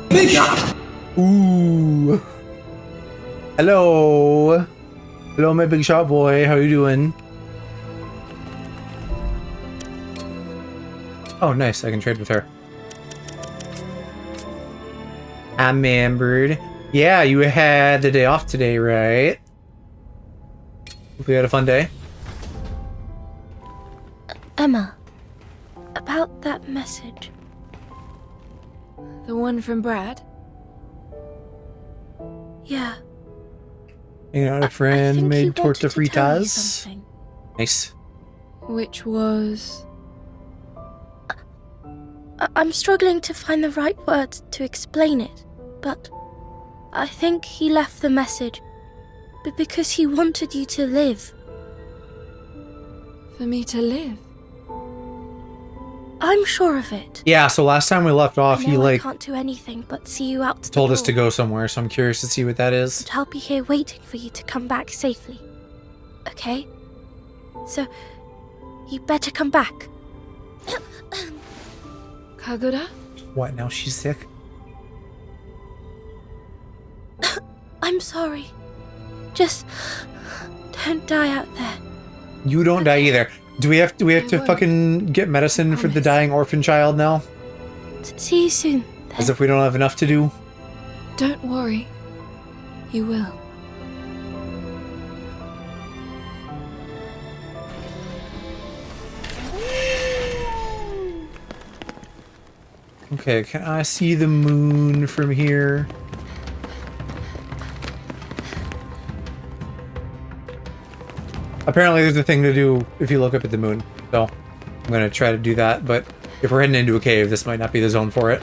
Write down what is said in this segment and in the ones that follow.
Big shot. Ooh. Hello. Hello, my big shot boy. How you doing? Oh, nice. I can trade with her. I'm Bird. Yeah, you had the day off today, right? Hope you had a fun day. Emma, about that message. The one from Brad? Yeah. You know, a friend made torta fritas. Nice. Which was... I'm struggling to find the right words to explain it, but I think he left the message because he wanted you to live. For me to live? I'm sure of it. Yeah, so last time we left off, he I can't do anything but see you out to told us to go somewhere, so I'm curious to see what that is. But I'll be here waiting for you to come back safely. Okay? So, you better come back. Kagura? What, now she's sick? I'm sorry. Just don't die out there. You don't die either. Do we have to fucking get medicine for the dying orphan child now? See you soon. Then. As if we don't have enough to do. Don't worry. You will. Okay, can I see the moon from here? Apparently there's a thing to do if you look up at the moon, so I'm gonna try to do that, but if we're heading into a cave, this might not be the zone for it.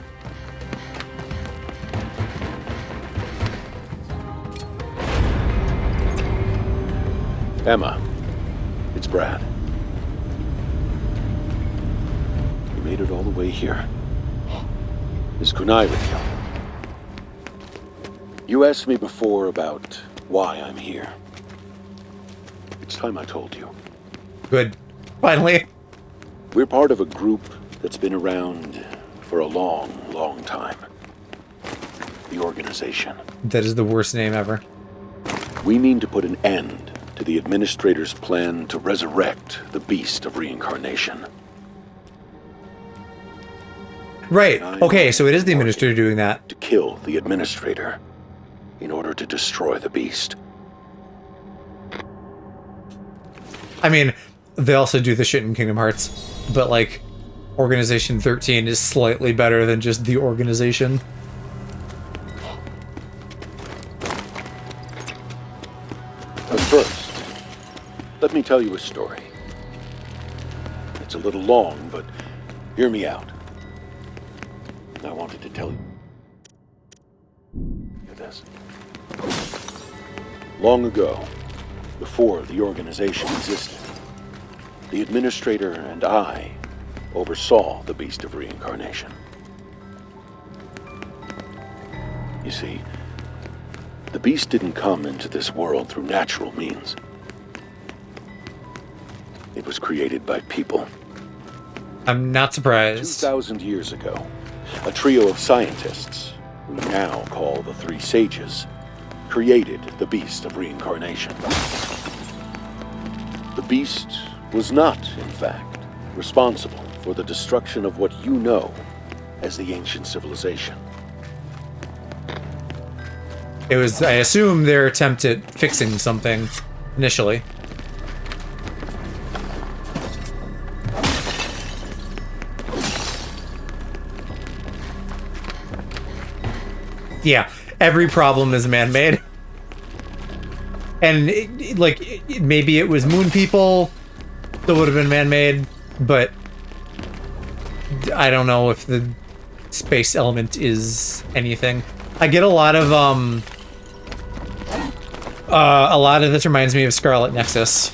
Emma, it's Brad. You made it all the way here. Is Kunai with you? You asked me before about why I'm here. It's time I told you. Good. Finally. We're part of a group that's been around for a long, long time. The Organization. That is the worst name ever. We mean to put an end to the Administrator's plan to resurrect the beast of reincarnation. Right. Okay, so it is the Administrator doing that. To kill the Administrator in order to destroy the beast. I mean, they also do the shit in Kingdom Hearts, but like, Organization 13 is slightly better than just the Organization. But first, let me tell you a story. It's a little long, but hear me out. I wanted to tell you this. Long ago, before the Organization existed, the Administrator and I oversaw the Beast of Reincarnation. You see, the Beast didn't come into this world through natural means. It was created by people. I'm not surprised. 2,000 years ago, a trio of scientists, who we now call the Three Sages, created the Beast of Reincarnation. The Beast was not, in fact, responsible for the destruction of what you know as the ancient civilization. It was, I assume, their attempt at fixing something initially. Yeah, every problem is man-made. And maybe it was moon people that would have been man-made, but I don't know if the space element is anything. I get a lot of this reminds me of Scarlet Nexus,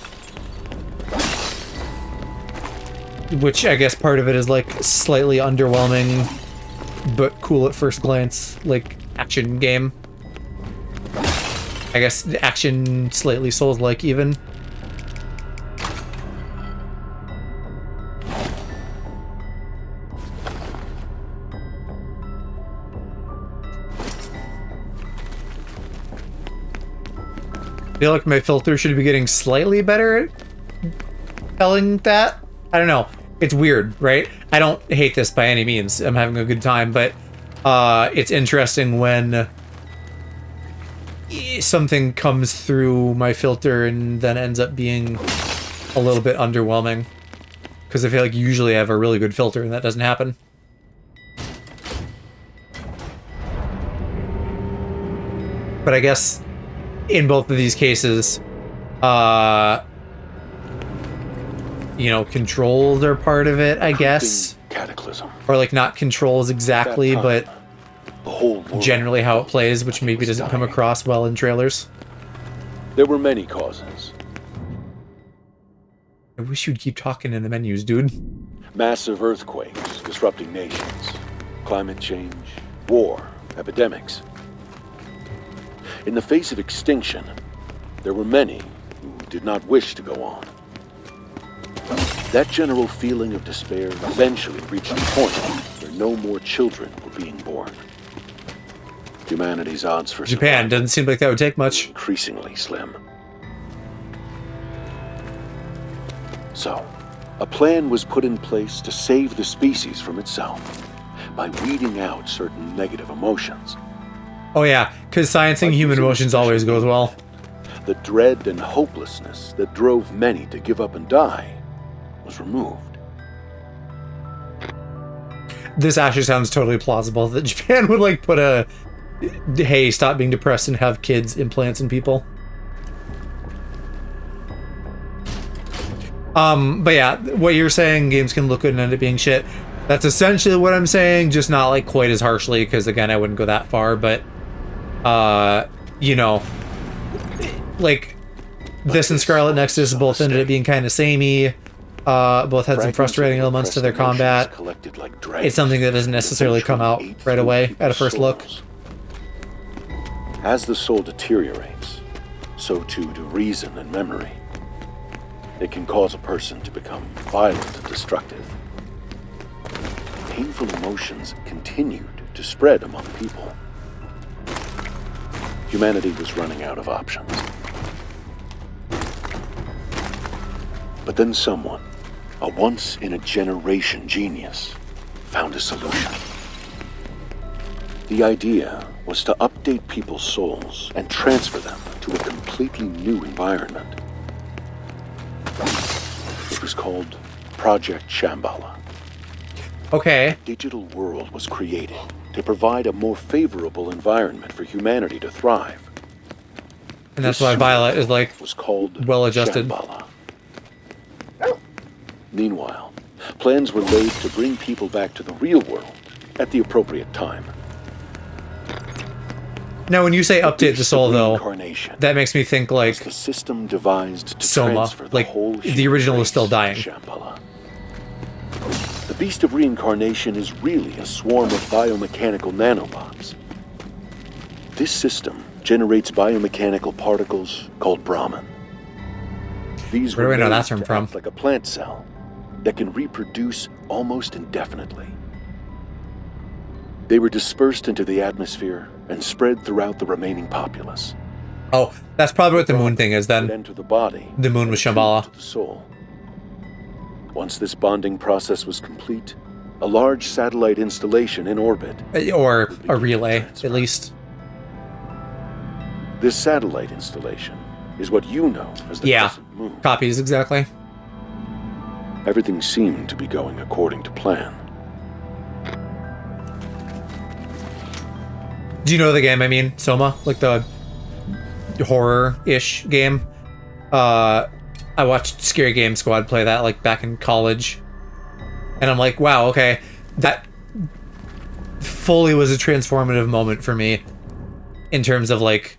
which I guess part of it is like slightly underwhelming, but cool at first glance, like action game. I guess action slightly Souls-like even. feel like my filter should be getting slightly better at telling that. I don't know. It's weird, right? I don't hate this by any means. I'm having a good time, but it's interesting when something comes through my filter and then ends up being a little bit underwhelming. Because I feel like usually I have a really good filter and that doesn't happen. But I guess in both of these cases, you know, controls are part of it, I guess. Cataclysm. Or like not controls exactly, but The whole world generally how it plays, which maybe doesn't come across well in trailers. There were many causes. I wish you'd keep talking in the menus, dude. Massive earthquakes disrupting nations, climate change, war, epidemics. In the face of extinction, there were many who did not wish to go on. That general feeling of despair eventually reached a point where no more children were being born. Humanity's odds for Japan survival doesn't seem like that would take much. were increasingly slim. So, a plan was put in place to save the species from itself by weeding out certain negative emotions. Oh yeah, because sciencing human emotions always goes well. The dread and hopelessness that drove many to give up and die was removed. This actually sounds totally plausible that Japan would like put a, hey, stop being depressed and have kids implants in people. But yeah, what you're saying, games can look good and end up being shit. That's essentially what I'm saying, just not like quite as harshly, because again, I wouldn't go that far, but, you know, like, this and Scarlet Nexus both ended up being kind of samey. Both had some frustrating elements to their combat. It's something that doesn't necessarily come out right away at a first look. As the soul deteriorates, so too do reason and memory. It can cause a person to become violent and destructive. Painful emotions continued to spread among people. Humanity was running out of options. But then someone, a once-in-a-generation genius, found a solution. The idea was to update people's souls and transfer them to a completely new environment. It was called Project Shambhala. Okay. A digital world was created to provide a more favorable environment for humanity to thrive. And that's why Violet is like Was called well-adjusted. Shambhala. Meanwhile, plans were laid to bring people back to the real world at the appropriate time. Now, when you say update the soul, though, Reincarnation that makes me think like was the system devised to Soma, transfer the like, whole the original is still race dying. to Shambhala. The beast of reincarnation is really a swarm of biomechanical nanobots. This system generates biomechanical particles called Brahman. These Where do were I know made that term to from? act like a plant cell that can reproduce almost indefinitely. They were dispersed into the atmosphere and spread throughout the remaining populace. oh, that's probably what the moon thing is Would then. enter the body. The moon was and Shambhala. to the soul. Once this bonding process was complete, a large satellite installation in orbit. Or a relay, at least. This satellite installation is what you know as the Yeah. crescent moon. Copies, exactly. Everything seemed to be going according to plan. Do you know the game I mean? Soma? Like the horror-ish game? I watched Scary Game Squad play that like back in college. And I'm like, wow, okay. That fully was a transformative moment for me in terms of like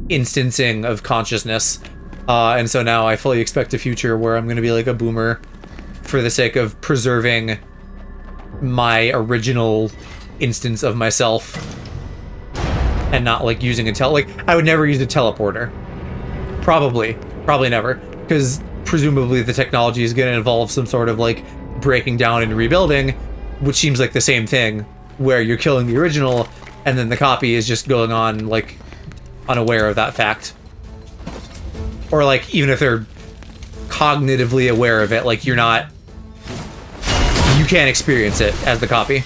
instancing of consciousness. And so now I fully expect a future where I'm going to be like a boomer for the sake of preserving my original instance of myself and not like using a like I would never use a teleporter. Probably never, because presumably the technology is going to involve some sort of like breaking down and rebuilding, which seems like the same thing where you're killing the original and then the copy is just going on like unaware of that fact. Or like even if they're cognitively aware of it, like you can't experience it as the copy.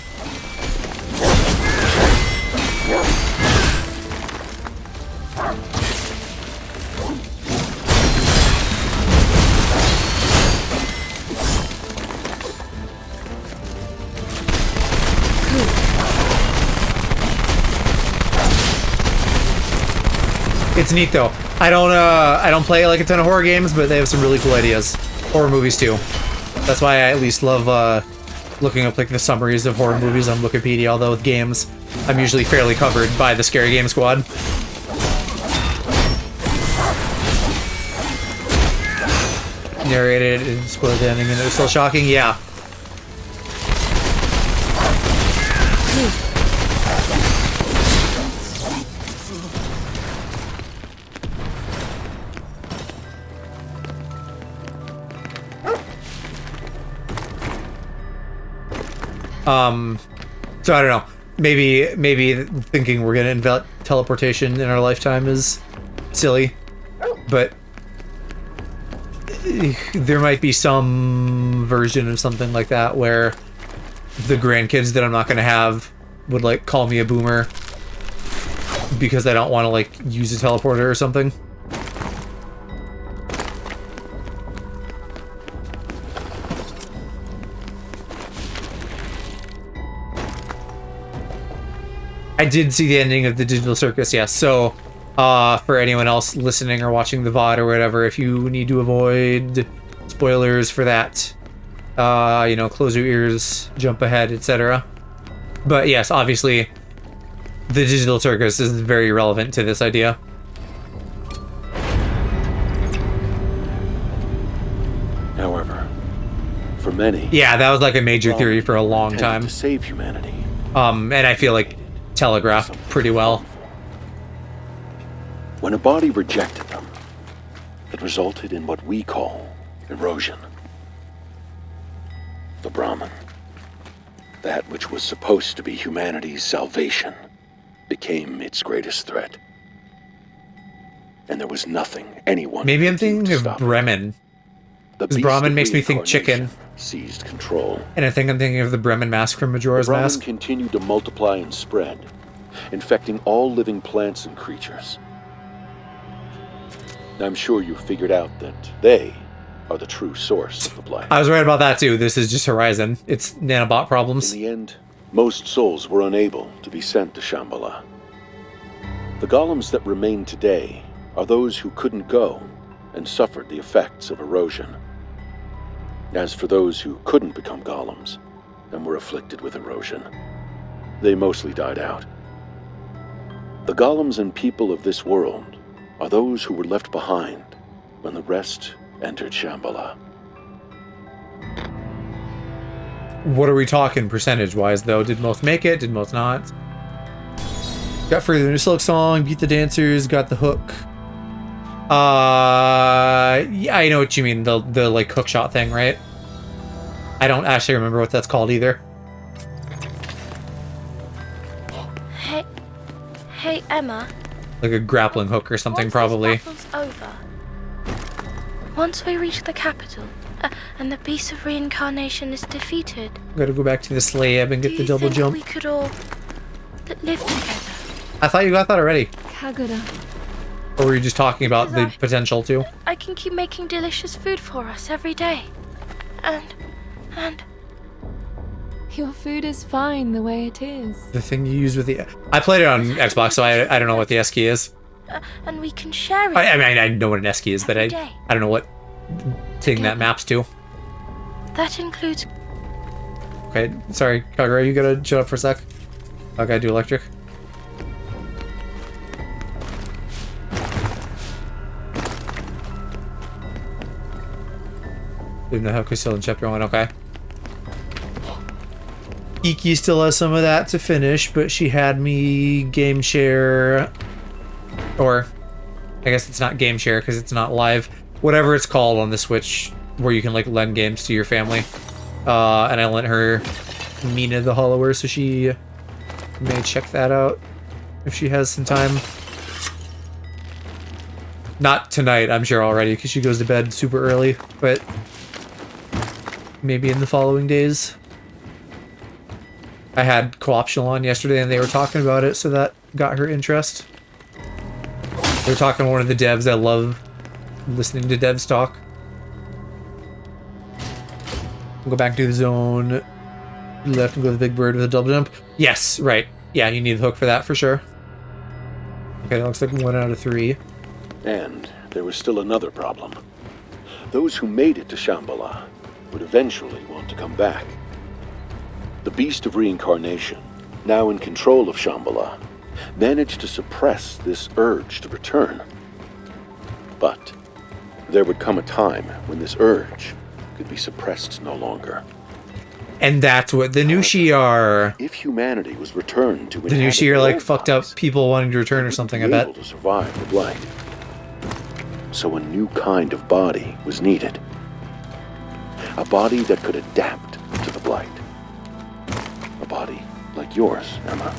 It's neat though. I don't play like a ton of horror games, but they have some really cool ideas. Horror movies too. That's why I at least love looking up like the summaries of horror movies on Wikipedia, although with games, I'm usually fairly covered by the Scary Game Squad. Narrated and spoiled the ending and it was still shocking, yeah. So I don't know. Maybe thinking we're gonna invent teleportation in our lifetime is silly, but there might be some version of something like that where the grandkids that I'm not gonna have would like call me a boomer because I don't want to like use a teleporter or something. I did see the ending of the Digital Circus, yes. So, for anyone else listening or watching the VOD or whatever, if you need to avoid spoilers for that, you know, close your ears, jump ahead, etc. But yes, obviously, the Digital Circus is very relevant to this idea. However, for many, yeah, that was like a major theory for a long time. To save humanity. And I feel like telegraphed pretty well. When a body rejected them, it resulted in what we call erosion. The Brahman, that which was supposed to be humanity's salvation, became its greatest threat. And there was nothing anyone Maybe I'm could do thinking to of stop it. Bremen. The Because beast Brahmin of makes me think chicken. reincarnation seized control. And I think I'm thinking of the Bremen mask from Majora's The Brahmin Mask. continued to multiply and spread, infecting all living plants and creatures. I'm sure you figured out that they are the true source of the blight. I was right about that too. This is just Horizon. It's nanobot problems. In the end, most souls were unable to be sent to Shambhala. The golems that remain today are those who couldn't go and suffered the effects of erosion. As for those who couldn't become golems and were afflicted with erosion, they mostly died out. The golems and people of this world are those who were left behind when the rest entered Shambhala. What are we talking percentage-wise, though? Did most make it? Did most not? Got further into Silk Song, beat the dancers, got the hook. Yeah, I know what you mean. The like hookshot thing, right? I don't actually remember what that's called either. Hey, Emma. Like a grappling hook or something, Once probably. this battle's over, once we reach the capital, and the beast of reincarnation is defeated, Gotta go back to the slab and get the double do you think jump. we could all live together? I thought you got that already. Kagura, Or were you just talking about the potential to? I can keep making delicious food for us every day. And your food is fine the way it is. The thing you use with the... I played it on Xbox, so I don't know what the S key is. and we can share it. I mean, I know what an S key is, but I Every day. don't know what thing that maps to. That includes Okay, sorry, Kagura, you gotta shut up for a sec. I gotta do electric. Didn't know how still in chapter 1, okay. Iki still has some of that to finish, but she had me game share, or I guess it's not game share because it's not live, whatever it's called on the Switch, where you can like lend games to your family. And I lent her Mina the Hollower, so she may check that out if she has some time. Not tonight, I'm sure already, because she goes to bed super early, but maybe in the following days. I had Co-optional on yesterday and they were talking about it, so that got her interest. They were talking to one of the devs. I love listening to devs talk. We'll go back to the zone. Left and go to the big bird with a double jump. Yes, right. Yeah, you need the hook for that for sure. Okay, that looks like 1 out of 3. And there was still another problem. Those who made it to Shambhala would eventually want to come back. The Beast of Reincarnation, now in control of Shambhala, managed to suppress this urge to return. But there would come a time when this urge could be suppressed no longer. And that's what the Nushi are. If humanity was returned to The Nushi are like fucked up people wanting to return or something, I bet. Able to survive the blight. So a new kind of body was needed. A body that could adapt to the blight. A body like yours, Emma.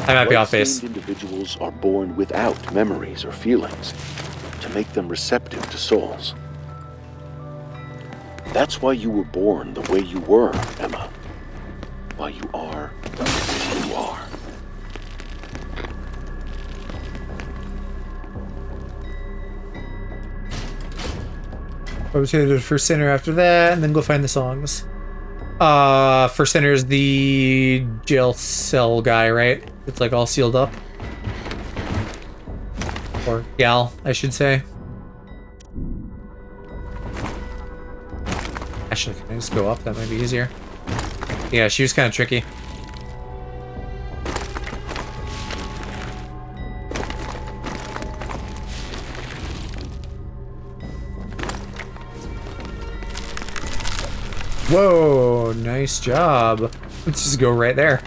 I might be off base. Blight-stained individuals are born without memories or feelings to make them receptive to souls. That's why you were born the way you were, Emma. Why you are who you are. I was gonna do the first center after that, and then go find the songs. First center is the jail cell guy, right? It's like all sealed up. Or gal, I should say. Actually, can I just go up? That might be easier. Yeah, she was kind of tricky. Whoa, nice job. Let's just go right there.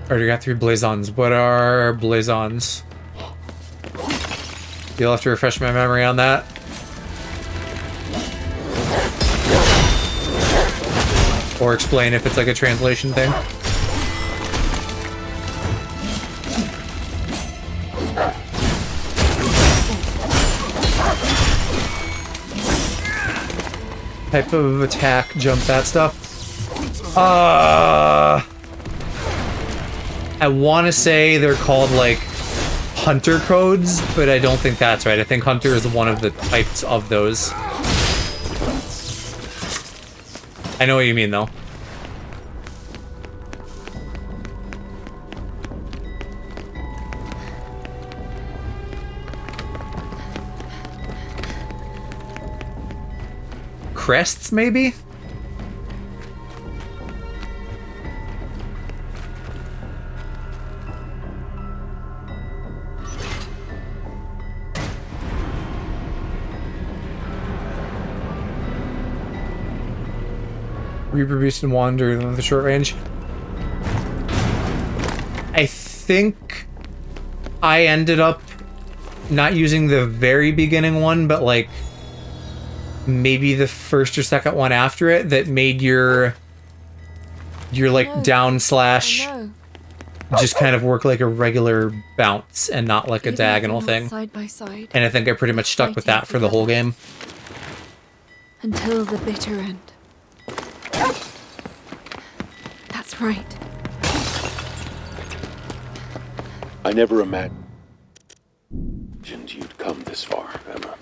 Already got 3 blazons. What are blazons? You'll have to refresh my memory on that. Or explain if it's like a translation thing. Type of attack, jump, that stuff. I want to say they're called like hunter codes, but I don't think that's right. I think hunter is one of the types of those. I know what you mean though. Crests, maybe? Reaper Beast and Wander in the short range. I think I ended up not using the very beginning one, but like maybe the first or second one after it that made your like down slash just kind of work like a regular bounce and not like a diagonal thing. Side by side. And I think I pretty much stuck with that for the whole game. Until the bitter end. That's right. I never imagined you'd come this far, Emma.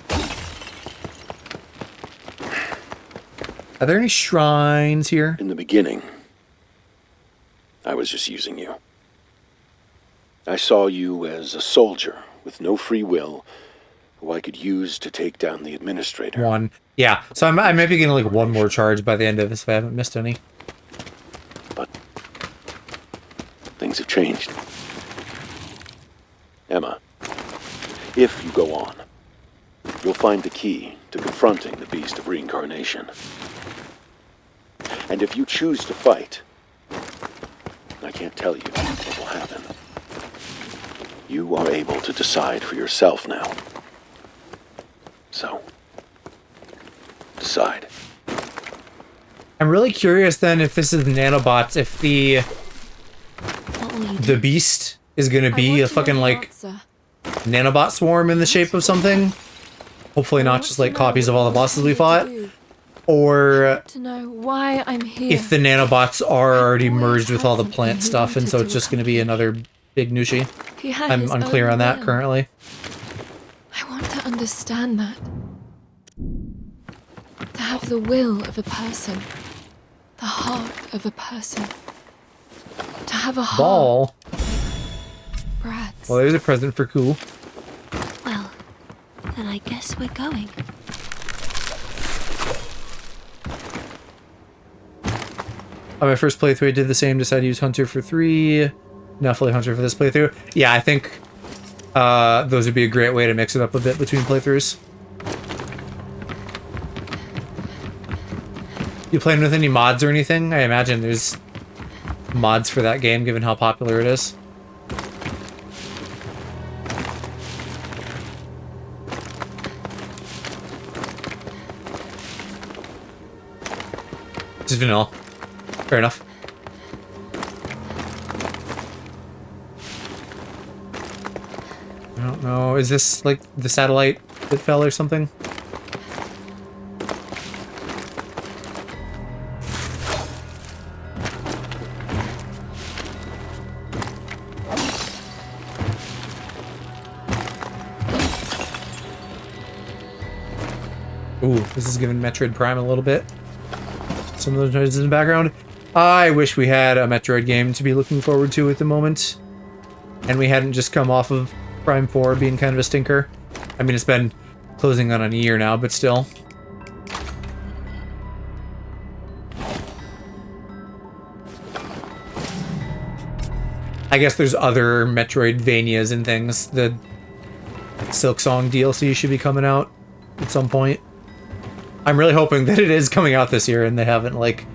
Are there any shrines here? In the beginning, I was just using you. I saw you as a soldier with no free will who I could use to take down the administrator. 1. Yeah, so I might be getting like 1 more charge by the end of this if I haven't missed any. But things have changed. Emma, if you go on, you'll find the key to confronting the Beast of Reincarnation. And if you choose to fight, I can't tell you what will happen. You are able to decide for yourself now. So, decide. I'm really curious then if this is nanobots, if the What will you do? beast is gonna be a fucking like nanobot swarm in the shape of something. Hopefully not just like copies of all the bosses we fought. Or To know why I'm here. if the nanobots are already merged with all the plant stuff and so it's just gonna be another big Nushi. He had I'm his unclear own on that will. currently. I want to understand that. To have the will of a person. The heart of a person. To have a heart. Ball. Brad's. Well, there's a present for Ku. Well, then I guess we're going. On my first playthrough, I did the same. Decided to use Hunter for 3. Now fully Hunter for this playthrough. Yeah, I think those would be a great way to mix it up a bit between playthroughs. You playing with any mods or anything? I imagine there's mods for that game, given how popular it is. Just vanilla. Fair enough. I don't know. Is this like the satellite that fell or something? Ooh, this is giving Metroid Prime a little bit. Some of those noises in the background. I wish we had a Metroid game to be looking forward to at the moment. And we hadn't just come off of Prime 4 being kind of a stinker. I mean, it's been closing on a year now, but still. I guess there's other Metroidvanias and things. The Silk Song DLC should be coming out at some point. I'm really hoping that it is coming out this year and they haven't, like,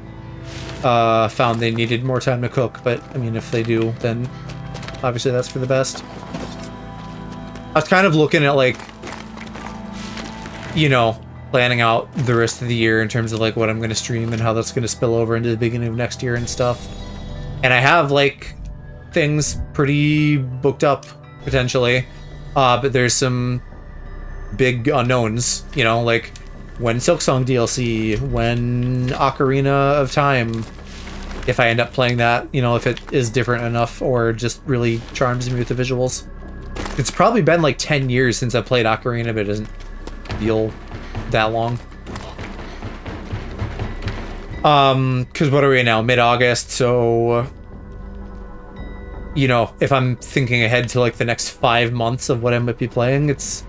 found they needed more time to cook. But, I mean, if they do, then obviously that's for the best. I was kind of looking at, like, you know, planning out the rest of the year in terms of, like, what I'm going to stream and how that's going to spill over into the beginning of next year and stuff. And I have, like, things pretty booked up, potentially. But there's some big unknowns, you know, like when Silksong DLC, when Ocarina of Time, if I end up playing that, you know, if it is different enough or just really charms me with the visuals. It's probably been like 10 years since I played Ocarina, but it doesn't feel that long. Because what are we now? Mid-August, so... You know, if I'm thinking ahead to like the next 5 months of what I might be playing, it's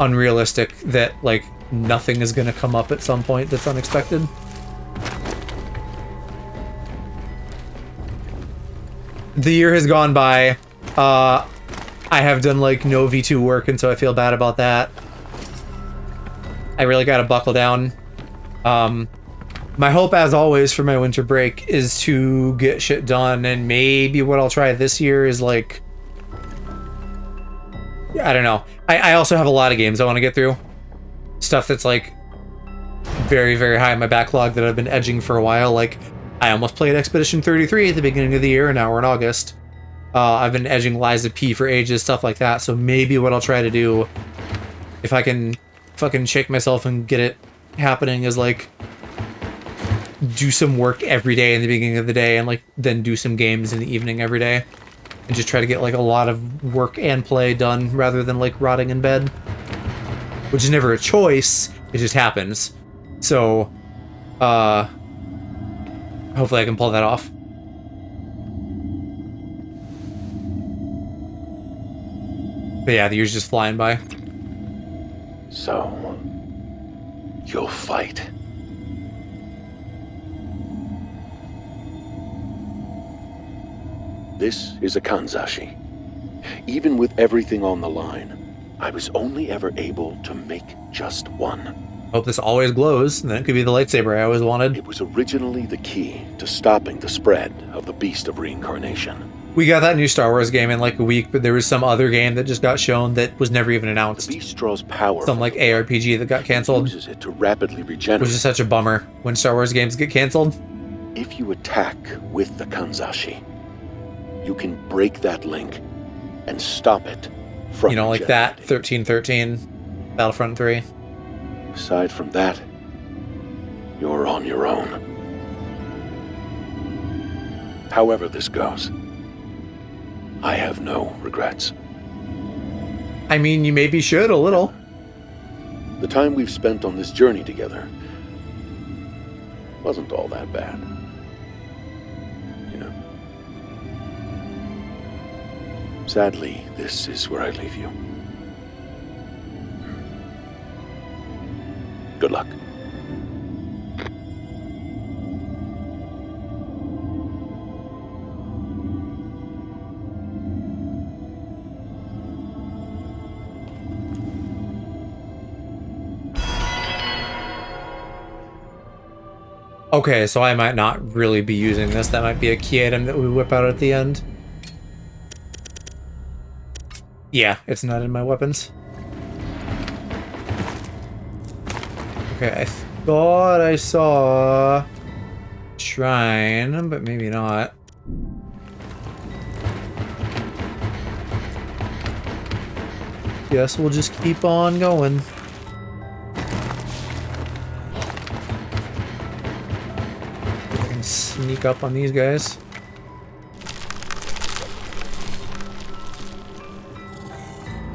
unrealistic that like nothing is going to come up at some point that's unexpected. The year has gone by. I have done like no V2 work, and so I feel bad about that. I really got to buckle down. My hope, as always, for my winter break is to get shit done, and maybe what I'll try this year is, like... I don't know. I also have a lot of games I want to get through. Stuff that's, like, very, very high in my backlog that I've been edging for a while. Like, I almost played Expedition 33 at the beginning of the year, and now we're in August. I've been edging Lies of P for ages, stuff like that, so maybe what I'll try to do, if I can fucking shake myself and get it happening, is, like... do some work every day in the beginning of the day and like then do some games in the evening every day and just try to get like a lot of work and play done rather than like rotting in bed, which is never a choice, it just happens. So hopefully I can pull that off. But yeah, the year's just flying by. So you'll fight. This is a Kanzashi. Even with everything on the line, I was only ever able to make just one. Hope this always glows, and then it could be the lightsaber I always wanted. It was originally the key to stopping the spread of the beast of reincarnation. We got that new Star Wars game in like a week, but there was some other game that just got shown that was never even announced. The beast draws power. Some like ARPG that got canceled. Uses it to rapidly regenerate. Which is such a bummer when Star Wars games get canceled. If you attack with the Kanzashi, you can break that link and stop it from You know, like that regenerating. 1313, Battlefront 3. Aside from that, you're on your own. However this goes, I have no regrets. I mean, you maybe should a little. The time we've spent on this journey together wasn't all that bad. You know. Sadly, this is where I leave you. Good luck. Okay, so I might not really be using this. That might be a key item that we whip out at the end. Yeah, it's not in my weapons. Okay, I thought I saw shrine, but maybe not. Guess we'll just keep on going. I can sneak up on these guys.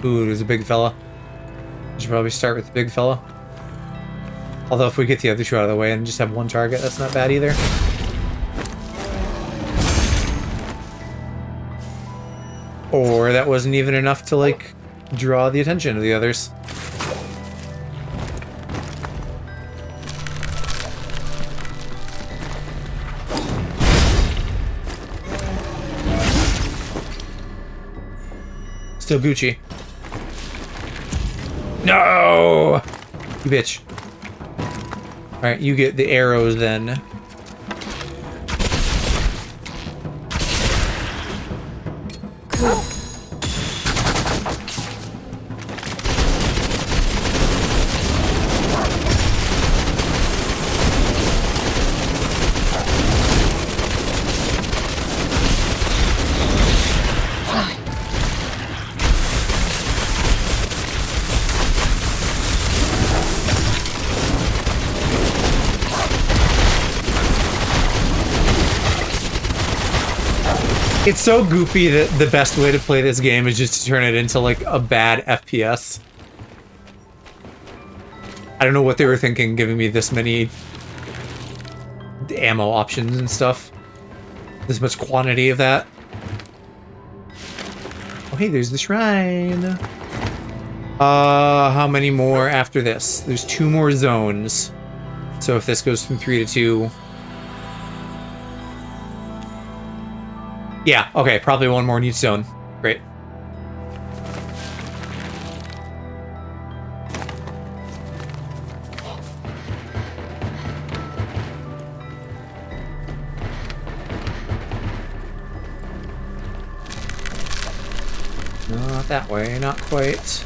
Ooh, there's a big fella. I should probably start with the big fella. Although if we get the other two out of the way and just have one target, that's not bad either. Or that wasn't even enough to, like, draw the attention of the others. Still Gucci. No! You bitch. Alright, you get the arrows then. It's so goofy that the best way to play this game is just to turn it into, like, a bad FPS. I don't know what they were thinking, giving me this many ammo options and stuff. This much quantity of that. Oh, hey, there's the shrine. How many more after this? There's 2 more zones. So if this goes from 3 to 2... Yeah, okay, probably one more in each zone. Great. Not that way, not quite.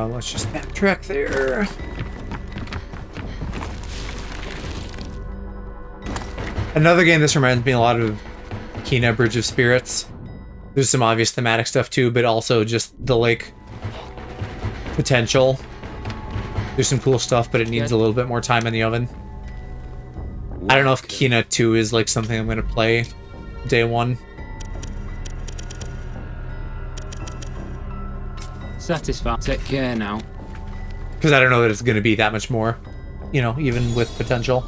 Let's just backtrack there. Another game this reminds me a lot of Kena Bridge of Spirits. There's some obvious thematic stuff too, but also just the, like, potential. There's some cool stuff, but it needs a little bit more time in the oven. I don't know if Kena 2 is, like, something I'm gonna play day one. Satisfied. Take care now. Because I don't know that it's going to be that much more, you know, even with potential.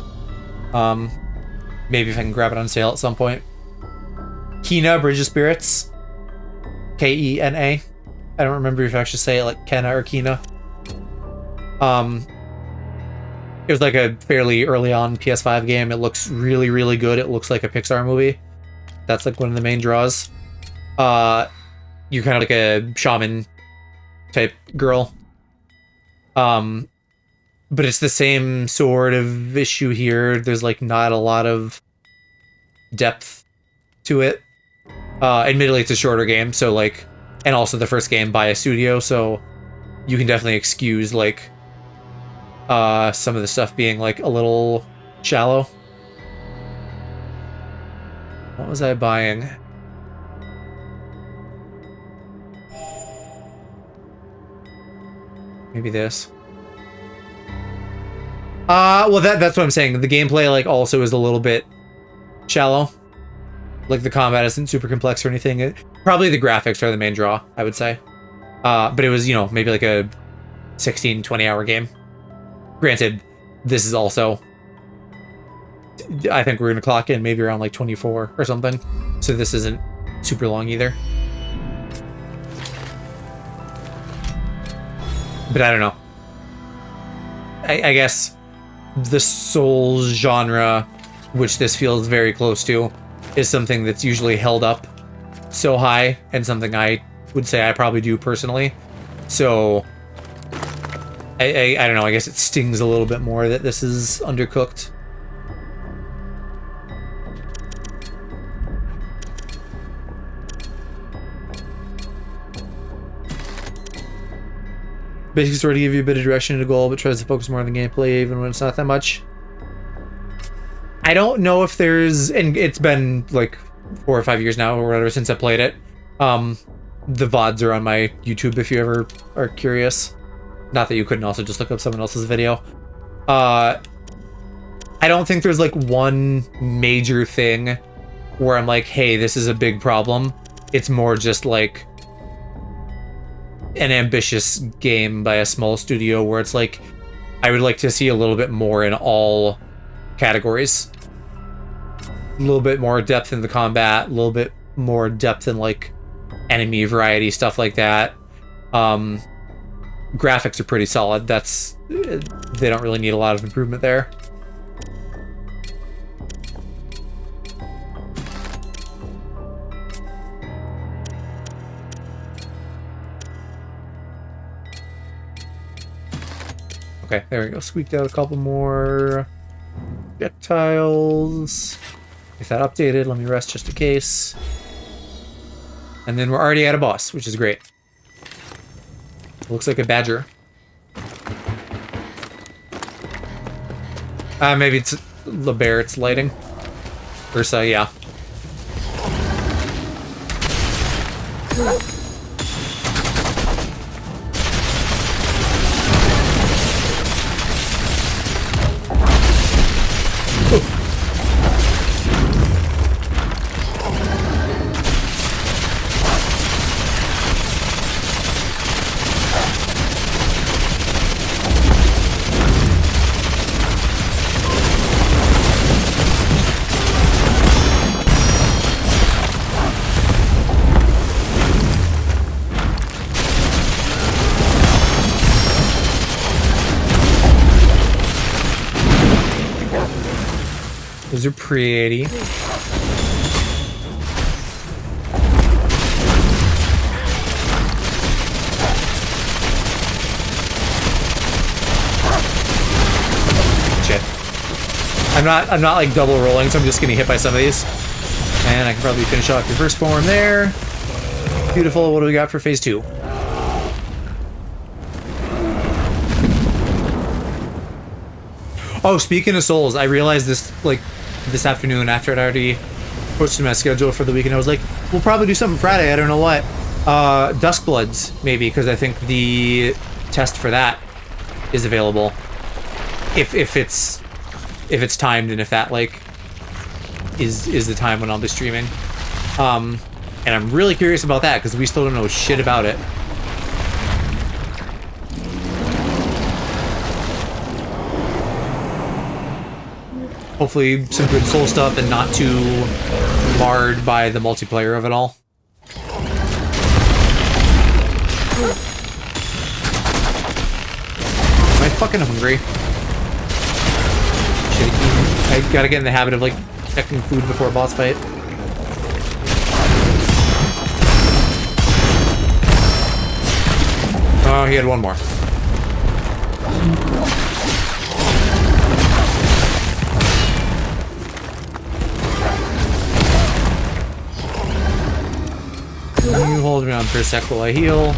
Maybe if I can grab it on sale at some point. Kena Bridge of Spirits. K-E-N-A. I don't remember if I should say it like Kenna or Kena. It was like a fairly early on PS5 game. It looks really, really good. It looks like a Pixar movie. That's like one of the main draws. You're kind of like a shaman type girl. But it's the same sort of issue here. There's like not a lot of depth to it. Admittedly, it's a shorter game, so like, and also the first game by a studio, so you can definitely excuse like some of the stuff being like a little shallow. What was I buying? Maybe this. Well, that's what I'm saying. The gameplay, like, also is a little bit shallow. Like, the combat isn't super complex or anything. Probably the graphics are the main draw, I would say. But it was, you know, maybe like a 16, 20-hour game. Granted, this is also... I think we're going to clock in maybe around, like, 24 or something. So this isn't super long either. But I don't know. I guess the Souls genre, which this feels very close to, is something that's usually held up so high, and something I would say I probably do personally. So I don't know, I guess it stings a little bit more that this is undercooked. Basically sort of give you a bit of direction and a goal, but tries to focus more on the gameplay even when it's not that much. I don't know if there's, and it's been like 4 or 5 years now or whatever since I played it. The VODs are on my YouTube if you ever are curious. Not that you couldn't also just look up someone else's video. I don't think there's like one major thing where I'm like, hey, this is a big problem. It's more just like an ambitious game by a small studio where it's like, I would like to see a little bit more in all categories. A little bit more depth in the combat, a little bit more depth in like enemy variety, stuff like that. Graphics are pretty solid. That's, they don't really need a lot of improvement there. Okay, there we go. Squeaked out a couple more projectiles. Get that updated. Let me rest just in case. And then we're already at a boss, which is great. Looks like a badger. Maybe it's the bear it's lighting. Ursa, yeah. Those are pretty. Shit. I'm not like double rolling, so I'm just getting hit by some of these. And I can probably finish off your first form there. Beautiful. What do we got for phase 2? Oh, speaking of Souls, I realized this like this afternoon after I'd already posted my schedule for the weekend. I was like, we'll probably do something Friday. I don't know what. Duskbloods, maybe, because I think the test for that is available. If it's timed and if that like is the time when I'll be streaming. And I'm really curious about that because we still don't know shit about it. Hopefully some good soul stuff and not too marred by the multiplayer of it all. Am I fucking hungry? I gotta get in the habit of, like, checking food before a boss fight. Oh, he had one more. You hold me on for a sec while I heal.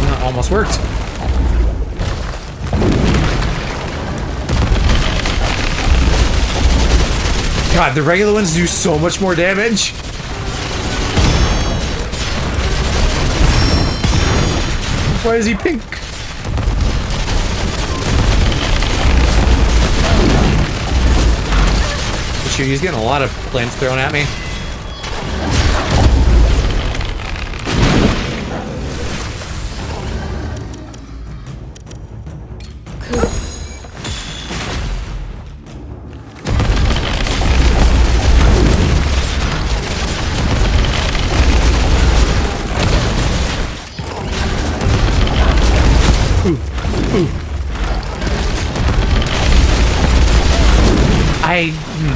That almost worked. God, the regular ones do so much more damage. Why is he pink? Shoot, he's getting a lot of plants thrown at me.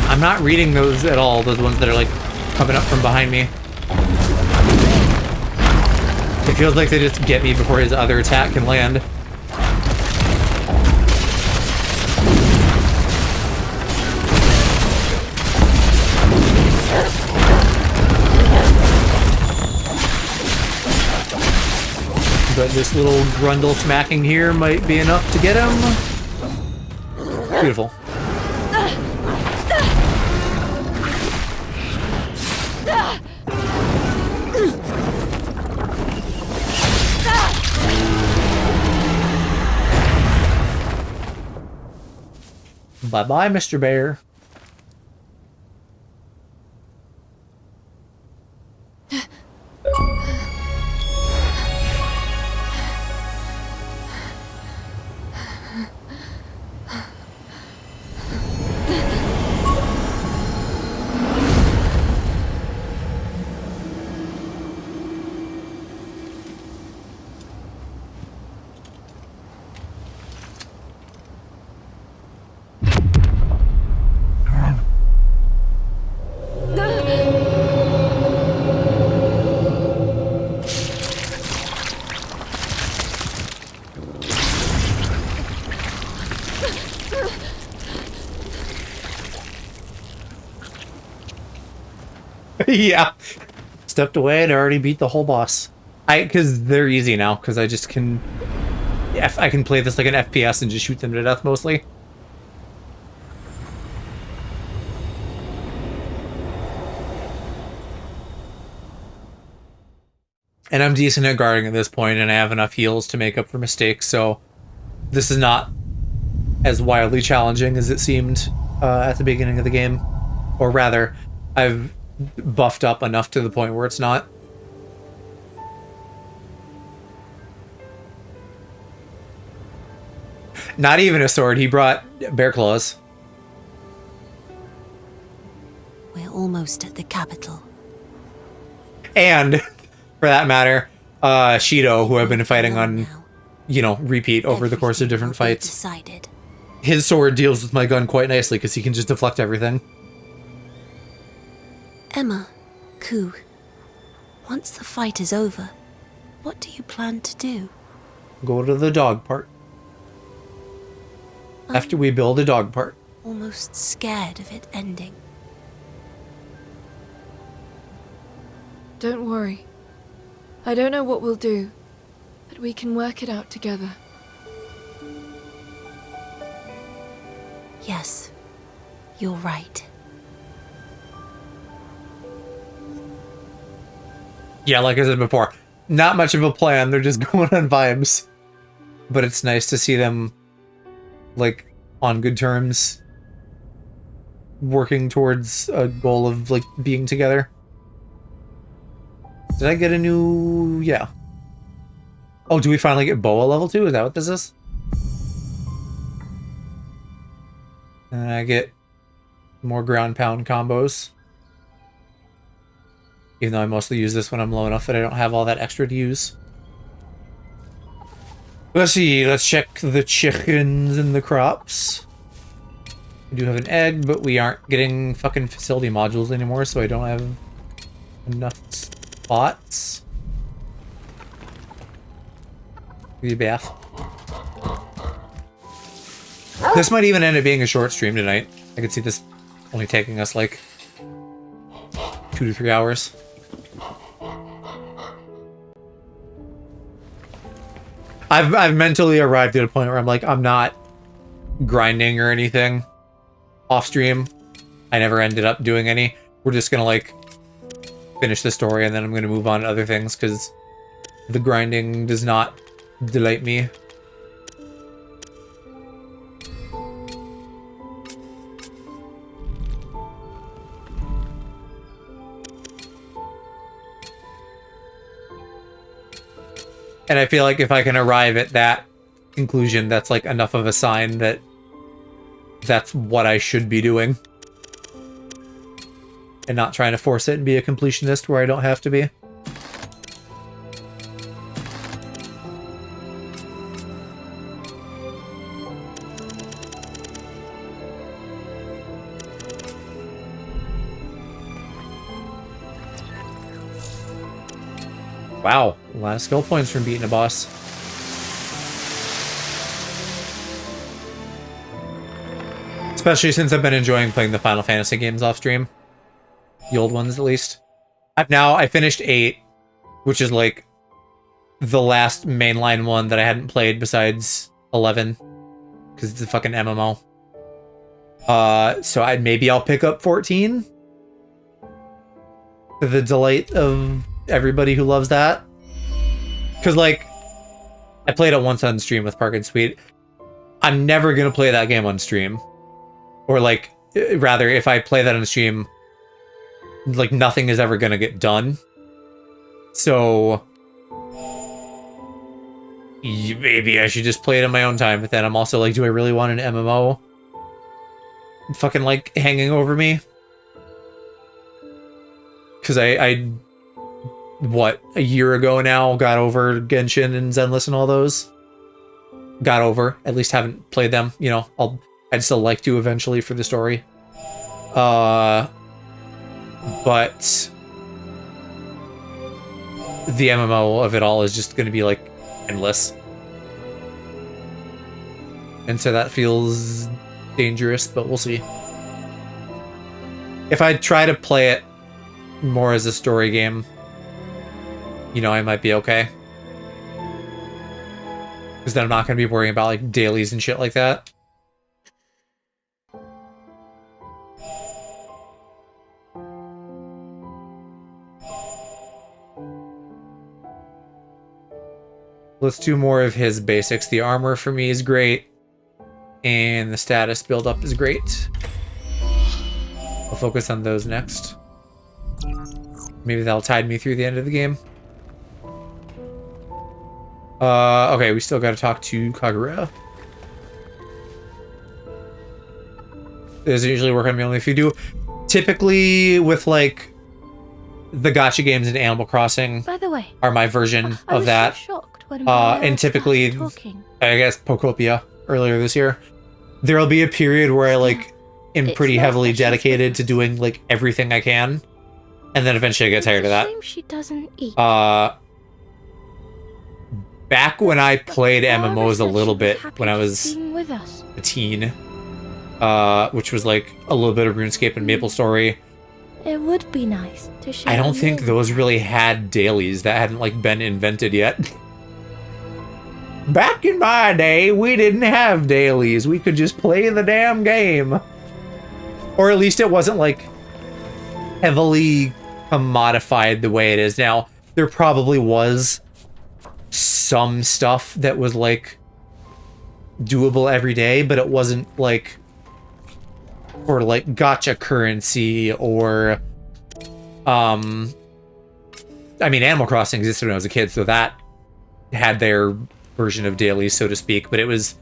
I'm not reading those at all, those ones that are like coming up from behind me. It feels like they just get me before his other attack can land. But this little grundle smacking here might be enough to get him. Beautiful. Bye-bye, Mr. Bear. Yeah. Stepped away and already beat the whole boss. Because they're easy now, because I just can... I can play this like an FPS and just shoot them to death, mostly. And I'm decent at guarding at this point, and I have enough heals to make up for mistakes, so... This is not as wildly challenging as it seemed at the beginning of the game. Or rather, I've buffed up enough to the point where it's not. Not even a sword, he brought bear claws. We're almost at the capital. And, for that matter, Shido, who I've been fighting on, you know, repeat over the course of different fights. Decided. His sword deals with my gun quite nicely because he can just deflect everything. Emma, Ku, once the fight is over, what do you plan to do? Go to the dog part. After we build a dog part. Almost scared of it ending. Don't worry. I don't know what we'll do, but we can work it out together. Yes, you're right. Yeah, like I said before, not much of a plan, they're just going on vibes. But it's nice to see them, like, on good terms, working towards a goal of, like, being together. Did I get a new... yeah. Oh, do we finally get Boa level 2? Is that what this is? And I get more ground pound combos. Even though I mostly use this when I'm low enough that I don't have all that extra to use. Let's see, let's check the chickens and the crops. We do have an egg, but we aren't getting fucking facility modules anymore, so I don't have enough spots. Give you a bath. This might even end up being a short stream tonight. I could see this only taking us like 2 to 3 hours. I've mentally arrived at a point where I'm like, I'm not grinding or anything off stream. I never ended up doing any. We're just gonna like finish the story and then I'm gonna move on to other things because the grinding does not delight me. And I feel like if I can arrive at that conclusion, that's like enough of a sign that that's what I should be doing. And not trying to force it and be a completionist where I don't have to be. Wow, a lot of skill points from beating a boss. Especially since I've been enjoying playing the Final Fantasy games off stream. The old ones, at least. I finished 8, which is like the last mainline one that I hadn't played besides 11. Because it's a fucking MMO. So maybe I'll pick up 14. To the delight of everybody who loves that. Because, like, I played it once on stream with Park and Sweet. I'm never going to play that game on stream. Or, like, rather, if I play that on stream, like, nothing is ever going to get done. So, maybe I should just play it on my own time. But then I'm also like, do I really want an MMO fucking, like, hanging over me? Because I what, a year ago now, got over Genshin and Zenless and all those. Got over. At least haven't played them. You know, I'd still like to eventually for the story. But the MMO of it all is just going to be, like, endless. And so that feels dangerous, but we'll see. If I try to play it more as a story game, you know, I might be okay. Because then I'm not going to be worrying about, like, dailies and shit like that. Let's do more of his basics. The armor for me is great. And the status build-up is great. I'll focus on those next. Maybe that'll tide me through the end of the game. Okay, we still gotta talk to Kagura. Does it usually work on me only if you do? Typically, with, like, the gacha games in Animal Crossing By the way, are my version I of was that. so shocked when my And typically, talking. I guess Pokopia earlier this year, there'll be a period where I, like, am It's pretty not heavily that she's dedicated to doing, like, everything I can. And then eventually I get tired of that. Shame she doesn't eat. Back when I played Barbara MMOs a said little she bit, happy when I just was being with us. a teen, which was like a little bit of RuneScape and MapleStory. It would be nice to share. I don't a think meal. those really had dailies. That hadn't, like, been invented yet. Back in my day, we didn't have dailies. We could just play the damn game. Or at least it wasn't, like, heavily commodified the way it is now. There probably was some stuff that was, like, doable every day, but it wasn't, like, for, like, gacha currency or, I mean, Animal Crossing existed when I was a kid, so that had their version of dailies, so to speak, but it was,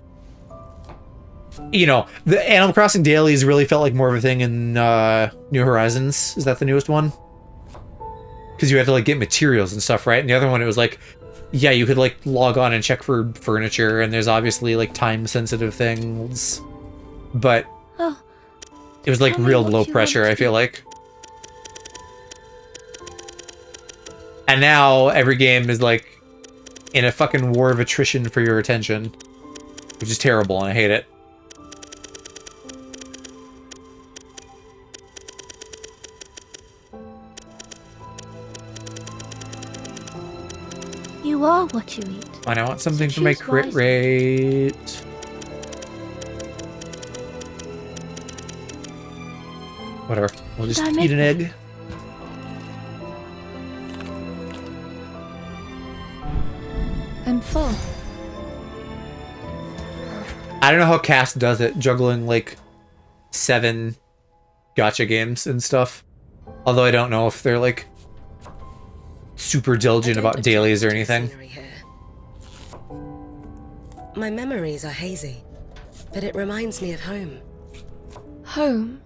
you know, the Animal Crossing dailies really felt like more of a thing in New Horizons. Is that the newest one? Because you had to, like, get materials and stuff, right? And the other one, it was like, yeah, you could like log on and check for furniture, and there's obviously like time sensitive things, but Oh, it was like tell me real what low you pressure, want I to feel do. like. And now every game is like in a fucking war of attrition for your attention, which is terrible, and I hate it. You are what you eat. Fine, I want something So for my choose crit wisely. rate. Whatever. We'll just I eat make an one? egg. I'm full. I don't know how Cass does it, juggling like 7 gacha games and stuff. Although I don't know if they're like super diligent about dailies or anything. My memories are hazy, but it reminds me of home. Home?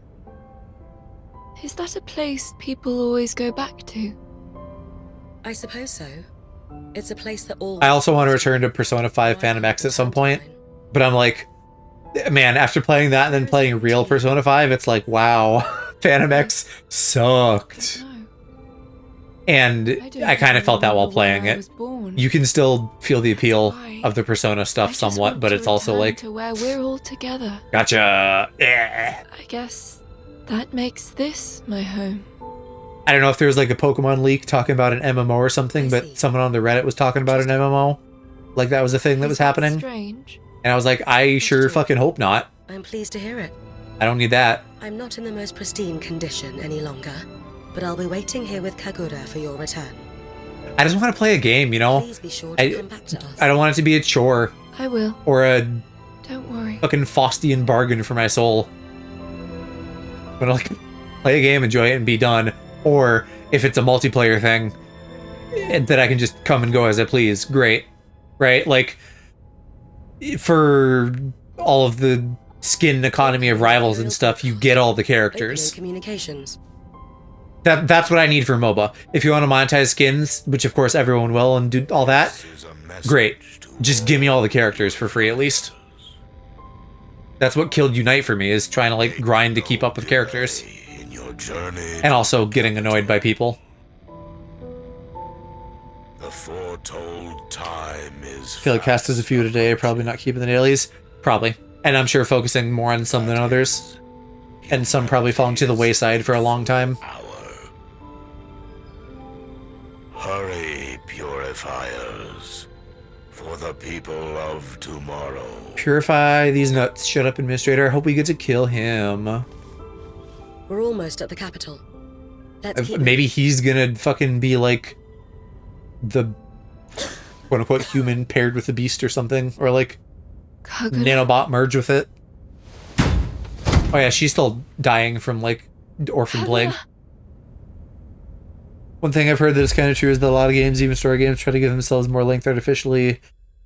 Is that a place people always go back to? I suppose so. It's a place that all. I also want to return to Persona 5 Phantom X at some point, but I'm like, man, after playing that and then playing real Persona 5, it's like, wow, Phantom X sucked. No. And don't I kind of even felt that while remember playing where I it. was born. You can still feel the appeal Why? of the Persona I stuff just somewhat, want but to it's also return like, to where we're all together. gotcha. Eh. I guess that makes this my home. I don't know if there was like a Pokemon leak talking about an MMO or something, I but see. someone on the Reddit was talking about an MMO. Like that was a thing that was Is that happening. strange? And I was like, I sure true. fucking hope not. I'm pleased to hear it. I don't need that. I'm not in the most pristine condition any longer, but I'll be waiting here with Kagura for your return. I just want to play a game, you know? Please be sure to come back to us. I don't want it to be a chore I will. or a Don't worry. fucking Faustian bargain for my soul. But like, play a game, enjoy it, and be done. Or if it's a multiplayer thing that I can just come and go as I please, great. Right? Like, for all of the skin economy of rivals and stuff, you get all the Opening characters. communications. That's what I need for MOBA. If you want to monetize skins, which of course everyone will, and do all that, great. Just give me all the characters for free at least. That's what killed Unite for me, is trying to like grind to keep up with characters. In your journey, And also getting annoyed by people. the foretold time is. I feel like Cast has a few today, probably not keeping the dailies. Probably. And I'm sure focusing more on some than others. And some probably falling to the wayside for a long time. Hour. Hurry, purifiers, for the people of tomorrow. Purify these nuts. Shut up, Administrator. I hope we get to kill him. We're almost at the capital. Let's keep Maybe he's gonna fucking be like the quote-unquote human paired with the beast or something. Or like Kagura. nanobot merge with it. Oh yeah, she's still dying from like orphan plague. One thing I've heard that is kind of true is that a lot of games, even story games, try to give themselves more length artificially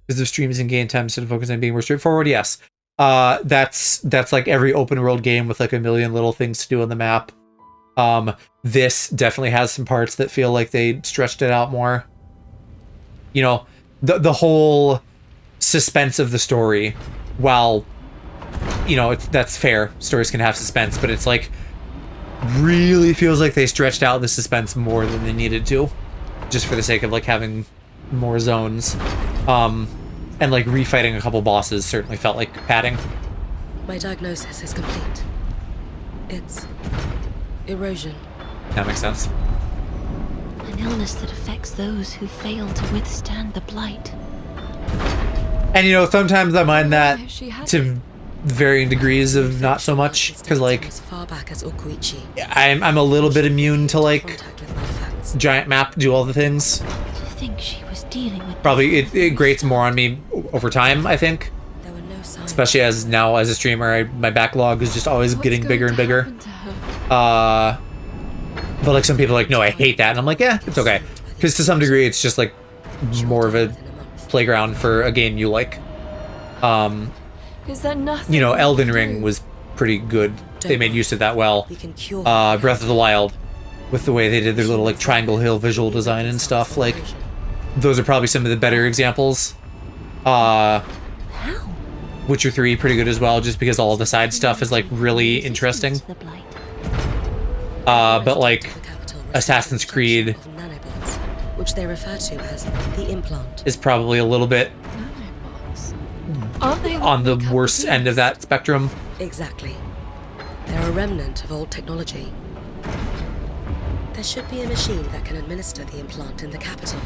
because of streams and game time instead of focusing on being more straightforward. Yes, that's like every open world game with like a million little things to do on the map. This definitely has some parts that feel like they stretched it out more. You know, the whole suspense of the story, while you know that's fair. Stories can have suspense, but it's like really feels like they stretched out the suspense more than they needed to, just for the sake of like having more zones. And like refighting a couple bosses certainly felt like padding. My diagnosis is complete. It's erosion. That makes sense. An illness that affects those who fail to withstand the blight. And you know, sometimes I mind that She had to varying degrees of not so much, because like as far back as Okuichi. I'm a little bit immune to like Contact with artifacts. giant map do all the things. To think she was dealing with Probably it grates more on me over time, I think. There were no signs. Especially as now as a streamer, my backlog is just always What's getting going bigger and to bigger. happen to her? But like some people are like, no, I hate that, and I'm like, yeah, it's okay, because to some degree it's just like more of a Within a month. playground for a game you like. Is there nothing You know, we can Elden do? Ring was pretty good. They made use of that well. We can cure Breath of the Wild, with the way they did their little like Triangle Hill visual design and stuff, like those are probably some of the better examples. How? Witcher 3, pretty good as well, just because all of the side stuff is like really interesting. The blight. But like The capital Assassin's Creed of nanobots, which they refer to as the implant. is probably a little bit Nanobots. Aren't they on the what make up worst end of that spectrum. Exactly. They're a remnant of old technology. There should be a machine that can administer the implant in the capital.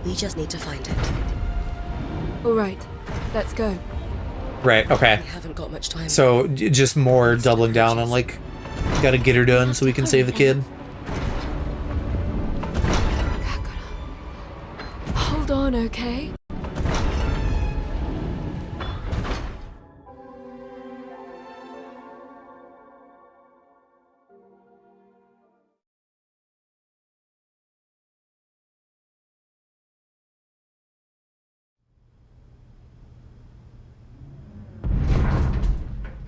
We just need to find it. All right, let's go. Right, okay. We haven't got much time. So just more doubling down on like, gotta get her done so we can save the kid. Hold on, okay?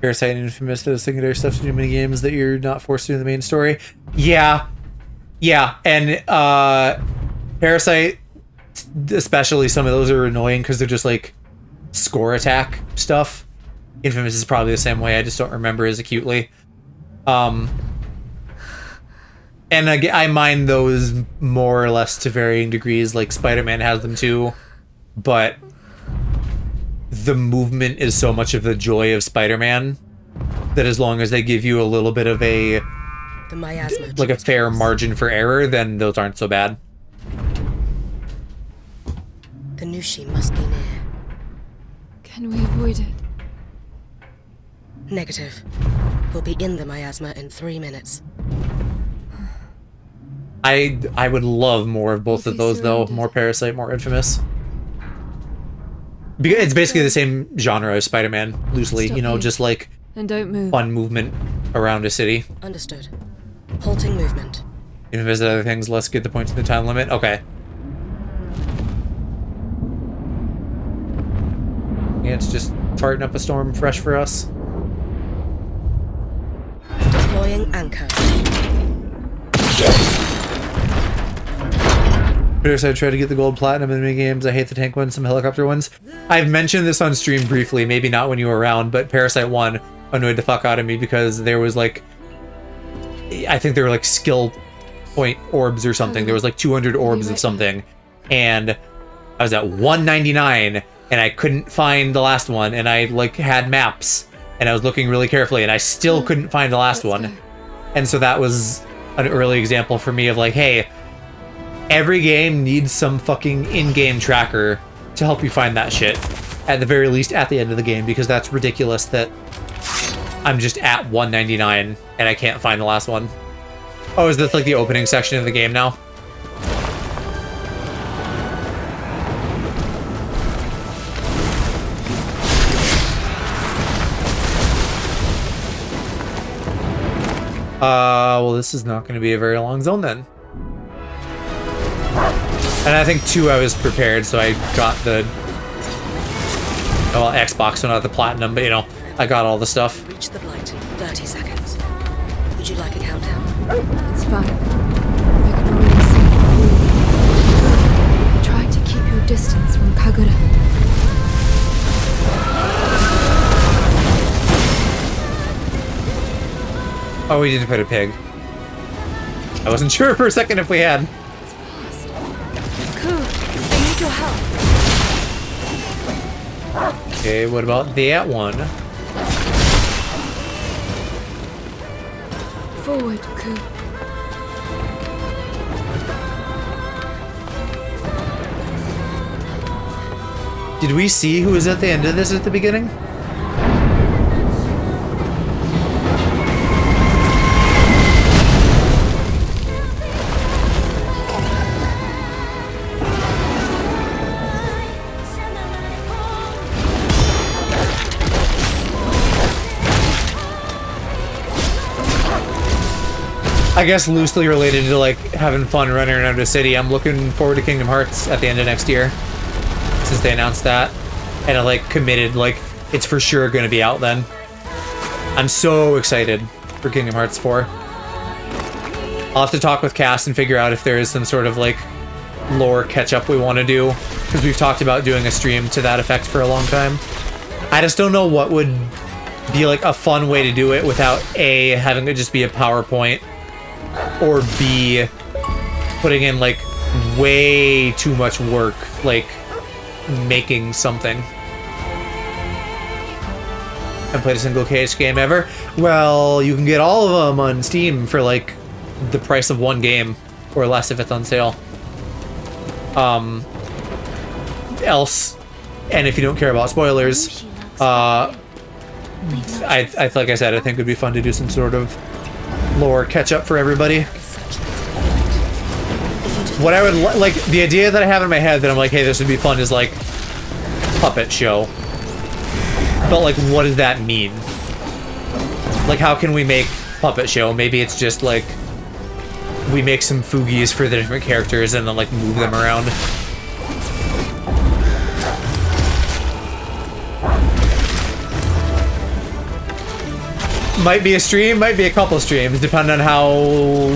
Parasite and Infamous does secondary stuff to do mini games that you're not forced to do in the main story. Yeah. Yeah, and Parasite, especially, some of those are annoying because they're just like score attack stuff. Infamous is probably the same way, I just don't remember as acutely. And I mind those more or less to varying degrees, like Spider-Man has them too, but the movement is so much of the joy of Spider-Man that as long as they give you a little bit of a the miasma. like a fair margin for error, then those aren't so bad. The Nushi must be near. Can we avoid it? Negative. We'll be in the miasma in 3 minutes. I would love more of both We'll of be those though. surrounded. More Parasite, more Infamous. Because it's basically the same genre as Spider-Man, loosely, Stop you know, here. just like And don't move. fun movement around a city. Understood. Halting movement. Infamous and other things, let's get the points in the time limit. Okay. Yeah, it's just farting up a storm fresh for us. Deploying anchor. Parasite tried to get the gold platinum in the mini games. I hate the tank ones, some helicopter ones. I've mentioned this on stream briefly, maybe not when you were around, but Parasite 1 annoyed the fuck out of me because there was like, I think there were like skill point orbs or something. There was like 200 orbs of something, and I was at 199 and I couldn't find the last one, and I like had maps and I was looking really carefully and I still couldn't find the last Let's one. go. And so that was an early example for me of like, hey, every game needs some fucking in-game tracker to help you find that shit. At the very least, at the end of the game, because that's ridiculous that I'm just at 199 and I can't find the last one. Oh, is this like the opening section of the game now? Well, this is not going to be a very long zone then. And I think 2 I was prepared, so I got the... Well, Xbox, so not the platinum, but you know, I got all the stuff. Reach the blight in 30 seconds. Would you like a countdown? It's fine. I can already see you. Try to keep your distance from Kagura. Oh, we didn't put a pig. I wasn't sure for a second if we had. Ku, I need your help. Okay, what about that one? Forward, Ku. Did we see who was at the end of this at the beginning? I guess loosely related to like having fun running around a city. I'm looking forward to Kingdom Hearts at the end of next year, since they announced that, and I like committed like it's for sure going to be out then. I'm so excited for Kingdom Hearts 4. I'll have to talk with Cass and figure out if there is some sort of like lore catch-up we want to do, because we've talked about doing a stream to that effect for a long time. I just don't know what would be like a fun way to do it without A, having it just be a PowerPoint, or B, putting in like way too much work, like making something. Haven't played a single KH game ever? Well, you can get all of them on Steam for like the price of one game, or less if it's on sale. Else, and if you don't care about spoilers, like I said, I think it'd be fun to do some sort of lore catch up for everybody. What I would like, the idea that I have in my head that I'm like, hey, this would be fun is like puppet show. But like, what does that mean? Like, how can we make puppet show? Maybe it's just like we make some foogies for the different characters and then like move them around. Might be a stream, might be a couple streams, depending on how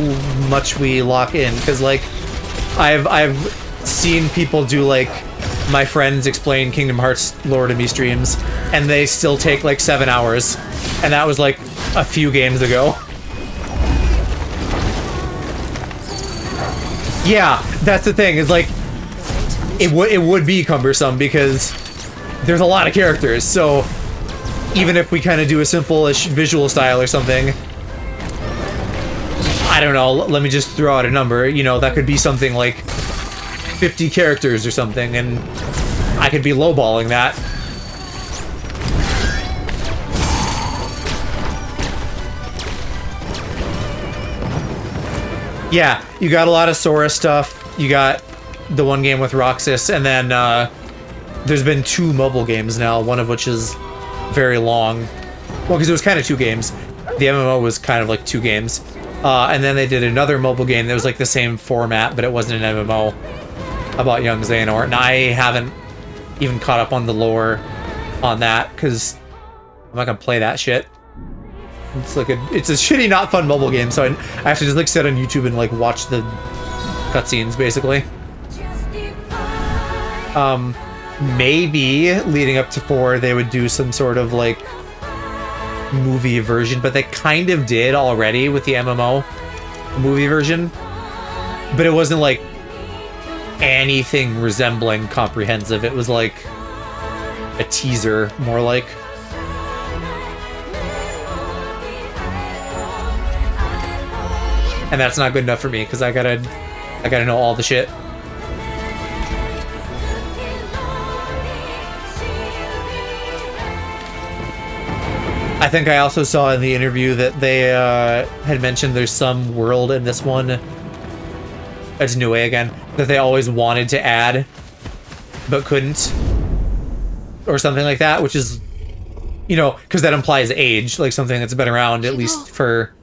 much we lock in. Because like, I've seen people do like my friends explain Kingdom Hearts lore to me streams, and they still take like 7 hours, and that was like a few games ago. Yeah, that's the thing. Is like, it would be cumbersome because there's a lot of characters. So even if we kind of do a simple-ish visual style or something, I don't know. Let me just throw out a number. You know, that could be something like 50 characters or something, and I could be lowballing that. Yeah, you got a lot of Sora stuff. You got the one game with Roxas, and then there's been 2 mobile games now, one of which is very long. Well, because it was kind of 2 games. The MMO was kind of like 2 games. And then they did another mobile game that was like the same format, but it wasn't an MMO, about young Xehanort. And I haven't even caught up on the lore on that, because I'm not gonna play that shit. It's like it's a shitty, not fun mobile game, so I have to just like sit on YouTube and like watch the cutscenes, basically. Maybe leading up to 4, they would do some sort of like movie version, but they kind of did already with the MMO movie version, but it wasn't like anything resembling comprehensive. It was like a teaser, more like. And that's not good enough for me, because I gotta know all the shit. I think I also saw in the interview that they had mentioned there's some world in this one, it's Niue again, that they always wanted to add, but couldn't. Or something like that, which is, you know, because that implies age, like something that's been around at least for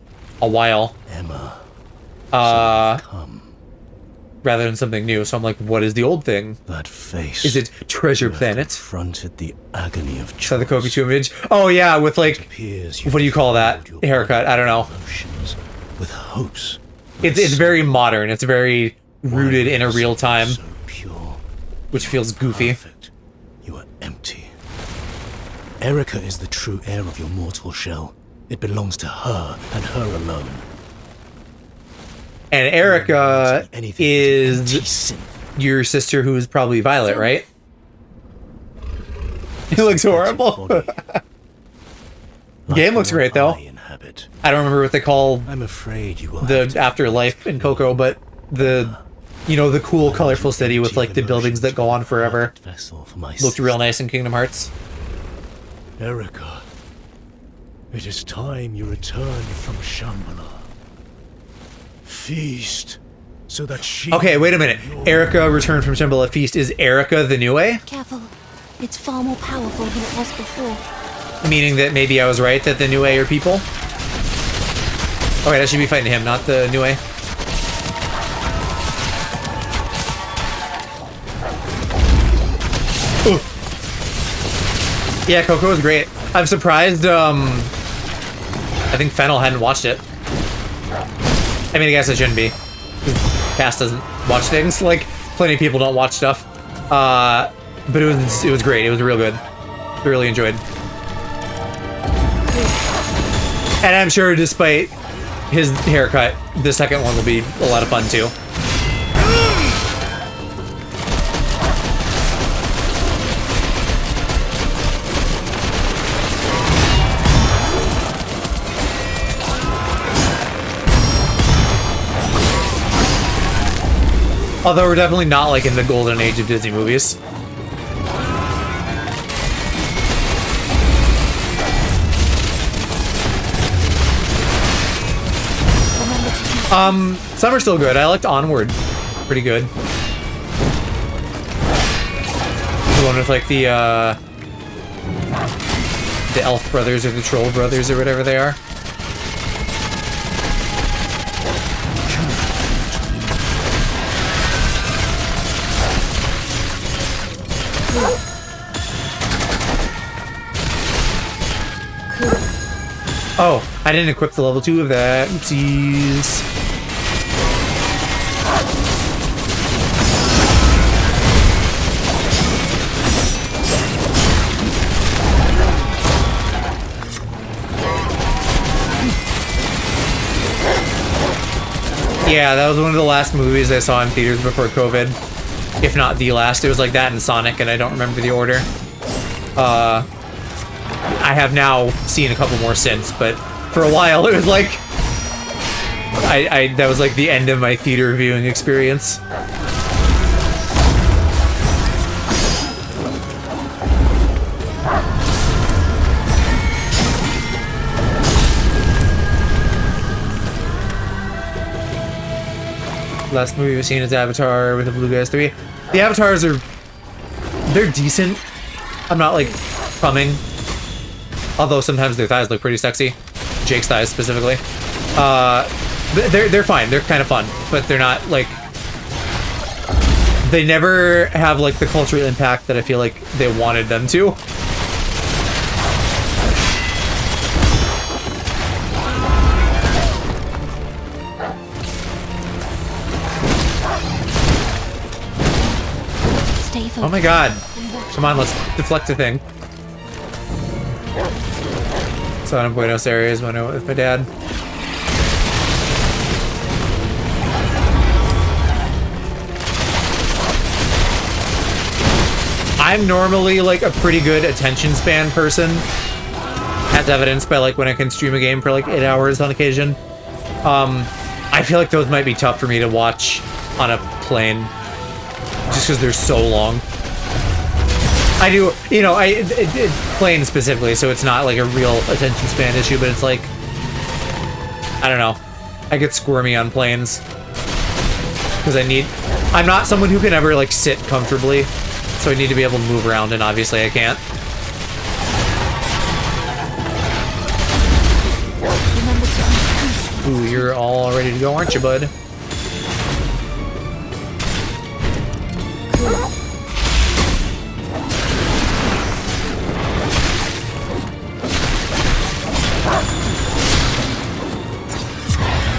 a while. Emma. Rather than something new. So I'm like, what is the old thing? That face. Is it Treasure Planet? Confronted the agony of So the Kobe 2 image. Oh yeah, with like, what do you call that? Haircut? I don't know. With hopes. It's very modern. It's very rooted in a real time, So pure, which feels goofy. perfect. You are empty. Erica is the true heir of your mortal shell. It belongs to her and her alone. And Erica Anything is anti-synth. your sister, who is probably Violet, right? It looks horrible. Game looks great though. Inhabit. I don't remember what they call I'm afraid you will have the to afterlife in Coco, but the, you know, the cool, colorful city with like the buildings that go on forever vessel for my looked real nice in Kingdom Hearts. Erica, it is time you return from Shambhala. Feast, so that she... Okay, wait a minute. Erica returned from Shambhala Feast. Is Erica the Niue? Careful. It's far more powerful than it was before. Meaning that maybe I was right, that the Niue are people? Okay, I should be fighting him, not the Niue. Ooh. Yeah, Coco was great. I'm surprised, I think Fennel hadn't watched it. I mean, I guess it shouldn't be. Cass doesn't watch things. Like, plenty of people don't watch stuff. But it was great. It was real good. Really enjoyed. And I'm sure despite his haircut, the second one will be a lot of fun too. Although we're definitely not like in the golden age of Disney movies. Some are still good. I liked Onward. Pretty good. The one with like the elf brothers or the troll brothers or whatever they are. Oh, I didn't equip the level 2 of that. Oopsies. Yeah, that was one of the last movies I saw in theaters before COVID. If not the last. It was like that and Sonic, and I don't remember the order. I have now seen a couple more since, but for a while it was like that was like the end of my theater viewing experience. Last movie we've seen is Avatar with the Blue Guys 3. The Avatars they're decent. I'm not like coming. Although sometimes their thighs look pretty sexy. Jake's thighs specifically. They're fine. They're kind of fun, but they're not like. They never have like the cultural impact that I feel like they wanted them to. Oh my god. Come on, let's deflect the thing. So in Buenos Aires when I went with my dad. I'm normally like a pretty good attention span person. As evidenced by like when I can stream a game for like 8 hours on occasion. I feel like those might be tough for me to watch on a plane. Just because they're so long. I do, you know, plane specifically, so it's not like a real attention span issue, but it's like, I don't know. I get squirmy on planes. Because I'm not someone who can ever like sit comfortably, so I need to be able to move around, and obviously I can't. Ooh, you're all ready to go, aren't you, bud?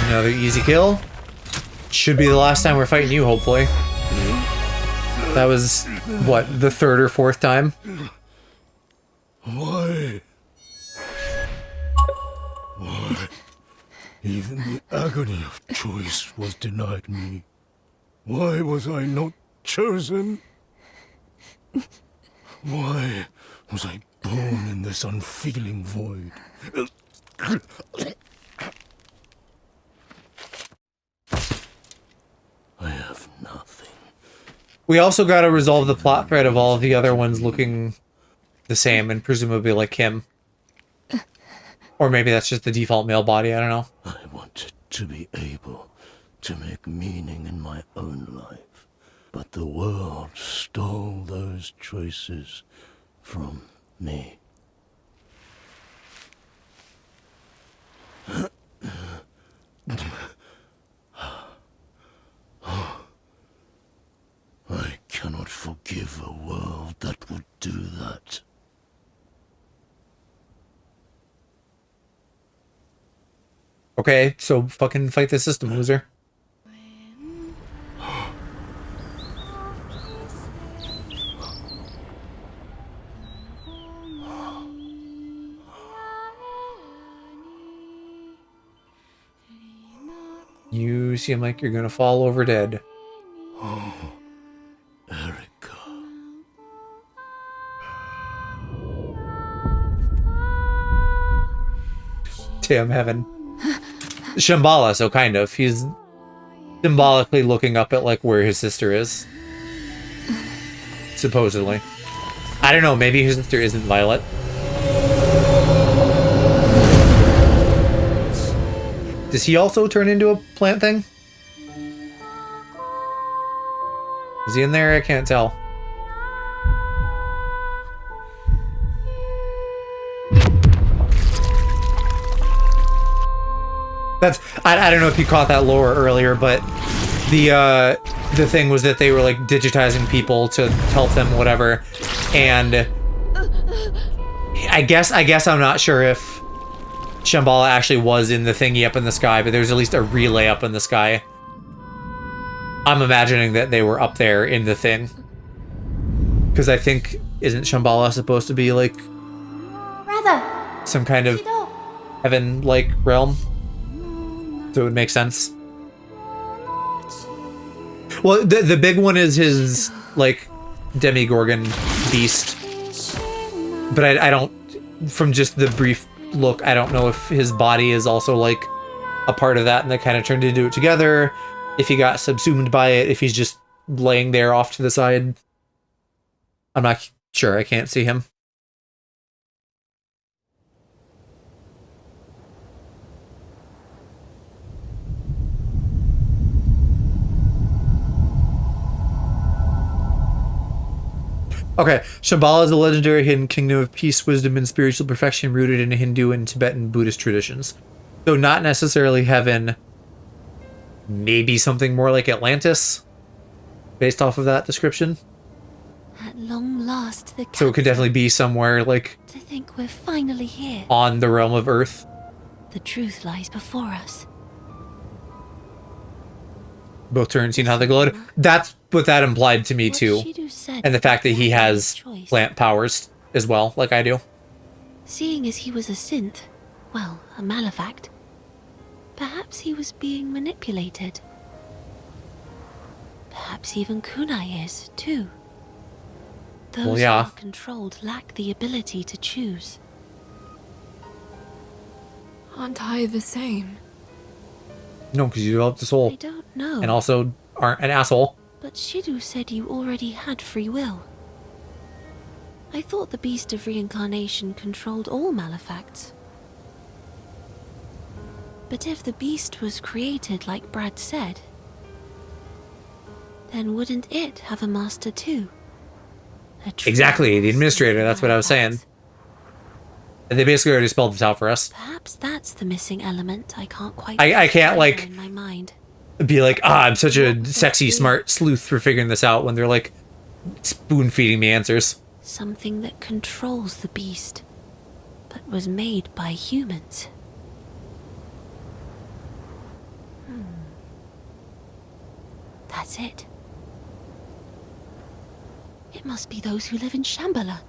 Another easy kill. Should be the last time we're fighting you, hopefully. That was, what, the third or fourth time? Why? Why? Even the agony of choice was denied me. Why was I not chosen? Why was I born in this unfeeling void? I have nothing. We also gotta resolve the plot thread of all of the other ones looking the same and presumably like him. Or maybe that's just the default male body, I don't know. I wanted to be able to make meaning in my own life, but the world stole those choices from me. I cannot forgive a world that would do that. Okay, so fucking fight the system, loser. You seem like you're gonna fall over dead. Oh, Erica. Damn heaven. Shambhala, so kind of. He's symbolically looking up at like where his sister is. Supposedly. I don't know, maybe his sister isn't Violet. Does he also turn into a plant thing? Is he in there? I can't tell. That's I don't know if you caught that lore earlier, but the thing was that they were like digitizing people to help them, whatever. And I guess I'm not sure if Shambhala actually was in the thingy up in the sky, but there's at least a relay up in the sky. I'm imagining that they were up there in the thing. Because I think, isn't Shambhala supposed to be like some kind of heaven-like realm? So it would make sense. Well, the big one is his, like, Demigorgon beast. But I don't, from just the brief look, I don't know if his body is also, like, a part of that and they kind of turned into it together. If he got subsumed by it, if he's just laying there off to the side. I'm not sure, I can't see him. Okay, Shambhala is a legendary hidden kingdom of peace, wisdom, and spiritual perfection rooted in Hindu and Tibetan Buddhist traditions. So not necessarily heaven, maybe something more like Atlantis, based off of that description. At long last, the So it could definitely be somewhere, like, to think we're finally here. on the realm of Earth. The truth lies before us. Both turns, seen how they glowed. That's what that implied to me, What too. Shidu said And the fact that he was has choice. plant powers as well, like I do. Seeing as he was a synth, well, a malefact, perhaps he was being manipulated. Perhaps even Kunai is, too. Those Well, yeah. who are controlled lack the ability to choose. Aren't I the same? No, because you developed a soul. I don't know, And also aren't an asshole. but Shidu said you already had free will. I thought the beast of reincarnation controlled all malefacts. But if the beast was created like Brad said, then wouldn't it have a master too? A true Exactly, the master administrator, of that's what I was saying. malefacts. And they basically already spelled this out for us. Perhaps that's the missing element I can't quite I can't, figure like, in my mind. Be like, I'm such a sexy, smart sleuth for figuring this out when they're like spoon feeding me answers. Something that controls the beast, but was made by humans. That's it. It must be those who live in Shambhala.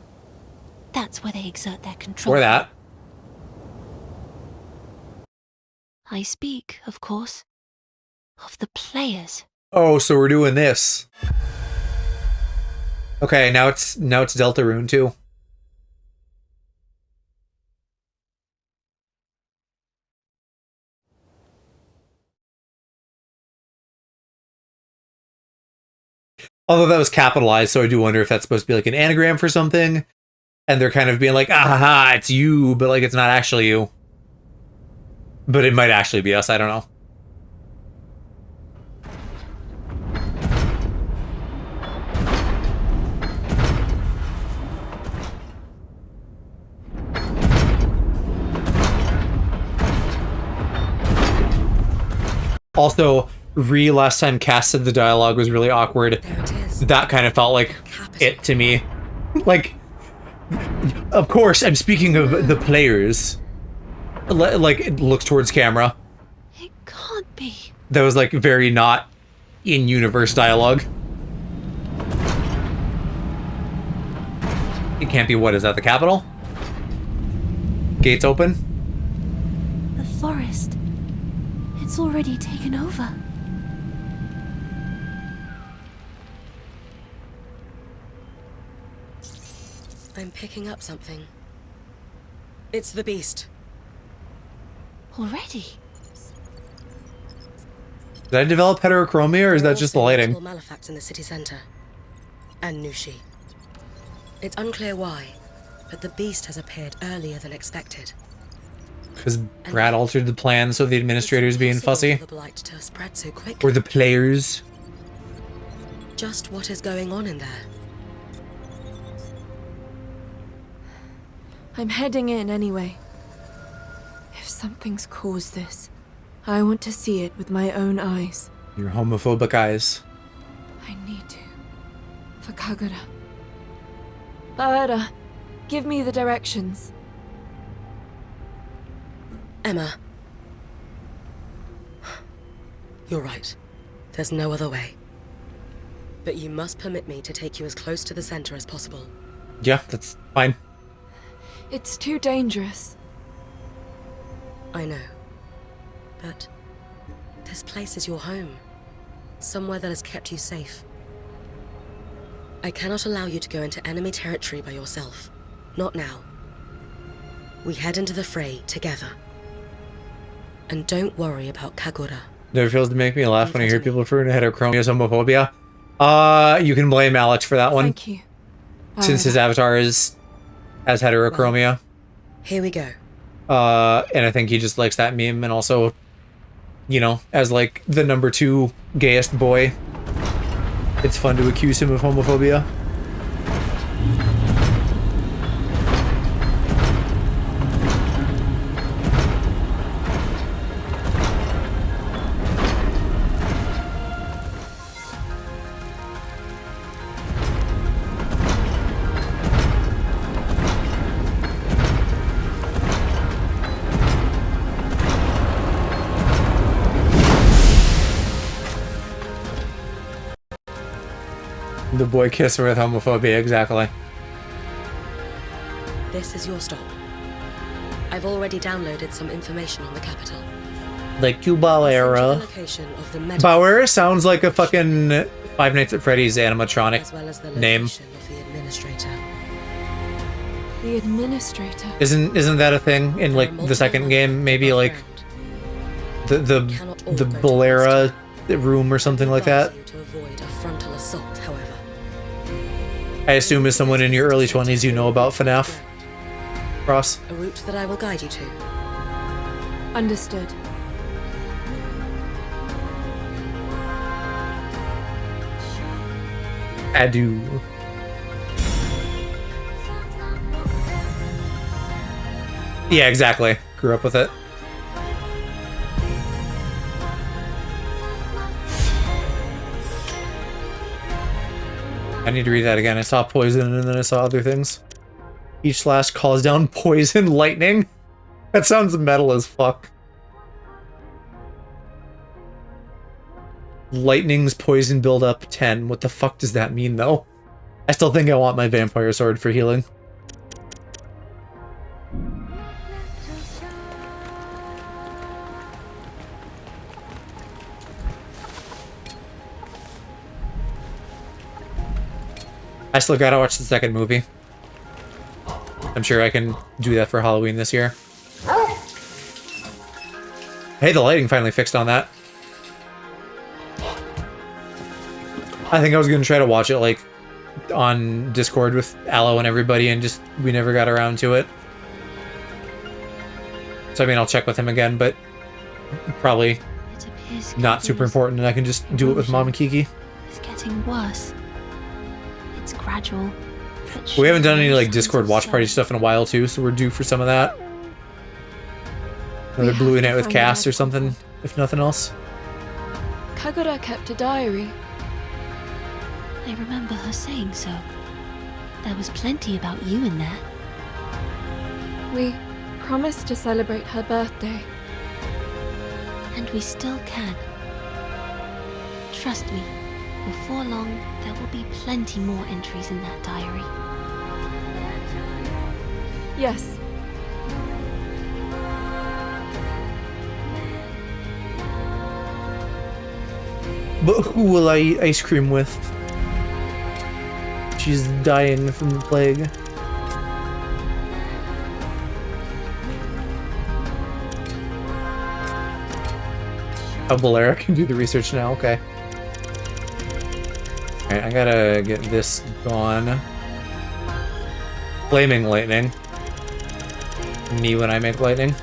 That's where they exert their control. Or that. I speak, of course, of the players. Oh, so we're doing this. Okay, now it's Deltarune too. Although that was capitalized, so I do wonder if that's supposed to be like an anagram for something. And they're kind of being like, ah, it's you, but like it's not actually you. But it might actually be us, I don't know. Also, last time casted the dialogue was really awkward. There it is. That kind of felt like Capital. it to me. Like, of course, I'm speaking of the players. Like, it looks towards camera. It can't be. That was like very not in-universe dialogue. It can't be, what is that, the capital? Gates open? The forest. It's already taken over. I'm picking up something. It's the beast. Already? Did I develop heterochromia, or is There are that just the also lighting? multiple malefacts in the city center. And Nushi. It's unclear why, but the beast has appeared earlier than expected. Because Brad altered the plan so the administrator's being fussy? For the blight to spread so quickly. Or the players? Just what is going on in there? I'm heading in anyway. If something's caused this, I want to see it with my own eyes. Your homophobic eyes. I need to. For Kagura. Baera, give me the directions. Emma. You're right. There's no other way. But you must permit me to take you as close to the center as possible. Yeah, that's fine. It's too dangerous. I know. But this place is your home. Somewhere that has kept you safe. I cannot allow you to go into enemy territory by yourself. Not now. We head into the fray together. And don't worry about Kagura. Never fails to make me laugh when I hear people referring to heterochromia as homophobia. You can blame Alex for that one. Thank you. Since his avatar has heterochromia. Well, here we go. And I think he just likes that meme, and also, you know, as like the number 2 gayest boy, it's fun to accuse him of homophobia. The boy kisser with homophobia, exactly. This is your stop. I've already downloaded some information on the capital. Like you, The Bauera. location of the medical, Bauera sounds like a fucking Five Nights at Freddy's animatronic as well as the name. location of the administrator. The administrator. Isn't that a thing in like the second game? Maybe like the Bolera room or something like that. To avoid a frontal assault, however. I assume as someone in your early 20s you know about FNAF. Ross? A route that I will guide you to. Understood. Adieu. Yeah, exactly. Grew up with it. I need to read that again. I saw poison and then I saw other things. Each slash calls down poison lightning. That sounds metal as fuck. Lightning's poison buildup 10. What the fuck does that mean though? I still think I want my vampire sword for healing. I still gotta watch the second movie. I'm sure I can do that for Halloween this year. Hey, the lighting finally fixed on that. I think I was gonna try to watch it like on Discord with Aloe and everybody, and just we never got around to it. So I mean, I'll check with him again, but probably It appears not super important, and I can just do it with Mom and Kiki. It's getting worse. It's gradual. but We haven't done any like surely Discord watch party stuff in a while too, so we're due for some of that. Another We Blue have Night to with find Cass out. or something, if nothing else. Kagura kept a diary. I remember her saying so. There was plenty about you in there. We promised to celebrate her birthday. And we still can. Trust me, before long, there will be plenty more entries in that diary. Yes. But who will I eat ice cream with? She's dying from the plague. Oh, Valera can do the research now, okay. Alright, I gotta get this gone. Flaming lightning. Me when I make lightning.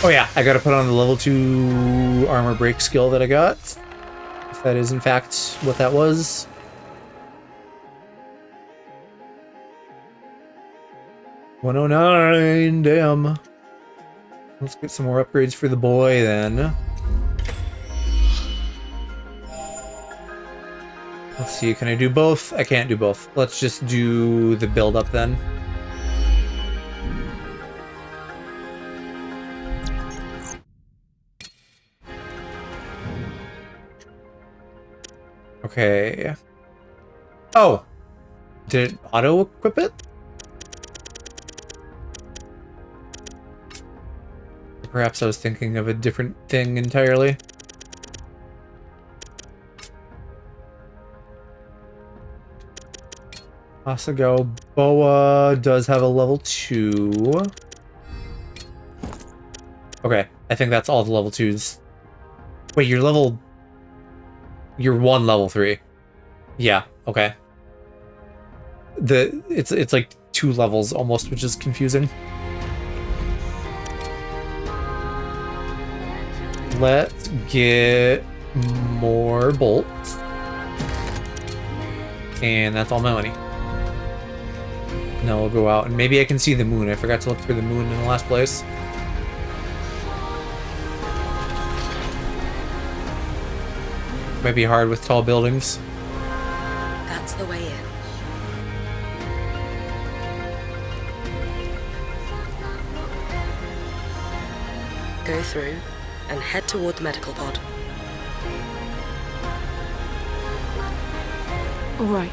Oh yeah, I gotta put on the level 2 armor break skill that I got. If that is in fact what that was. $109, damn. Let's get some more upgrades for the boy then. Let's see, can I do both? I can't do both. Let's just do the build up then. Okay. Oh! Did it auto-equip it? Perhaps I was thinking of a different thing entirely. Asago Boa does have a level 2. Okay, I think that's all the level 2s. Wait, you're one level 3. Yeah, okay. It's like 2 levels almost, which is confusing. Let's get more bolts. And that's all my money. Now we'll go out and maybe I can see the moon. I forgot to look for the moon in the last place. Might be hard with tall buildings. That's the way in. Go through and head toward the medical pod. All right.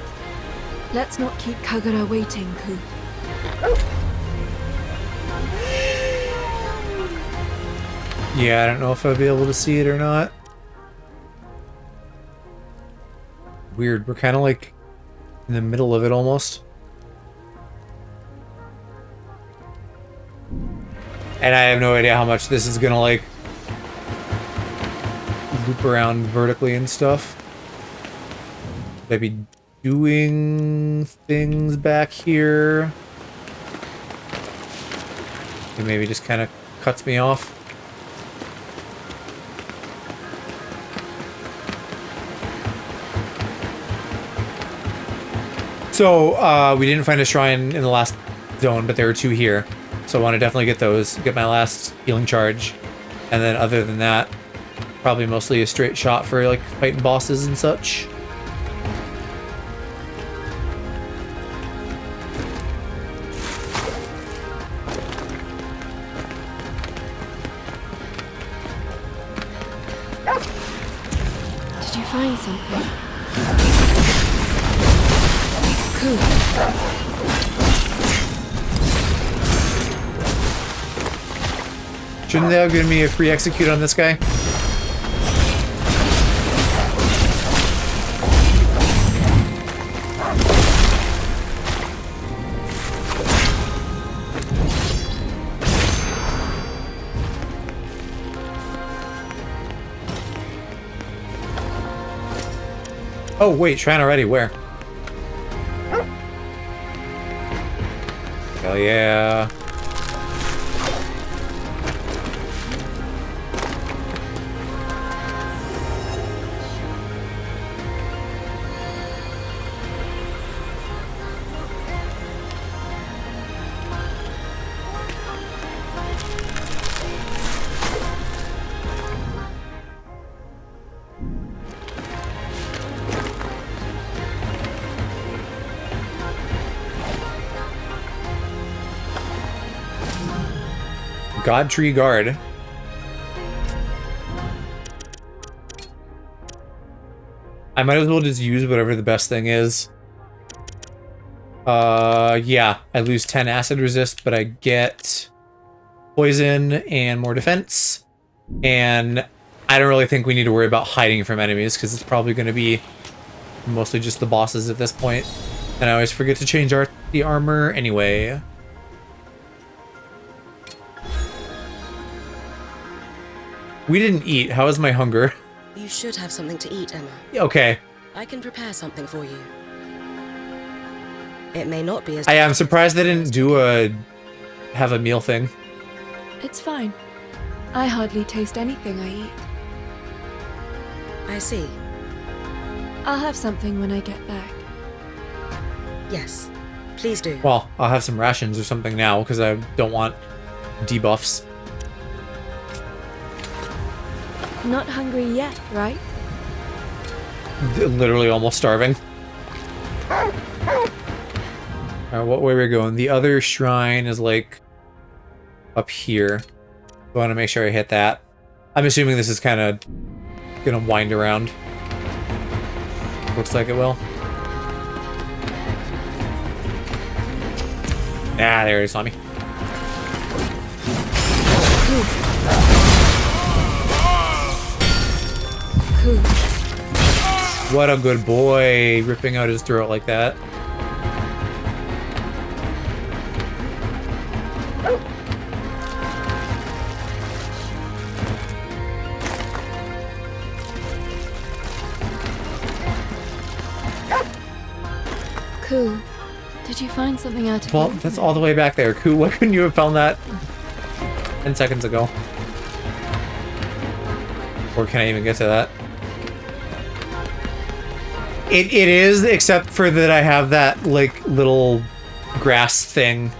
Let's not keep Kagura waiting, Ku. Yeah, I don't know if I'll be able to see it or not. Weird, we're kind of like in the middle of it almost. And I have no idea how much this is gonna like loop around vertically and stuff. Should I be doing things back here? It maybe just kind of cuts me off. So, we didn't find a shrine in the last zone, but there were 2 here. So I want to definitely get those, get my last healing charge. And then other than that, probably mostly a straight shot for like fighting bosses and such. Did you find something? Cool. Shouldn't they have given me a free execute on this guy? Oh wait, shrine already, where? Hell yeah. God Tree Guard. I might as well just use whatever the best thing is. Yeah, I lose 10 acid resist, but I get poison and more defense. And I don't really think we need to worry about hiding from enemies, because it's probably going to be mostly just the bosses at this point. And I always forget to change the armor anyway. We didn't eat. How is my hunger? You should have something to eat, Emma. Okay. I can prepare something for you. It may not be as... I am surprised they didn't do have a meal thing. It's fine. I hardly taste anything I eat. I see. I'll have something when I get back. Yes, please do. Well, I'll have some rations or something now, because I don't want debuffs. Not hungry yet, right? Literally almost starving. Alright, what way are we going? The other shrine is like up here. I want to make sure I hit that. I'm assuming this is kind of gonna wind around. Looks like it will. Ah, there he saw me. What a good boy, ripping out his throat like that. Cool. Did you find something out of Well, it? that's all the way back there. Why couldn't you have found that 10 seconds ago? Or can I even get to that? It is, except for that I have that, like, little grass thing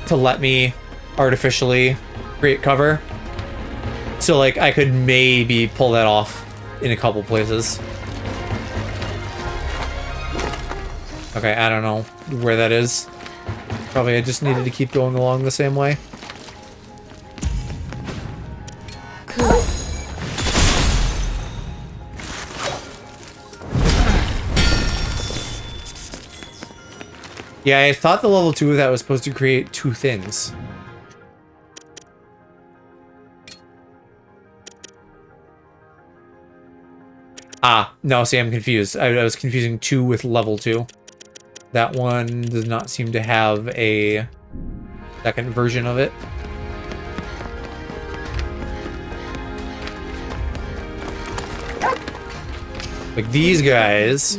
to let me artificially create cover. So, like, I could maybe pull that off in a couple places. Okay, I don't know where that is. Probably I just needed to keep going along the same way. Cool. Yeah, I thought the level 2 of that was supposed to create 2 things. Ah, no, see, I'm confused. I was confusing 2 with level 2. That one does not seem to have a second version of it. Like these guys.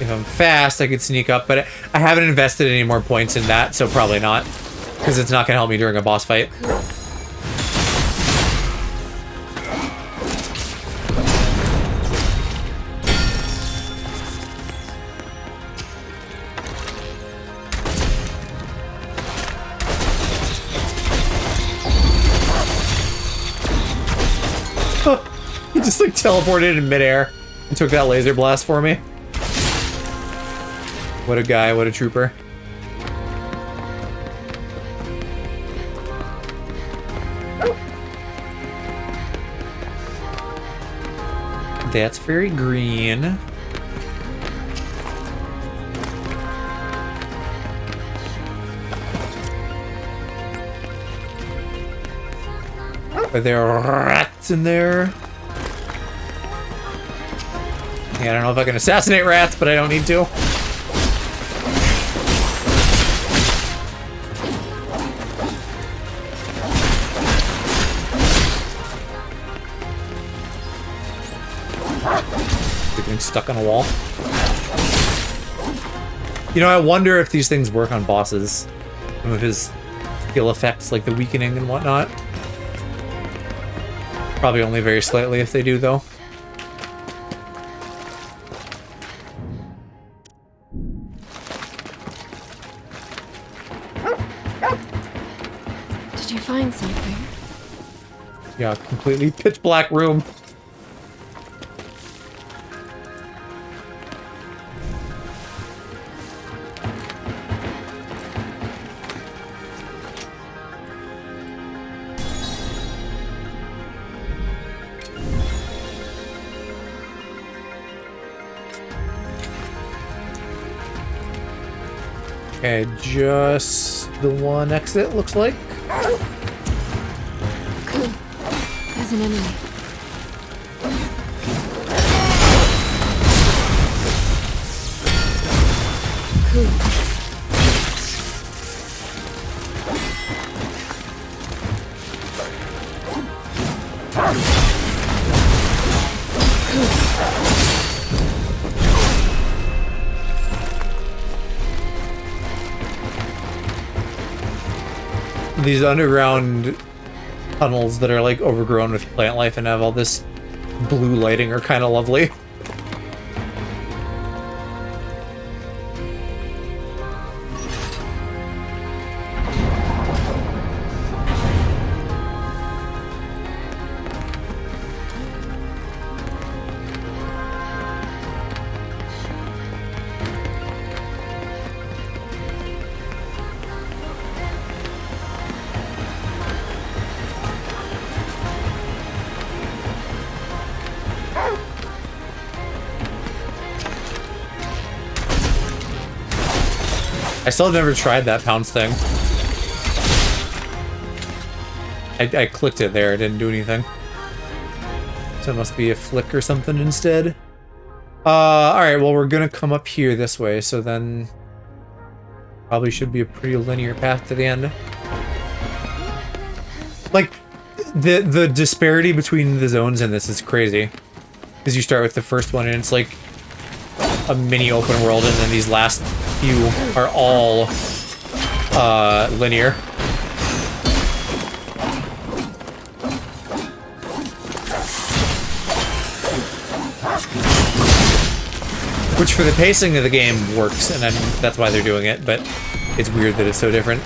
If I'm fast, I could sneak up, but I haven't invested any more points in that, so probably not. Because it's not going to help me during a boss fight. He just like teleported in midair and took that laser blast for me. What a guy, what a trooper. That's very green. Are there rats in there? Yeah, I don't know if I can assassinate rats, but I don't need to. Getting stuck on a wall. You know, I wonder if these things work on bosses. Some of his skill effects, like the weakening and whatnot. Probably only very slightly if they do, though. Did you find something? Yeah, completely pitch black room. Okay, just the one exit, looks like. There's an enemy. These underground tunnels that are like overgrown with plant life and have all this blue lighting are kind of lovely. I still have never tried that pounce thing. I clicked it there, it didn't do anything. So it must be a flick or something instead. Alright, well we're gonna come up here this way, so then probably should be a pretty linear path to the end. Like, the disparity between the zones in this is crazy. Because you start with the first one and it's like a mini open world, and then these last few are all linear. Which for the pacing of the game works, and that's why they're doing it, but it's weird that it's so different.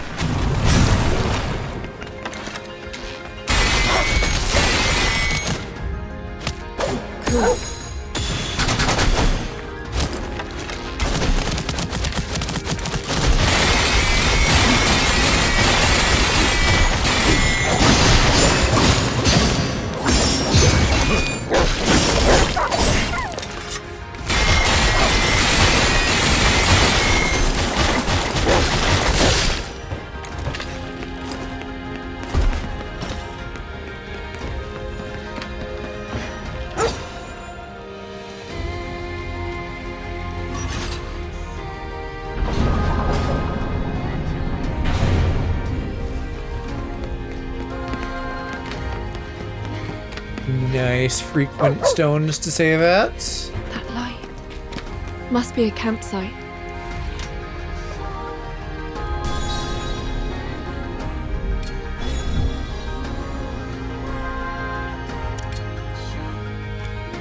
Nice frequent stones to save at. That light must be a campsite.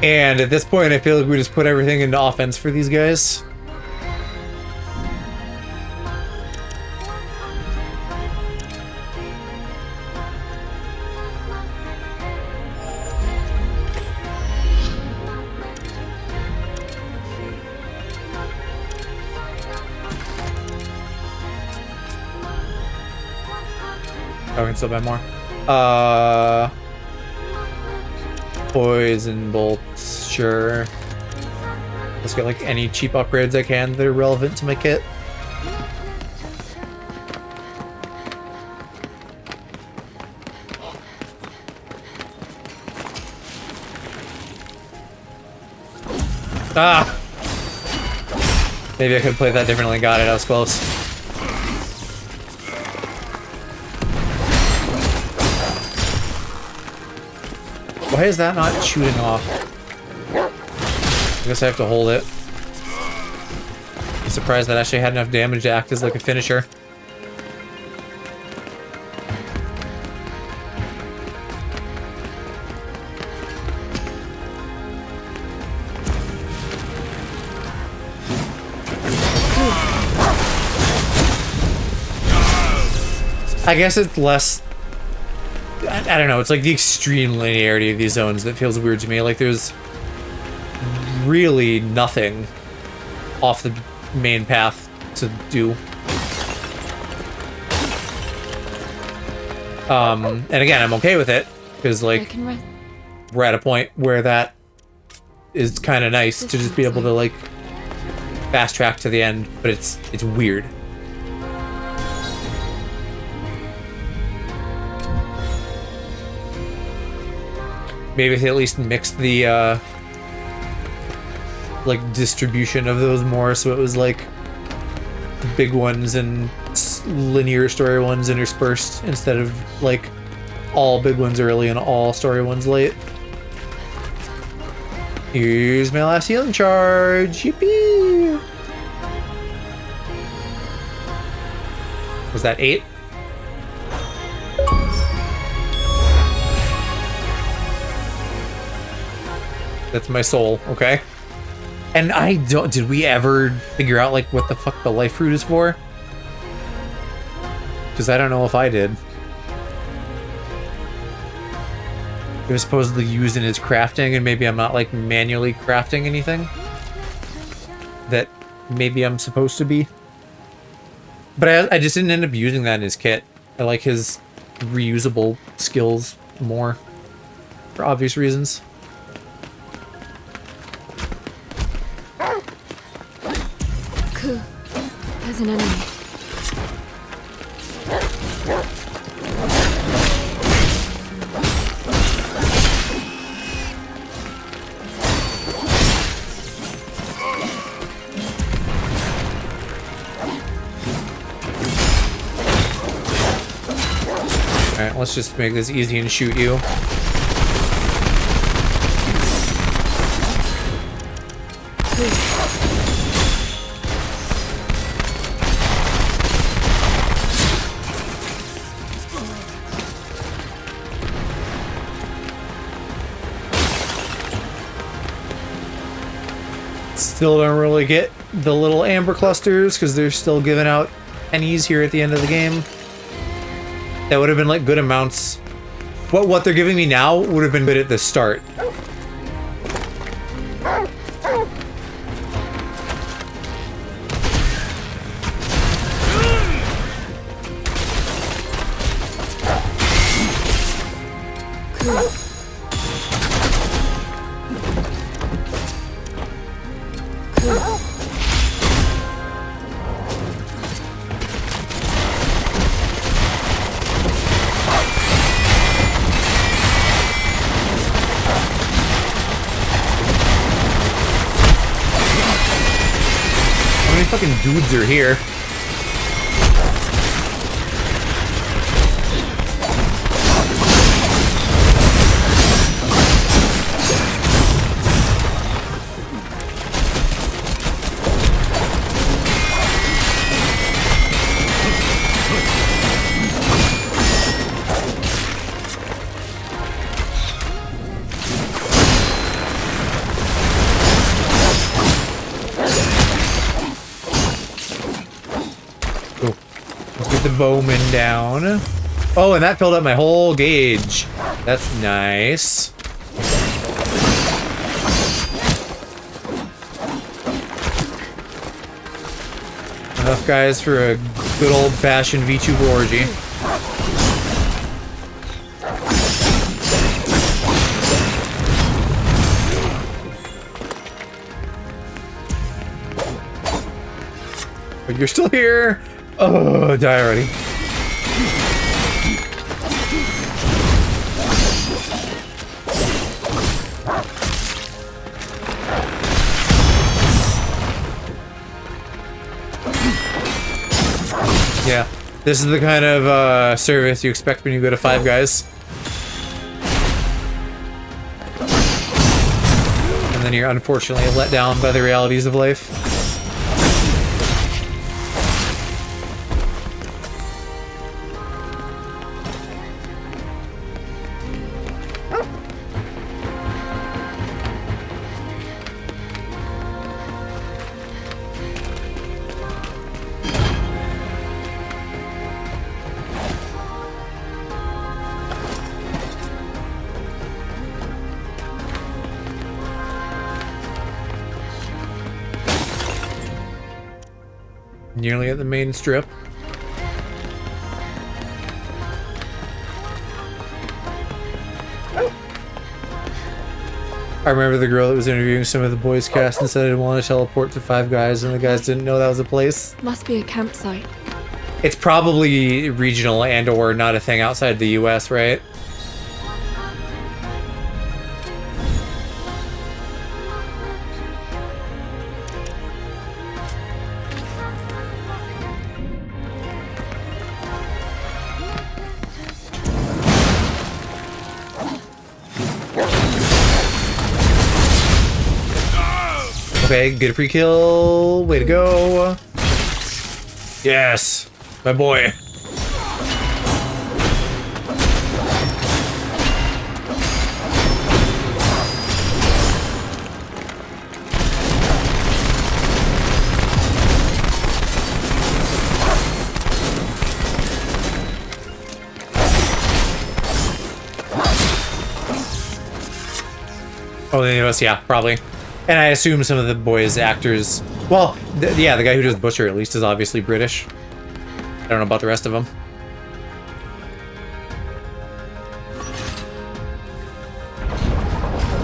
And at this point, I feel like we just put everything into offense for these guys. Oh, we can still buy more. Poison bolts, sure. Let's get like any cheap upgrades I can that are relevant to my kit. Ah! Maybe I could have played that differently. Got it, I was close. Why is that not shooting off? I guess I have to hold it. I'm surprised that actually had enough damage to act as like a finisher. I guess it's less... I don't know, it's like the extreme linearity of these zones that feels weird to me. Like there's really nothing off the main path to do. And again, I'm okay with it, because like we're at a point where that is kind of nice to just be able to like fast track to the end, but it's weird. Maybe if they at least mixed the like distribution of those more, so it was like big ones and linear story ones interspersed instead of like all big ones early and all story ones late. Here's my last healing charge. Yippee! Was that 8? That's my soul, okay? And I don't... Did we ever figure out, like, what the fuck the life fruit is for? Because I don't know if I did. It was supposedly used in his crafting, and maybe I'm not, like, manually crafting anything that maybe I'm supposed to be. But I just didn't end up using that in his kit. I like his reusable skills more, for obvious reasons. Cool. There's an enemy. Alright, let's just make this easy and shoot you. Still don't really get the little amber clusters because they're still giving out pennies here at the end of the game. That would have been like good amounts. What they're giving me now would have been good at the start. Fucking dudes are here. Bowman down. Oh, and that filled up my whole gauge. That's nice. Enough guys for a good old-fashioned VTuber orgy. But you're still here. Oh, die already. Yeah, this is the kind of service you expect when you go to Five Guys. And then you're unfortunately let down by the realities of life. Nearly at the main strip. I remember the girl that was interviewing some of the boys cast and said I didn't want to teleport to Five Guys, and the guys didn't know that was a place. Must be a campsite. It's probably regional and or not a thing outside the US, right? Okay, get a pre-kill. Way to go. Yes, my boy. Oh, they know us, yeah, probably. And I assume some of the boys' actors... Well, yeah, the guy who does Butcher at least is obviously British. I don't know about the rest of them.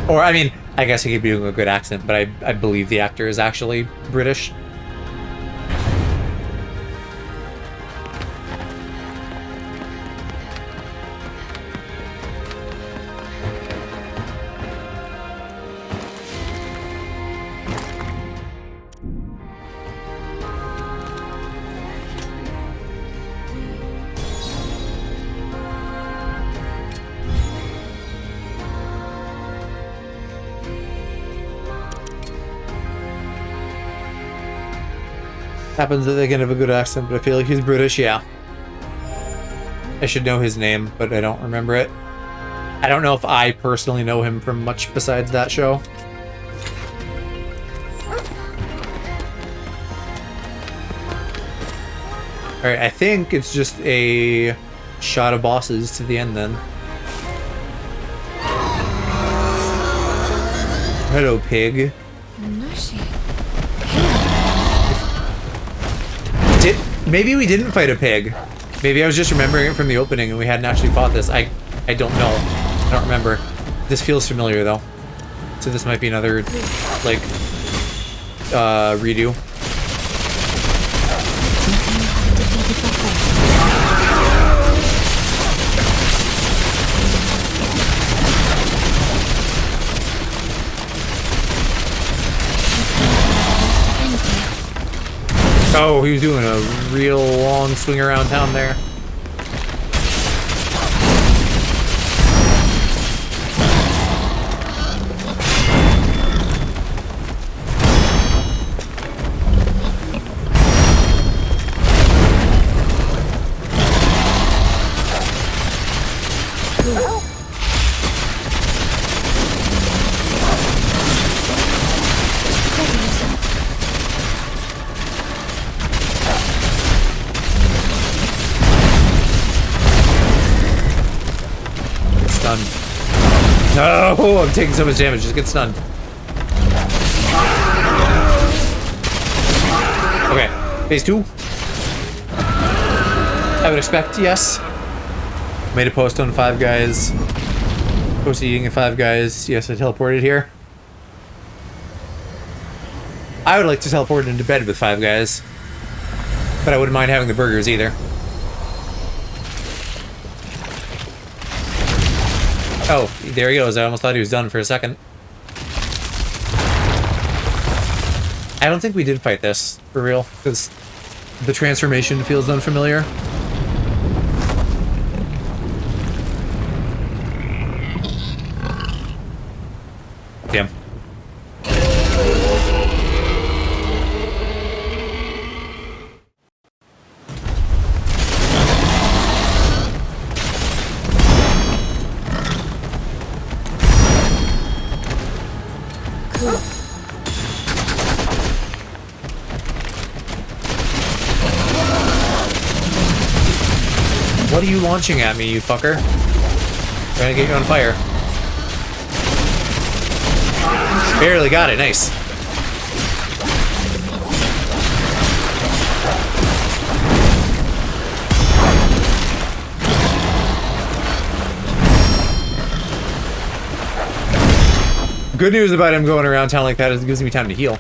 Or, I mean, I guess he could be doing a good accent, but I believe the actor is actually British. Happens that they can have a good accent, but I feel like he's British, yeah. I should know his name, but I don't remember it. I don't know if I personally know him from much besides that show. Alright, I think it's just a shot of bosses to the end then. Hello, pig. Maybe we didn't fight a pig. Maybe I was just remembering it from the opening and we hadn't actually fought this. I don't know. I don't remember. This feels familiar though. So this might be another, like, redo. Oh, he was doing a real long swing around town there. No, I'm taking so much damage. Just get stunned. Okay, phase 2. I would expect, yes. Made a post on Five Guys. Post eating at Five Guys. Yes, I teleported here. I would like to teleport into bed with Five Guys, but I wouldn't mind having the burgers either. Oh, there he goes. I almost thought he was done for a second. I don't think we did fight this, for real, because the transformation feels unfamiliar. Damn. What are you launching at me, you fucker? Trying to get you on fire. Barely got it, nice. Good news about him going around town like that is it gives me time to heal.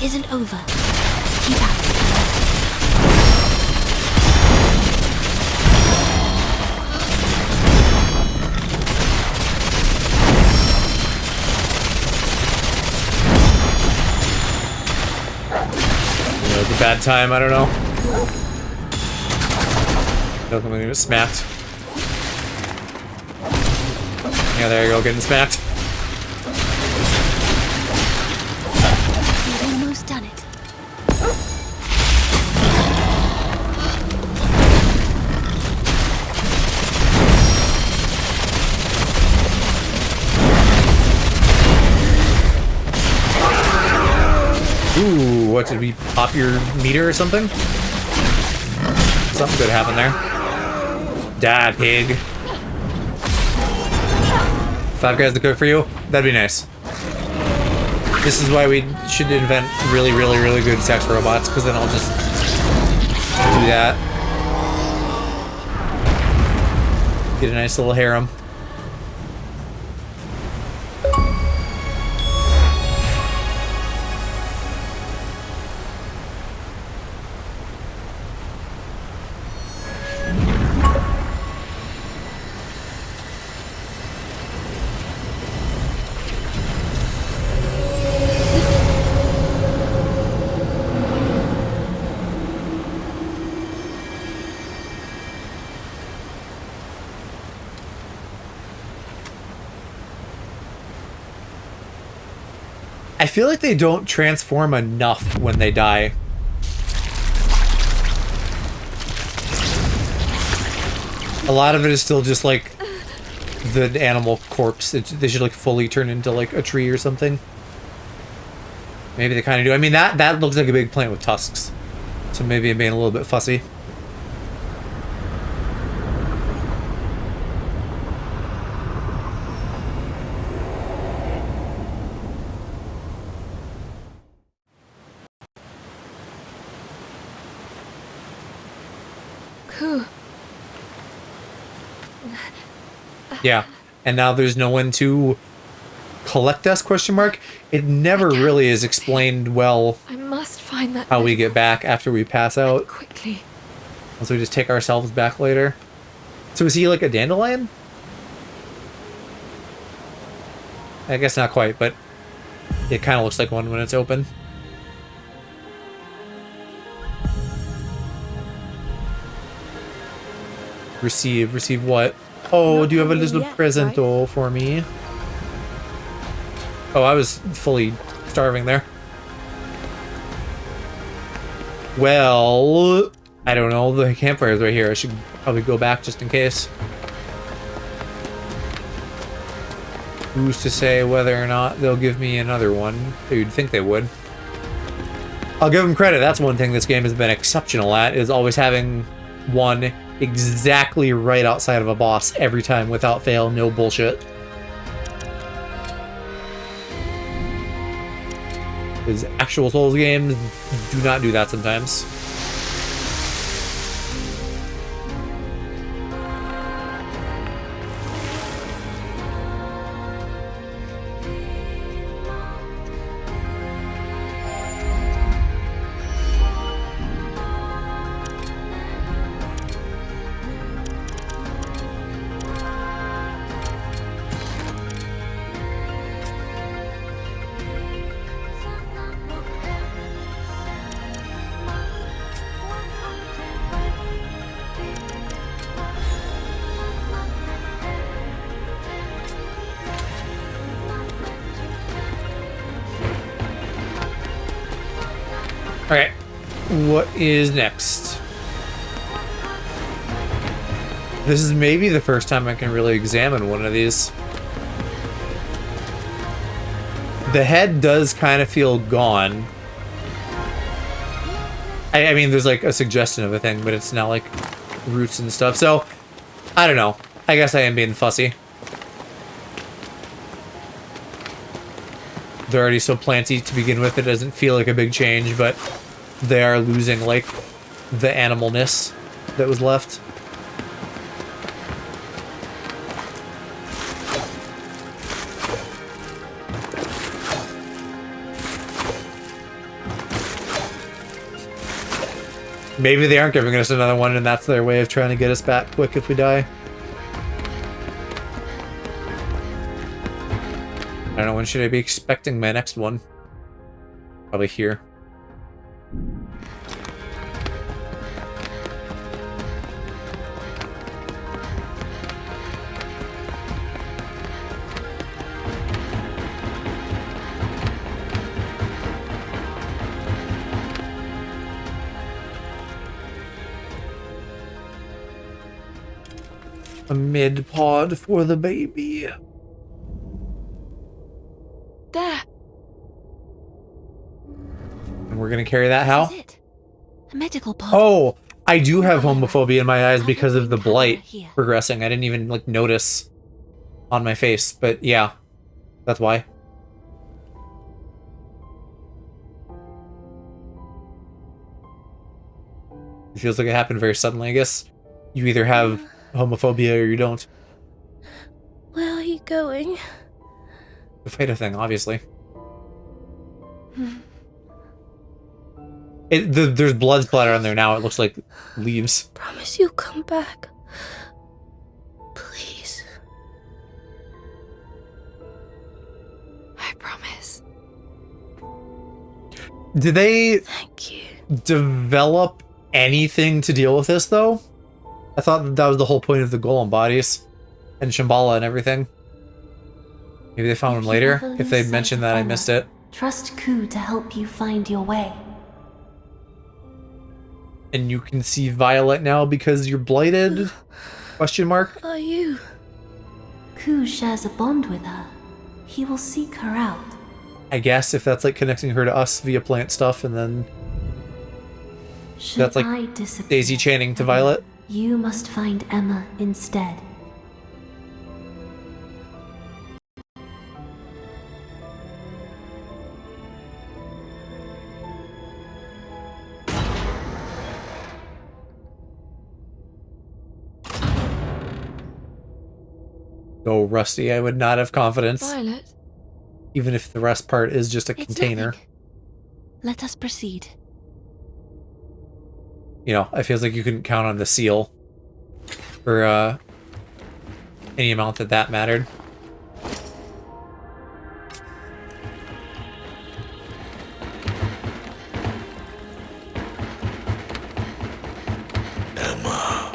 Isn't over. Keep out. bad time, I don't know. Look, I'm gonna get smacked. Yeah, there you go, getting smacked. You've almost done it. Ooh, what, did we pop your meter or something? Something good happened there. Die, pig. 5 guys to cook for you? That'd be nice. This is why we should invent really, really, really good sex robots, because then I'll just do that. Get a nice little harem. I feel like they don't transform enough when they die. A lot of it is still just like the animal corpse. They should like fully turn into like a tree or something. Maybe they kind of do. I mean, that looks like a big plant with tusks. So maybe I'm being a little bit fussy. Yeah, and now there's no one to collect us, question mark? It never really is explained well I must find that how we get back after we pass out. quickly. So we just take ourselves back later. So is he like a dandelion? I guess not quite, but it kind of looks like one when it's open. Receive what? Oh, Not do you have a hungry little yet, present right? for me? Oh, I was fully starving there. Well, I don't know. The campfire's right here. I should probably go back just in case. Who's to say whether or not they'll give me another one? You'd think they would. I'll give them credit. That's one thing this game has been exceptional at, is always having one exactly right outside of a boss every time without fail. No bullshit. Because actual Souls games do not do that sometimes. Alright, what is next? This is maybe the first time I can really examine one of these. The head does kind of feel gone. I mean, there's like a suggestion of a thing, but it's not like roots and stuff. So, I don't know. I guess I am being fussy. They're already so planty to begin with, it doesn't feel like a big change, but they are losing, like, the animalness that was left. Maybe they aren't giving us another one, and that's their way of trying to get us back quick if we die. I don't know, when should I be expecting my next one? Probably here. A mid-pod for the baby. There. And we're gonna carry that how? This is it. A medical pod. Oh, I do have homophobia in my eyes Have because a of the green blight camera here. progressing. I didn't even like notice on my face, but yeah, that's why. It feels like it happened very suddenly, I guess. You either have homophobia or you don't. Where are you going? The fight thing, obviously. There's blood splatter on there now. It looks like leaves. Promise you'll come back. Please. I promise. Did they Thank you. develop anything to deal with this, though? I thought that was the whole point of the golem bodies and Shambhala and everything. Maybe they found them later. If they mentioned that, I missed it. Trust Ku to help you find your way. And you can see Violet now because you're blighted? Question mark? Are you? Ku shares a bond with her. He will seek her out. I guess if that's like connecting her to us via plant stuff, and then Should that's like I disappear, daisy chaining to Violet. you must find Emma instead. So rusty, I would not have confidence, Violet. even if the rest part is just a It's container. nothing. Let us proceed. You know, it feels like you couldn't count on the seal for any amount that mattered. Emma,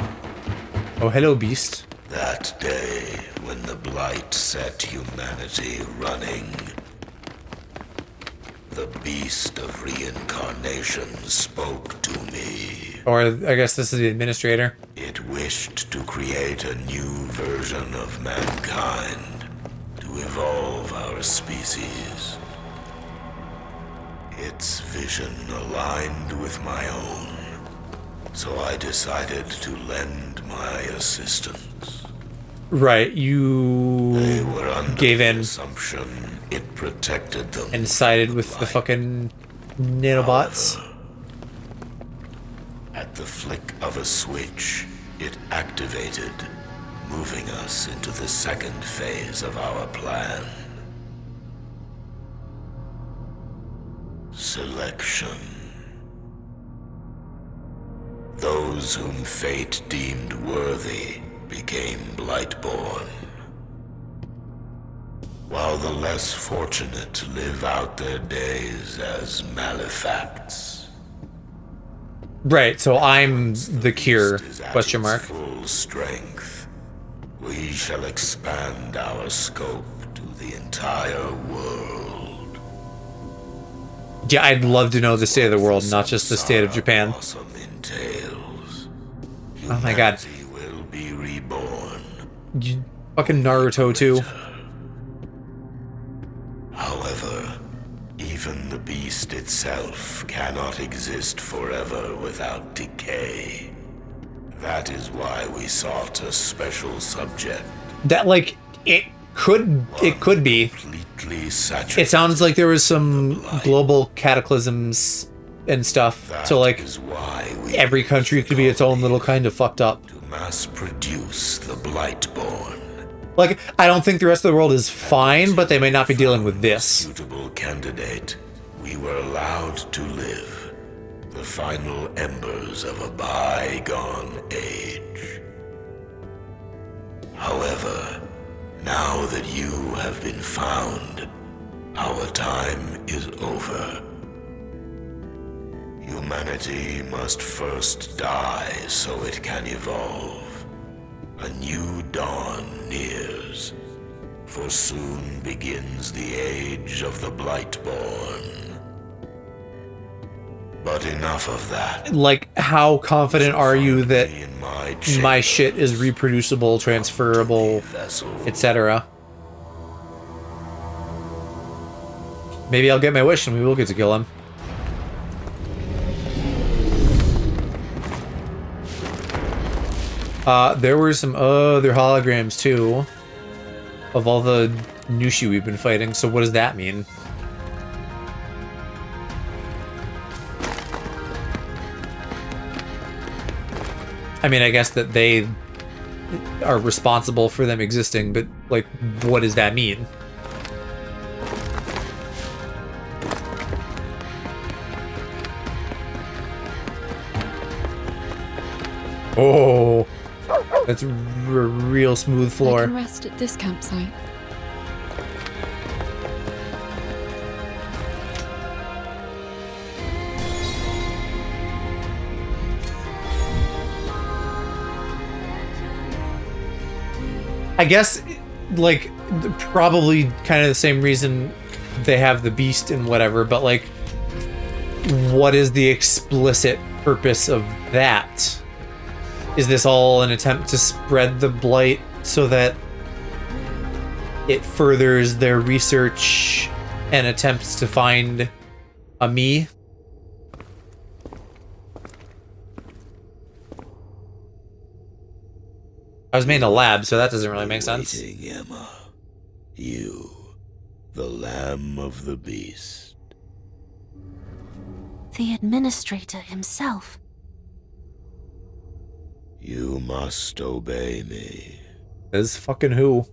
Oh, hello, beast. that day when the blight set humanity running, the beast of reincarnation spoke to me. Or I guess this is the administrator. It wished to create a new version of mankind, to evolve our species. Its vision aligned with my own, so I decided to lend my assistance. Right, They you were under gave the in assumption it protected them and sided from with the blight. fucking nanobots. However, at the flick of a switch, it activated, moving us into the second phase of our plan. Selection. Those whom fate deemed worthy became Blightborn, while the less fortunate live out their days as malefacts. Right, so I'm the cure, Beast is at question its mark. full strength. We shall expand our scope to the entire world. Yeah, I'd love to know the state of the world, not just the state of Japan. Awesome entails. Oh my god. Humanity will be reborn. Fucking Naruto too. However, even the beast itself cannot exist forever without decay. That is why we sought a special subject. That like it could be. Completely saturated. It sounds like there was some global cataclysms and stuff. That So like is why we every country could be its own little kind of fucked up. to mass produce the Blightborn. Like I don't think the rest of the world is fine, but they may not be dealing with A this. suitable candidate, we were allowed to live. The final embers of a bygone age. However, now that you have been found, our time is over. Humanity must first die so it can evolve. A new dawn nears, for soon begins the age of the Blightborn. But enough of that. Like how confident are you that In my my shit is reproducible, transferable, etc. Maybe I'll get my wish and we will get to kill him. There were some other holograms too of all the Nushi we've been fighting, so what does that mean? I mean, I guess that they are responsible for them existing, but, like, what does that mean? Oh, that's a real smooth floor. I can rest at this campsite. I guess, like, probably kind of the same reason they have the beast and whatever, but, like, what is the explicit purpose of that? Is this all an attempt to spread the blight so that it furthers their research and attempts to find a me? I was made in a lab, so that doesn't really make sense. Waiting, Emma. You, the lamb of the beast. The administrator himself. You must obey me. Is fucking who?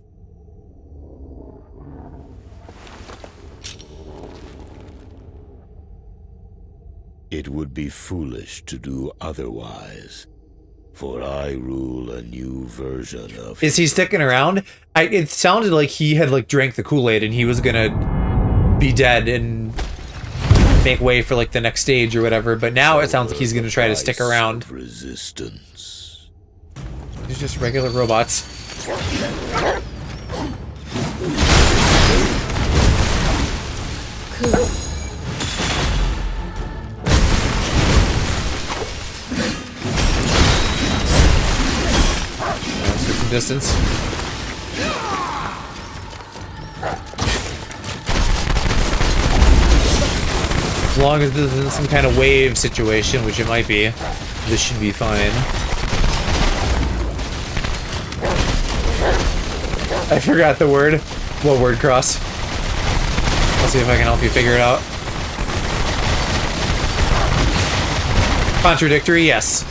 It would be foolish to do otherwise, for I rule a new version of... Is he sticking around? It sounded like he had, like, drank the Kool-Aid and he was gonna be dead and make way for, like, the next stage or whatever, but now it sounds like he's gonna try to stick around. Resistance. These just regular robots. Cool. Let's get some distance. As long as this isn't some kind of wave situation, which it might be, this should be fine. I forgot the word. What word, Cross? I'll see if I can help you figure it out. Contradictory, yes.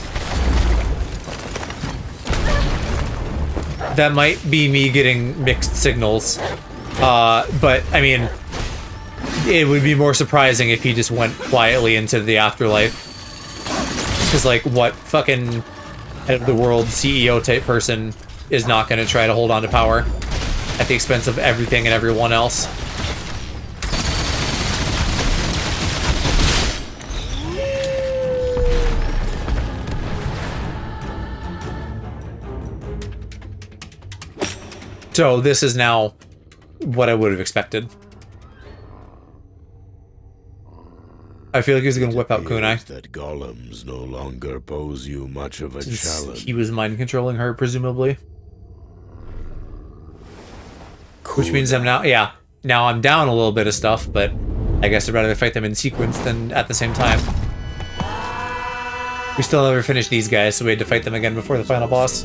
That might be me getting mixed signals. But, I mean, it would be more surprising if he just went quietly into the afterlife. Because, like, what fucking head of the world CEO type person is not going to try to hold on to power at the expense of everything and everyone else? So this is now what I would have expected. I feel like he's going to whip out Kunai. That golems no longer pose you much of a challenge. He was mind controlling her, presumably. Which means I'm now, yeah, now I'm down a little bit of stuff, but I guess I'd rather fight them in sequence than at the same time. We still never finished these guys, so we had to fight them again before the final boss.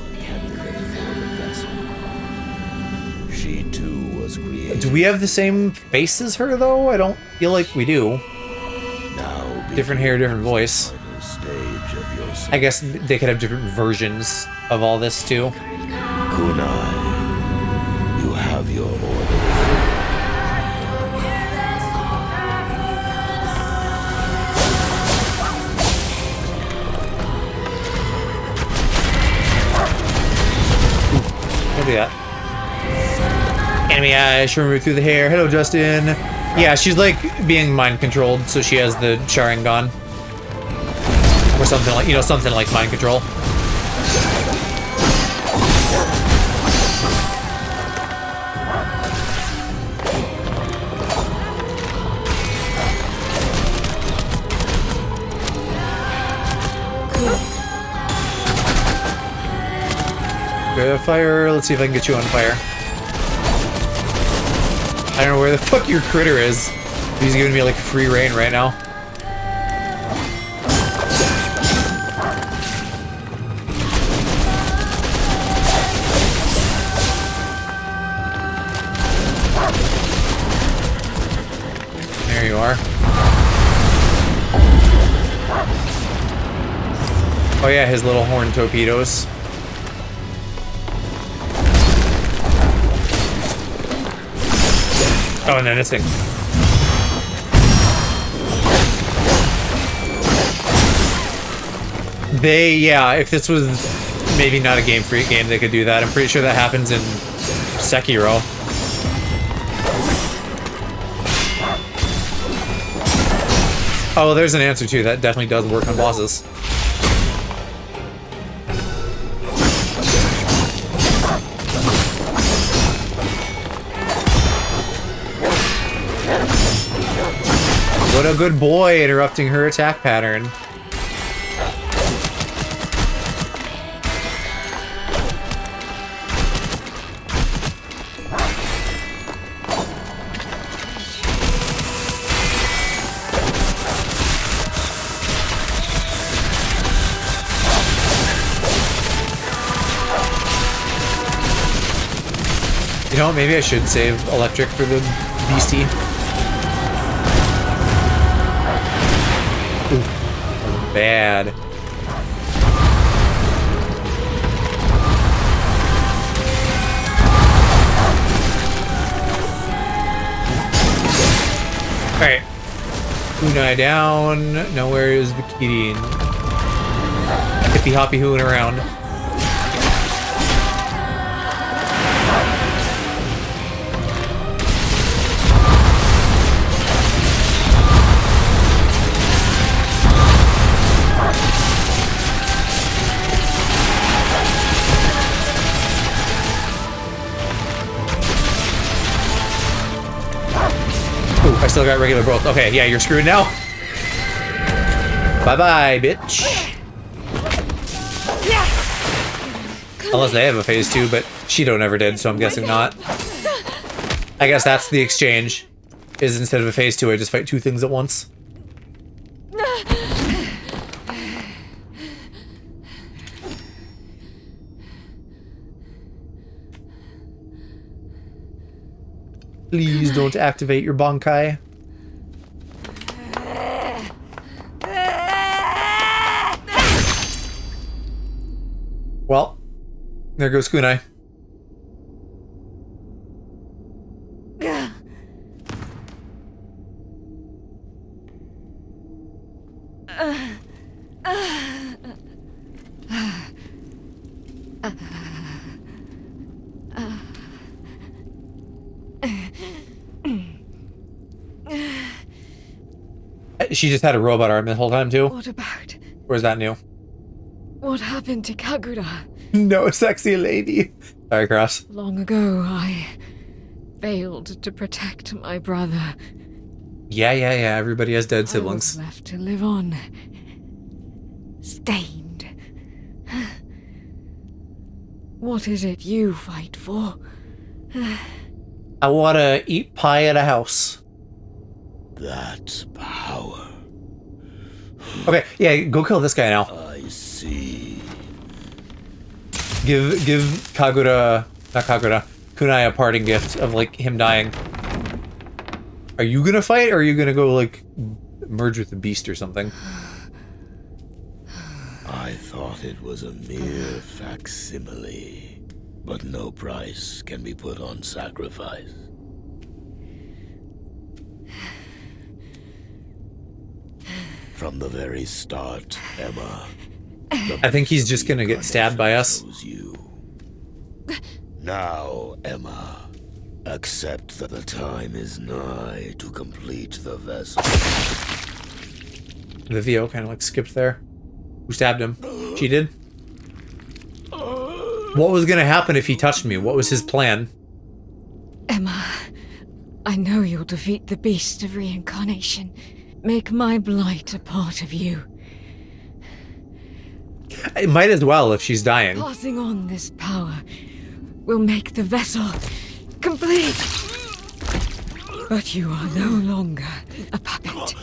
She too was created. Do we have the same face as her, though? I don't feel like we do. Now Different hair, different voice. stage of your I guess they could have different versions of all this, too. Kunai, you have your order. Don't do that. Enemy eye, she removed through the hair. Hello, Justin. Yeah, she's like being mind controlled, so she has the Sharingan. Or something like, you know, something like mind control. Fire. Let's see if I can get you on fire. I don't know where the fuck your critter is. He's giving me like free reign right now. There you are. Oh yeah, his little horn torpedoes. Oh, and then this thing. Yeah, if this was maybe not a Game Freak game, they could do that. I'm pretty sure that happens in Sekiro. Oh, well, there's an answer too. That definitely does work on bosses. What a good boy, interrupting her attack pattern. You know, maybe I should save electric for the beastie. Ooh, bad. Alright. Kunai down. Now where is the Kirin? Hippy hoppy hooing around. I still got regular growth. Okay, yeah, you're screwed now. Bye-bye, bitch. Unless they have a phase 2, but Shido never did, so I'm guessing not. I guess that's the exchange. Is instead of a phase 2, I just fight 2 things at once. Please don't activate your Bankai. Well, there goes Kunai. She just had a robot arm the whole time too? What about? Or is that new? What happened to Kagura? No, sexy lady. Sorry, Cross. Long ago, I failed to protect my brother. Yeah. Everybody has dead siblings. I was left to live on. Stained. What is it you fight for? I wanna eat pie at a house. That's power. Okay, yeah, go kill this guy now. I see. Give Kagura, not Kagura, Kunai a parting gift of like him dying. Are you gonna fight, or are you gonna go like merge with the beast or something? I thought it was a mere facsimile, but no price can be put on sacrifice. From the very start, Emma. I think he's just gonna get stabbed by us. You. Now, Emma, accept that the time is nigh to complete the vessel. The VO kind of like skipped there. Who stabbed him? She did? What was gonna happen if he touched me? What was his plan? Emma, I know you'll defeat the beast of reincarnation. Make my blight a part of you. It might as well if she's dying. Passing on this power will make the vessel complete. But you are no longer a puppet.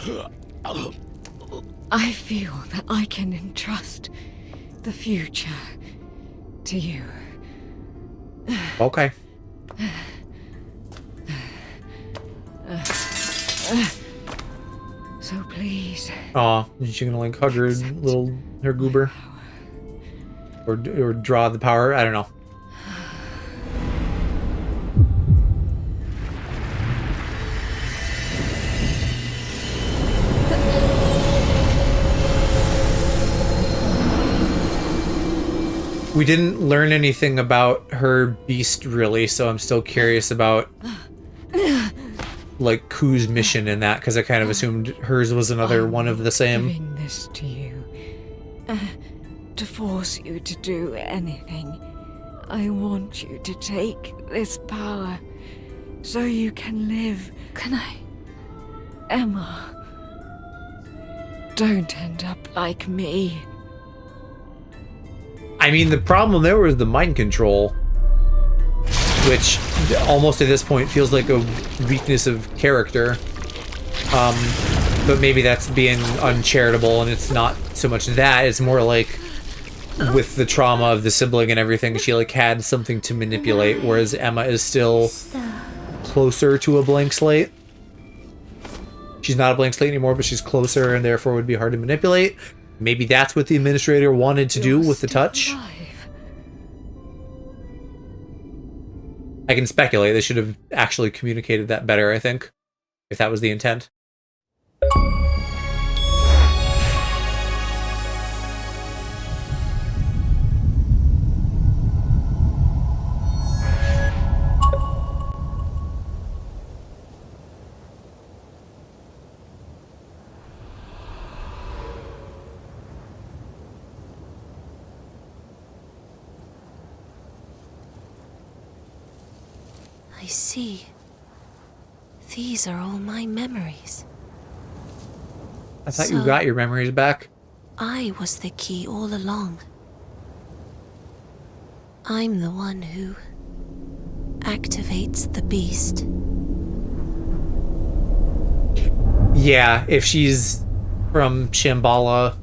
I feel that I can entrust the future to you. Okay. So please. Aw, is she gonna like hug her her goober? Or draw the power? I don't know. We didn't learn anything about her beast really, so I'm still curious about like Ku's mission in that, because I kind of assumed hers was another one of the same. Giving this to you to force you to do anything. I want you to take this power so you can live. Can I? Emma, don't end up like me. I mean, the problem there was the mind control, which almost at this point feels like a weakness of character. But maybe that's being uncharitable, and it's not so much that, it's more like with the trauma of the sibling and everything, she like had something to manipulate, whereas Emma is still closer to a blank slate. She's not a blank slate anymore, but she's closer and therefore would be hard to manipulate. Maybe that's what the administrator wanted to do with the touch. I can speculate. They should have actually communicated that better, I think, if that was the intent. I see. These are all my memories. I thought you got your memories back. I was the key all along. I'm the one who activates the beast. Yeah, if she's from Shambhala,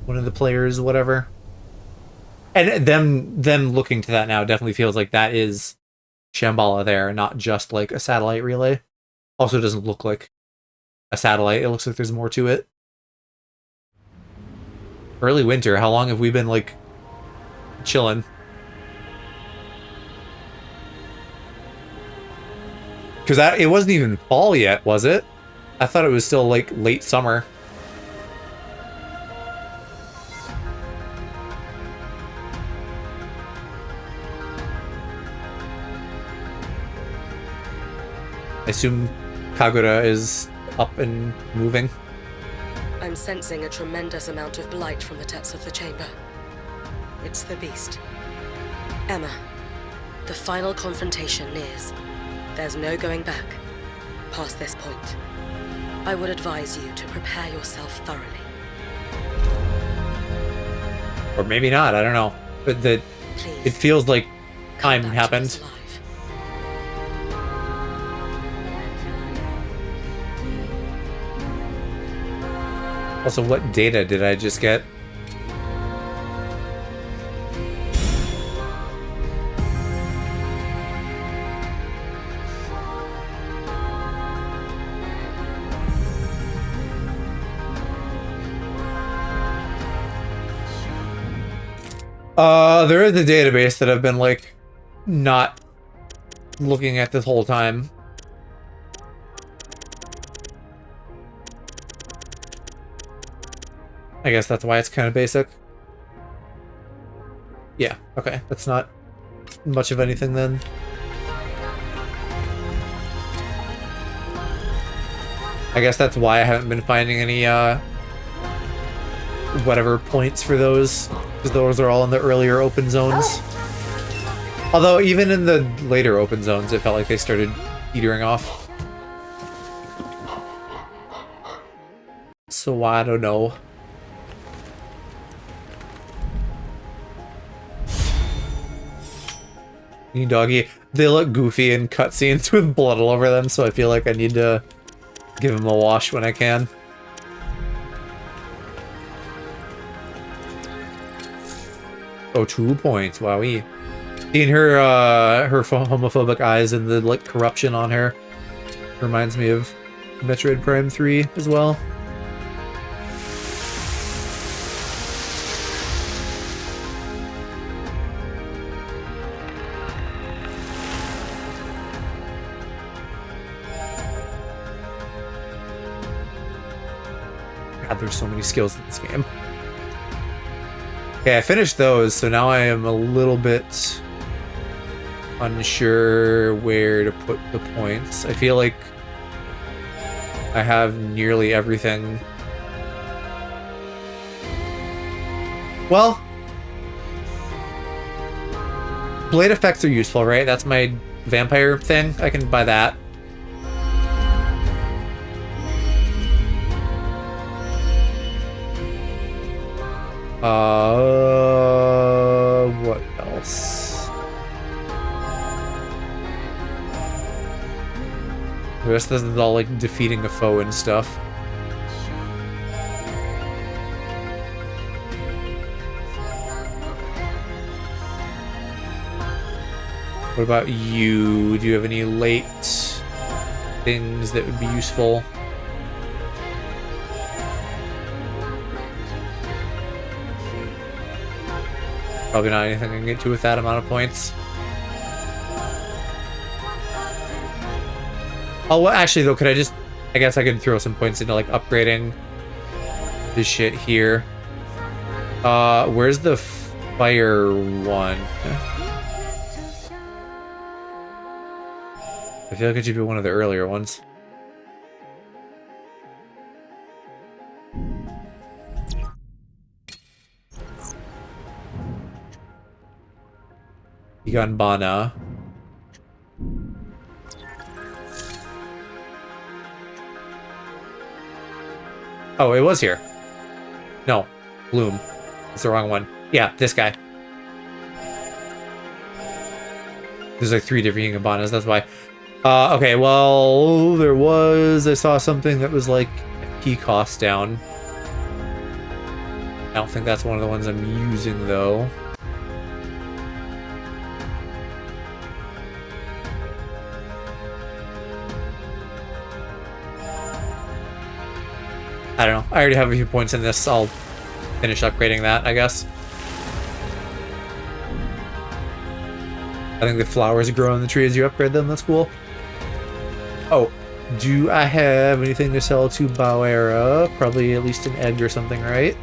one of the players, whatever. And them looking to that now definitely feels like that is Shambhala there, not just like a satellite relay. Also doesn't look like a satellite. It looks like there's more to it. Early winter, how long have we been like chilling? Because it wasn't even fall yet, was it? I thought it was still like late summer. I assume Kagura is up and moving. I'm sensing a tremendous amount of blight from the depths of the chamber. It's the beast. Emma, the final confrontation nears. There's no going back past this point. I would advise you to prepare yourself thoroughly. Or maybe not, I don't know. But it feels like time happened. Also, what data did I just get? There is a database that I've been, like, not looking at this whole time. I guess that's why it's kind of basic. Yeah, okay. That's not much of anything then. I guess that's why I haven't been finding any, whatever points for those, because those are all in the earlier open zones. Although, even in the later open zones, it felt like they started petering off. So, I don't know. You doggy. They look goofy in cutscenes with blood all over them, so I feel like I need to give them a wash when I can. Oh, 2 points. Wowee. Seeing her, her homophobic eyes and the, like, corruption on her reminds me of Metroid Prime 3 as well. God, there's so many skills in this game. Okay, I finished those, so now I am a little bit unsure where to put the points. I feel like I have nearly everything. Well, blade effects are useful, right? That's my vampire thing. I can buy that. What else? The rest of this is all like defeating a foe and stuff. What about you? Do you have any late things that would be useful? Probably not anything I can get to with that amount of points. Oh, well, actually, though, could I just... I guess I could throw some points into, like, upgrading this shit here. Where's the fire one? I feel like it should be one of the earlier ones. Bana. Oh, it was here. No, Bloom. It's the wrong one. Yeah, this guy. There's like 3 different Yingabanas, that's why. Okay, well, there was... I saw something that was like FP cost down. I don't think that's one of the ones I'm using, though. I don't know. I already have a few points in this. I'll finish upgrading that, I guess. I think the flowers grow on the tree as you upgrade them. That's cool. Oh, do I have anything to sell to Bauera? Probably at least an egg or something, right?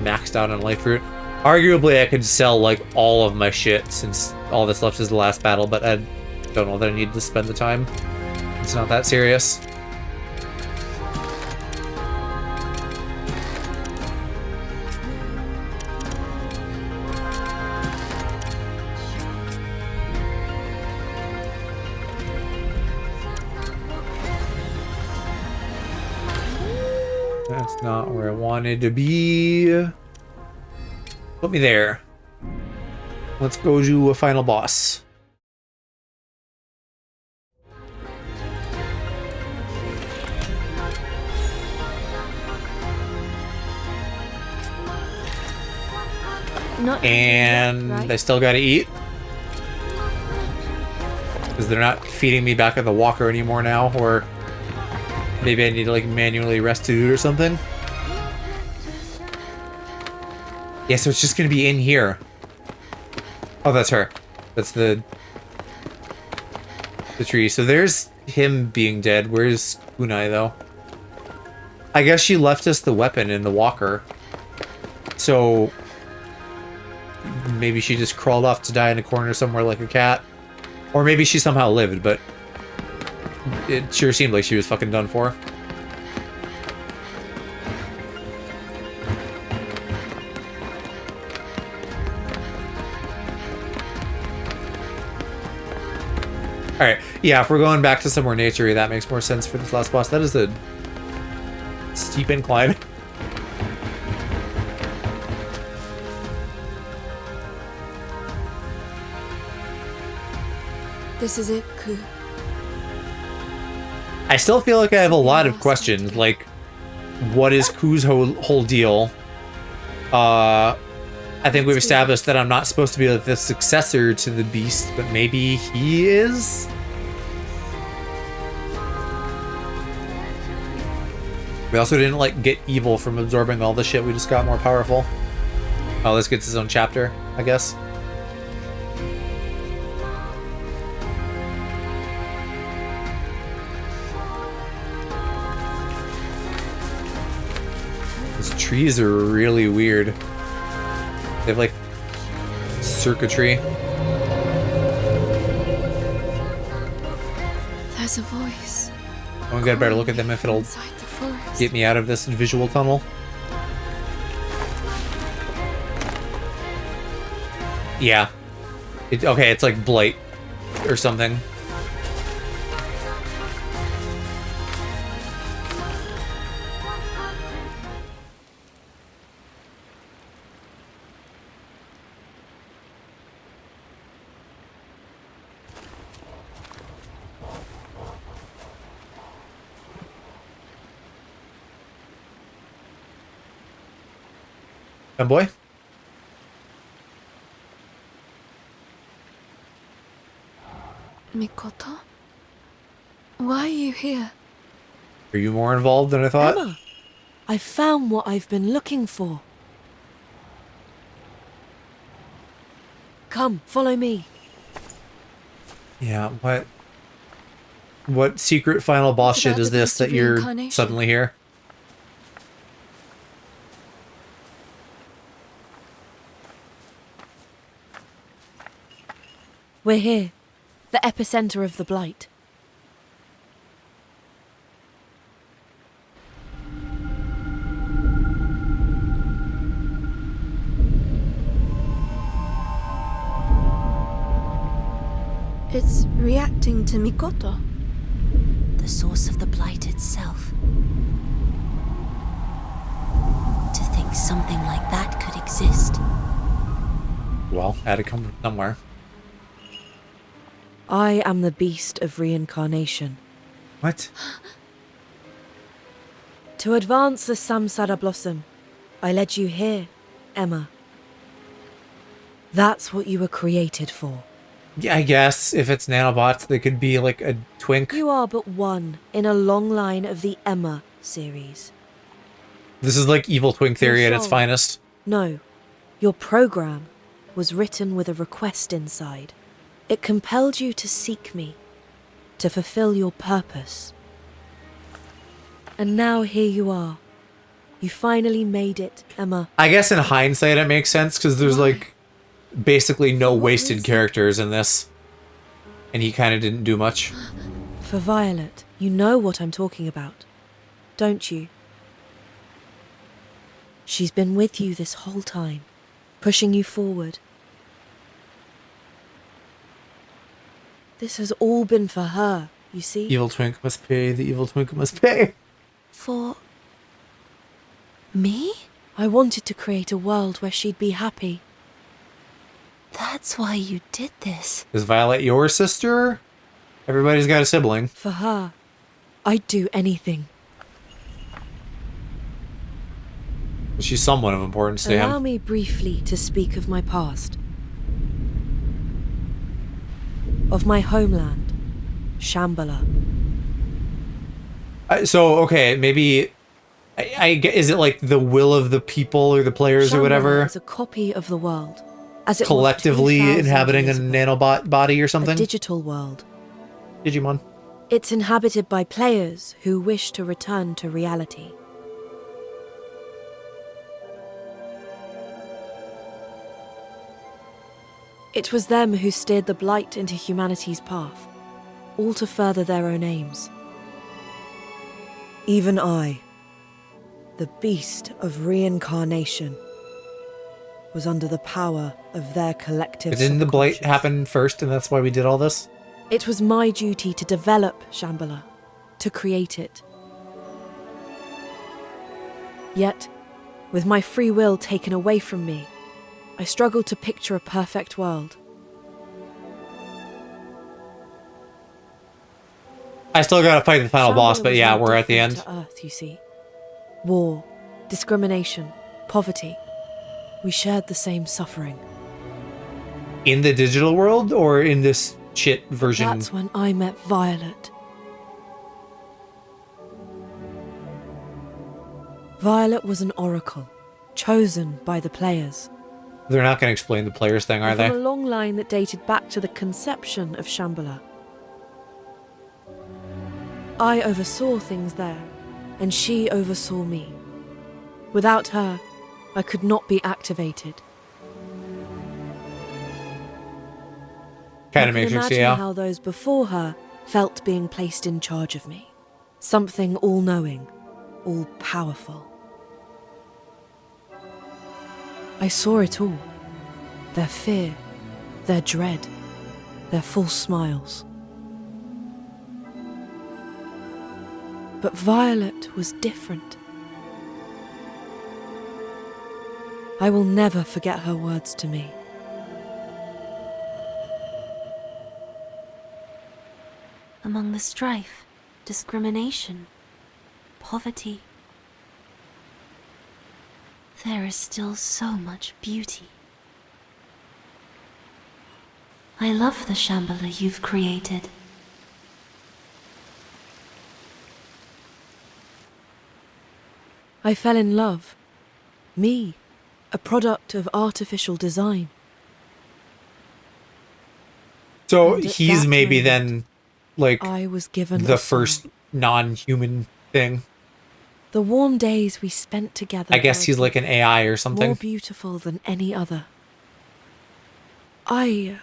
Maxed out on life fruit. Arguably, I could sell, like, all of my shit since all that's left is the last battle, but I don't know that I need to spend the time. It's not that serious. That's not where I wanted to be. Put me there. Let's go to a final boss. And right? I still gotta eat. Because they're not feeding me back at the walker anymore now, or maybe I need to like manually rest to do it or something. Yeah, so it's just gonna be in here. Oh, that's her. That's the tree. So there's him being dead. Where's Kunai, though? I guess she left us the weapon in the walker. So maybe she just crawled off to die in a corner somewhere like a cat. Or maybe she somehow lived, but it sure seemed like she was fucking done for. Alright, yeah, if we're going back to somewhere naturey, that makes more sense for this last boss. That is a steep incline. This is it, Ku. I still feel like I have a lot of questions, like, what is Ku's whole deal? I think we've established that I'm not supposed to be like the successor to the beast, but maybe he is? We also didn't, like, get evil from absorbing all the shit, we just got more powerful. Oh, this gets his own chapter, I guess. These trees are really weird. They have, like, circuitry. There's a voice. Oh, we gotta better look at them if it'll Inside the forest. get me out of this visual tunnel. Yeah. Okay, it's like blight or something. Boy? Mikoto? Why are you here? Are you more involved than I thought? Emma, I found what I've been looking for. Come, follow me. Yeah, what secret final boss It's shit about is the this beast that of you're reincarnation. suddenly here? We're here, the epicenter of the blight. It's reacting to Mikoto. The source of the blight itself. To think something like that could exist. Well, had to come from somewhere. I am the beast of reincarnation. What? To advance the Samsara blossom, I led you here, Emma. That's what you were created for. Yeah, I guess if it's nanobots, they could be like a twink. You are but one in a long line of the Emma series. This is like evil twink theory Your at its soul. finest. No, your program was written with a request inside. It compelled you to seek me, to fulfill your purpose. And now here you are. You finally made it, Emma. I guess in hindsight it makes sense because there's Why? like basically no For what wasted reason? characters in this. And he kind of didn't do much. For Violet, you know what I'm talking about, don't you? She's been with you this whole time, pushing you forward. This has all been for her, you see? Evil twink must pay, the evil twink must pay. For... me? I wanted to create a world where she'd be happy. That's why you did this. Is Violet your sister? Everybody's got a sibling. For her, I'd do anything. She's somewhat of importance to Allow him. me briefly to speak of my past. Of my homeland, Shambhala. So, okay, maybe... is it like the will of the people or the players or Shambhala whatever? is a copy of the world, as it Collectively was 2,000 inhabiting a years ago. nanobot body or A something? digital world. Digimon. It's inhabited by players who wish to return to reality. It was them who steered the blight into humanity's path, all to further their own aims. Even I, the beast of reincarnation, was under the power of their collective But didn't the blight subconscious. happen first and that's why we did all this? It was my duty to develop Shambhala, to create it. Yet, with my free will taken away from me, I struggled to picture a perfect world. I still gotta fight the final boss, Shambhala but was yeah, no we're at the different end. to Earth, you see. War, discrimination, poverty. We shared the same suffering. In the digital world or in this shit But version? that's when I met Violet. Violet was an oracle, chosen by the players. They're not gonna explain the players thing, are And they? from a long line that dated back to the conception of Shambhala. I oversaw things there, and she oversaw me. Without her, I could not be activated. Kind I of can Matrix, imagine yeah. how those before her felt being placed in charge of me. Something all-knowing, all-powerful. I saw it all. Their fear, their dread, their false smiles. But Violet was different. I will never forget her words to me. Among the strife, discrimination, poverty, there is still so much beauty. I love the Shambhala you've created. I fell in love. Me, a product of artificial design. So And at he's that maybe moment, then, like, I was given the a soul. first non-human thing. The warm days we spent together. I guess were he's like an AI or more something. beautiful than any other. I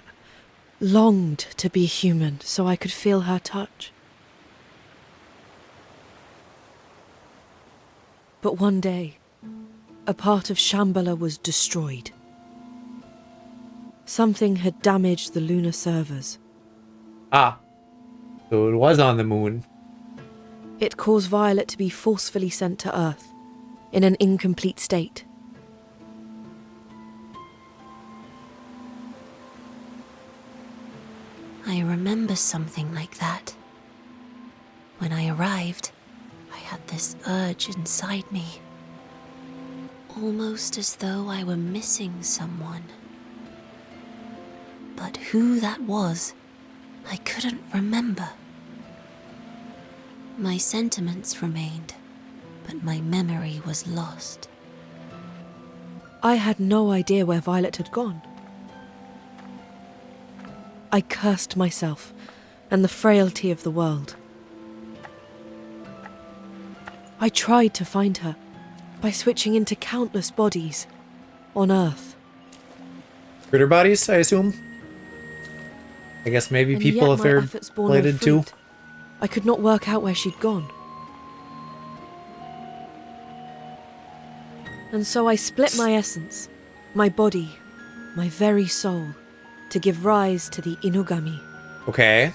longed to be human so I could feel her touch. But one day, a part of Shambhala was destroyed. Something had damaged the lunar servers. Ah. So it was on the moon. It caused Violet to be forcefully sent to Earth, in an incomplete state. I remember something like that. When I arrived, I had this urge inside me. Almost as though I were missing someone. But who that was, I couldn't remember. My sentiments remained, but my memory was lost. I had no idea where Violet had gone. I cursed myself and the frailty of the world. I tried to find her by switching into countless bodies on Earth. Critter bodies, I assume? I guess maybe And people yet if my they're efforts bore no related to. fruit. I could not work out where she'd gone. And so I split my essence, my body, my very soul, to give rise to the Inugami. Okay.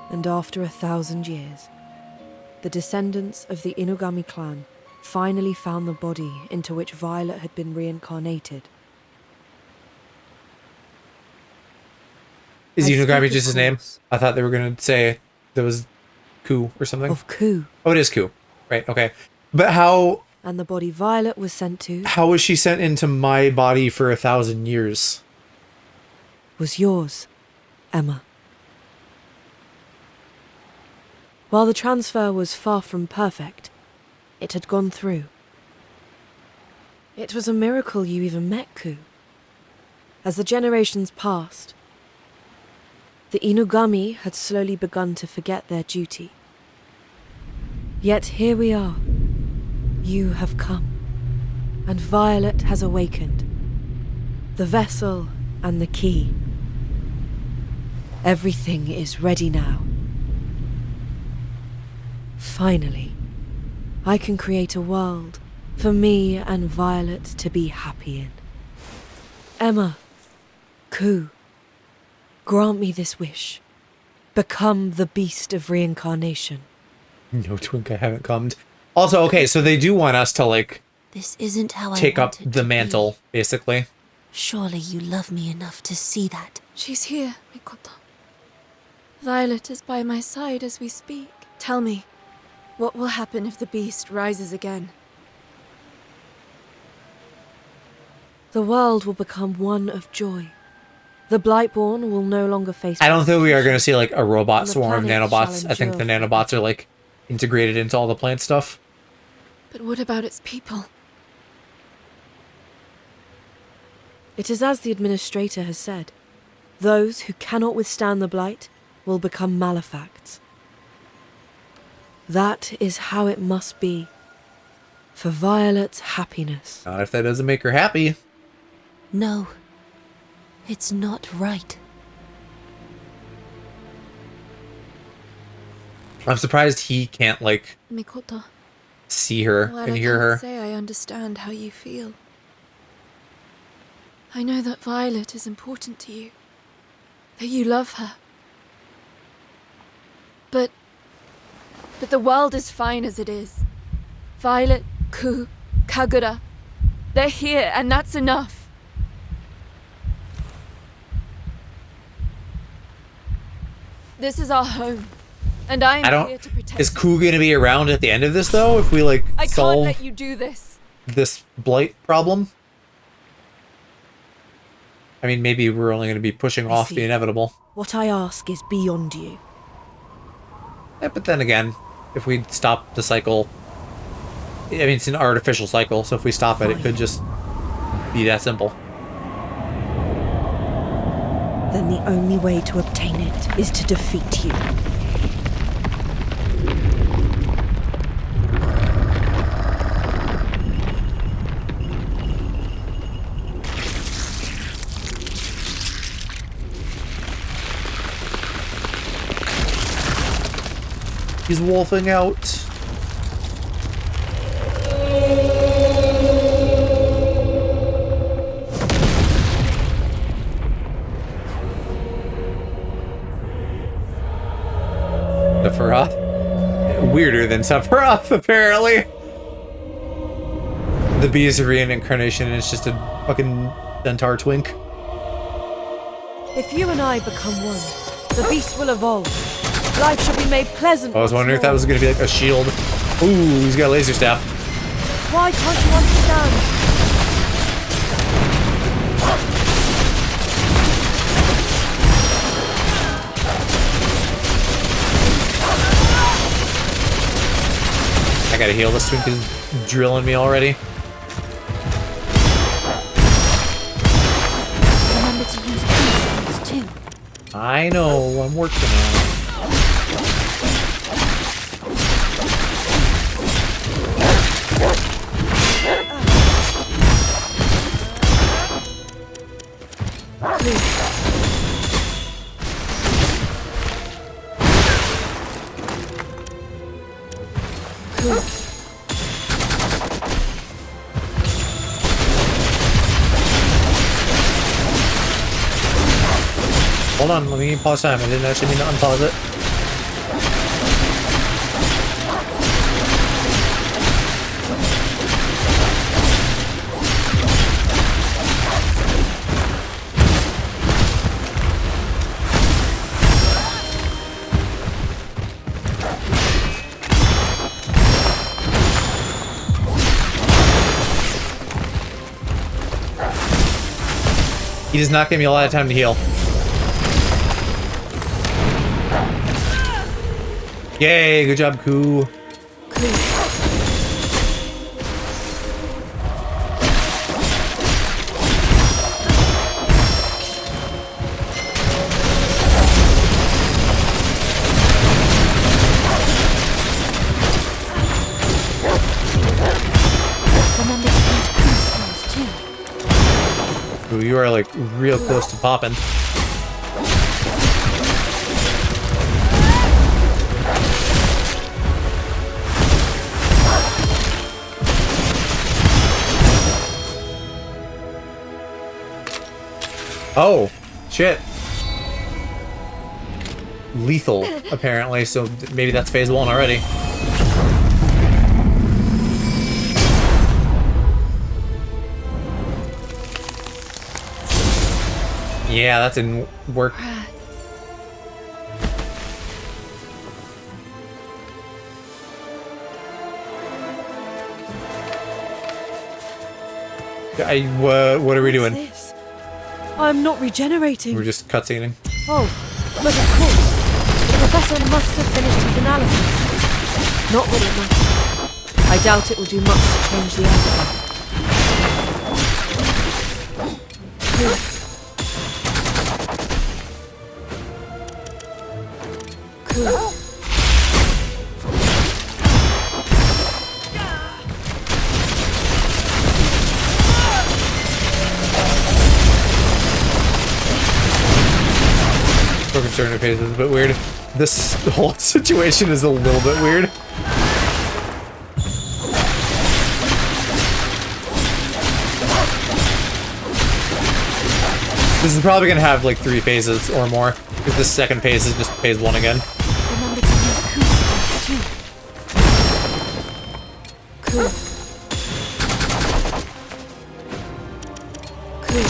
And after 1,000 years, the descendants of the Inugami clan finally found the body into which Violet had been reincarnated. Is I Unogami speak, just his of name? course, I thought they were going to say there was Ku or something. of Ku, Oh, it is Ku. Right, okay. But how and the body Violet was sent to was she sent into my body for 1,000 years? was yours, Emma. While the transfer was far from perfect, it had gone through. It was a miracle you even met Ku. As the generations passed, the Inugami had slowly begun to forget their duty. Yet here we are. You have come, and Violet has awakened. The vessel and the key. Everything is ready now. Finally, I can create a world for me and Violet to be happy in. Emma, Ku, grant me this wish. Become the beast of reincarnation. No, Twink, I haven't come. Also, okay, so they do want us to, like, This isn't how take I up wanted the to mantle, be. basically. Surely you love me enough to see that. She's here, Mikoto. Violet is by my side as we speak. Tell me, what will happen if the beast rises again? The world will become one of joy. The Blightborn will no longer face... I don't think we are going to see like a robot And the swarm of planet nanobots. shall I think the endure nanobots are like integrated into all the plant stuff. But what about its people? It is as the administrator has said. Those who cannot withstand the blight will become malefacts. That is how it must be. For Violet's happiness. Not if that doesn't make her happy. No. It's not right. I'm surprised he can't like Mikoto, see her while and I hear can't her. say I understand how you feel, I know that Violet is important to you. That you love her. But the world is fine as it is. Violet, Ku, Kagura, they're here and that's enough. This is our home, and I'm here to protect Is Ku gonna be around at the end of this though? If we like I can't solve let you do this. this blight problem? I mean, maybe we're only gonna be pushing off the see. inevitable. What I ask is beyond you. Yeah, but then again, if we stop the cycle, I mean, it's an artificial cycle, so if we stop it, it could just be that simple. Then the only way to obtain it is to defeat you. He's wolfing out. Sephiroth? Weirder than Sephiroth, apparently. The beast of reincarnation is just a fucking centaur twink. If you and I become one, the beast will evolve. Life shall be made pleasant. I was wondering if that was gonna be like a shield. Ooh, he's got a laser staff. Why can't you understand? I gotta heal. This twink is drilling me already. Remember to use peace too. I know, I'm working on it. Hold on, let me pause time. I didn't actually mean to unpause it. He does not give me a lot of time to heal. Yay, good job, Ku. Remember to use peace too. Ooh, you are like real close to popping. Oh, shit. Lethal, apparently, so maybe that's phase 1 already. Yeah, that didn't work. What are we doing? What's this? I'm not regenerating. We're just cutscening. Oh, but of course. The professor must have finished his analysis. Not that it matters. I doubt it will do much to change the outcome. Cool. Broken turn interface is a bit weird. This whole situation is a little bit weird. This is probably gonna have like 3 phases or more, because the second phase is just phase 1 again. Remember to use cool too. Cool. Cool.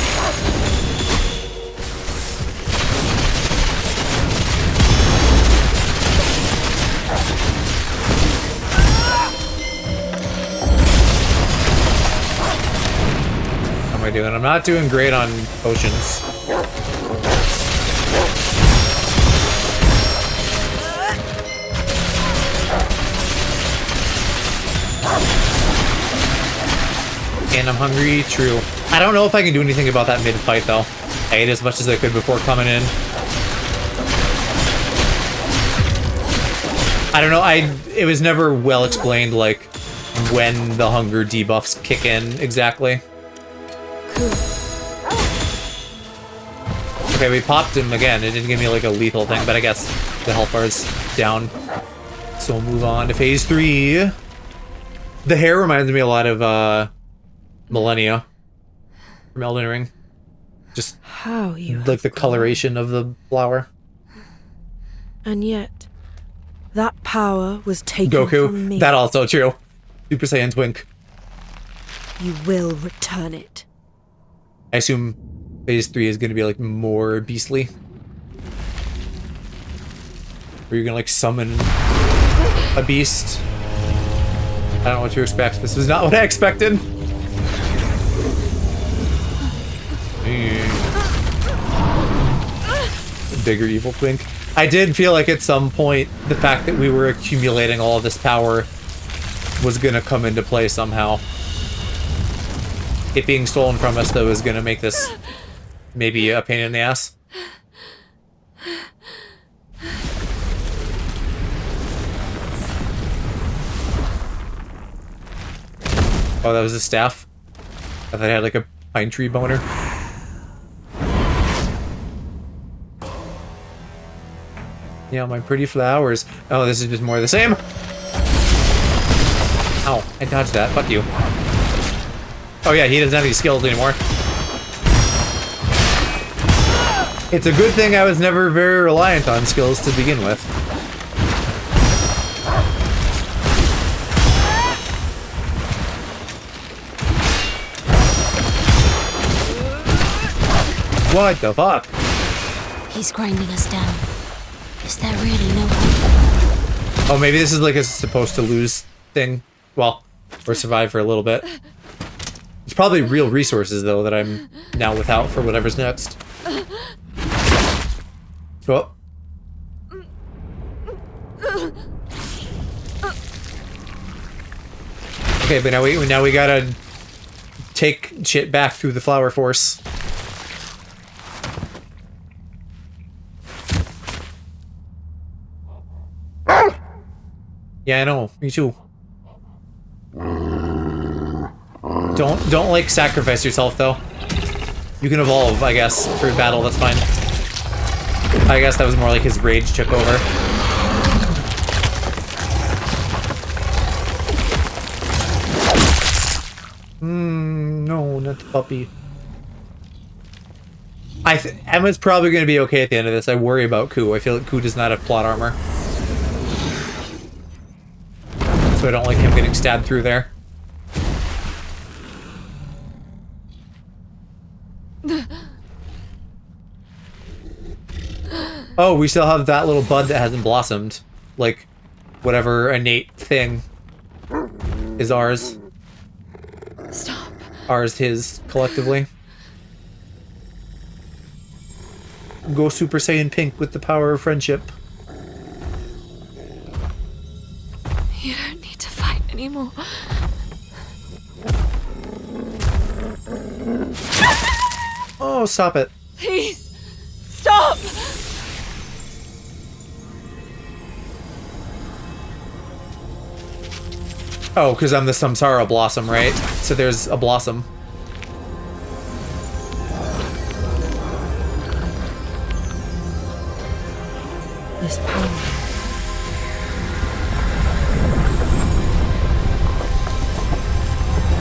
How am I doing? I'm not doing great on potions. And I'm hungry, true. I don't know if I can do anything about that mid-fight, though. I ate as much as I could before coming in. I don't know, it was never well explained, like, when the hunger debuffs kick in exactly. Okay, we popped him again. It didn't give me, like, a lethal thing, but I guess the health bar's down. So we'll move on to phase 3. The hair reminds me a lot of, Millennia from Elden Ring. Just How you like the have gone. coloration of the flower. And yet, that power was taken from me. Goku. That also true. Super Saiyan Twink. You will return it. I assume phase 3 is going to be like more beastly. Where you're going to like summon a beast. I don't know what to expect. This was not what I expected. Bigger evil twink. I did feel like at some point the fact that we were accumulating all of this power was gonna come into play somehow. It being stolen from us though is gonna make this maybe a pain in the ass. Oh, that was a staff? I thought I had like a pine tree boner. Yeah, my pretty flowers. Oh, this is just more of the same. Ow, I dodged that. Fuck you. Oh yeah, he doesn't have any skills anymore. It's a good thing I was never very reliant on skills to begin with. What the fuck? He's grinding us down. Is there really no hope? Oh, maybe this is like a supposed to lose thing. Well, or survive for a little bit. It's probably real resources, though, that I'm now without for whatever's next. Oh. Okay, but now we gotta take shit back through the flower force. Yeah, I know. Me too. Don't like sacrifice yourself though. You can evolve, I guess, for battle. That's fine. I guess that was more like his rage took over. No, not the puppy. Emma's probably going to be okay at the end of this. I worry about Ku. I feel like Ku does not have plot armor. So I don't like him getting stabbed through there. Oh, we still have that little bud that hasn't blossomed. Like, whatever innate thing is ours. Stop. Ours, his, collectively. Go Super Saiyan Pink with the power of friendship. You don't need to fight anymore. Oh, stop it. Please, stop! Oh, because I'm the Samsara Blossom, right? So there's a blossom. This power.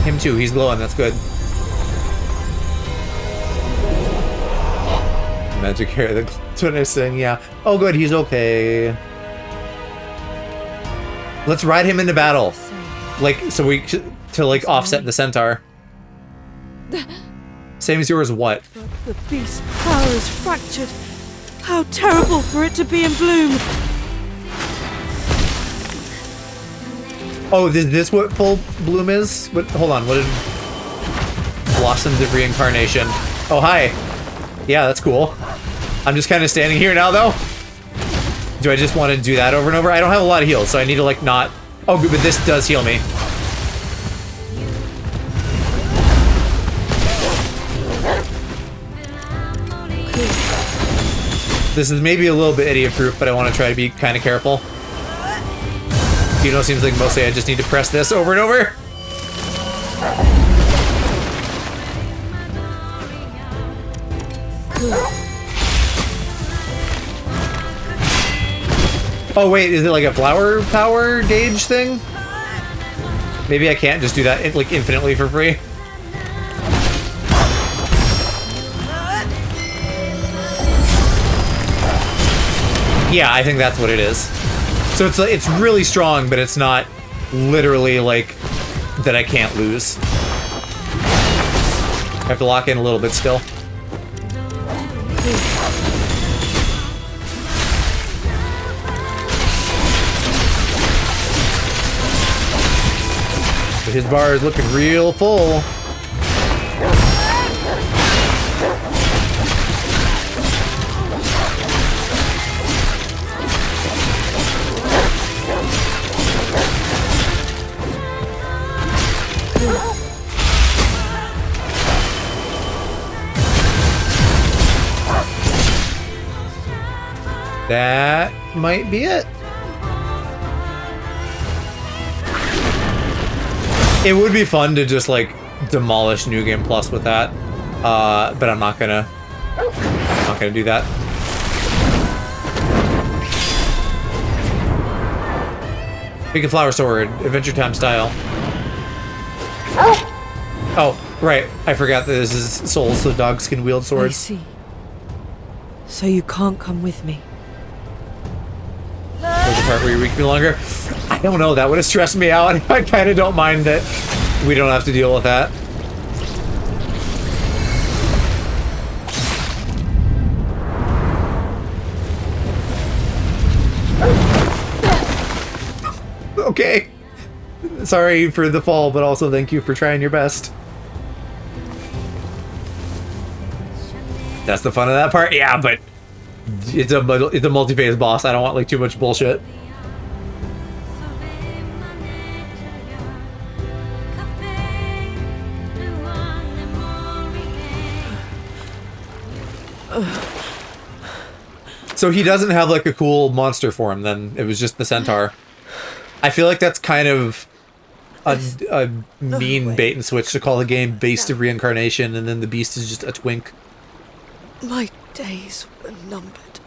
Him too, he's glowing, that's good. Magic hair, that's what I was saying, yeah. Oh good, he's okay. Let's ride him into battle. Like, so we, to like offset the centaur. Same as yours, what? But the beast's power is fractured. How terrible for it to be in bloom. Oh, is this what full bloom is? What, hold on, what did... Blossoms of Reincarnation. Oh, hi. Yeah, that's cool. I'm just kind of standing here now, though. Do I just want to do that over and over? I don't have a lot of heals, so I need to, like, not... Oh, good, but this does heal me. This is maybe a little bit idiot-proof, but I want to try to be kind of careful. You know, it seems like mostly I just need to press this over and over. Oh wait, is it like a flower power gauge thing? Maybe I can't just do that like infinitely for free. Yeah, I think that's what it is. So it's like, it's really strong, but it's not literally like that I can't lose. I have to lock in a little bit still. But his bar is looking real full. That might be it. It would be fun to just like demolish New Game Plus with that, but I'm not gonna do that. Big Flower Sword, Adventure Time style. Oh, right. I forgot that this is Souls, so dogs can wield I swords. see. So you can't come with me. There's the part where you weak me longer. I don't know, that would have stressed me out. I kind of don't mind that we don't have to deal with that. Okay. Sorry for the fall, but also thank you for trying your best. That's the fun of that part? Yeah, but it's a multi-phase boss. I don't want like too much bullshit. So he doesn't have like a cool monster form then. It was just the centaur. I feel like that's kind of a mean bait and switch to call the game Beast of Reincarnation and then the beast is just a twink. My days were numbered.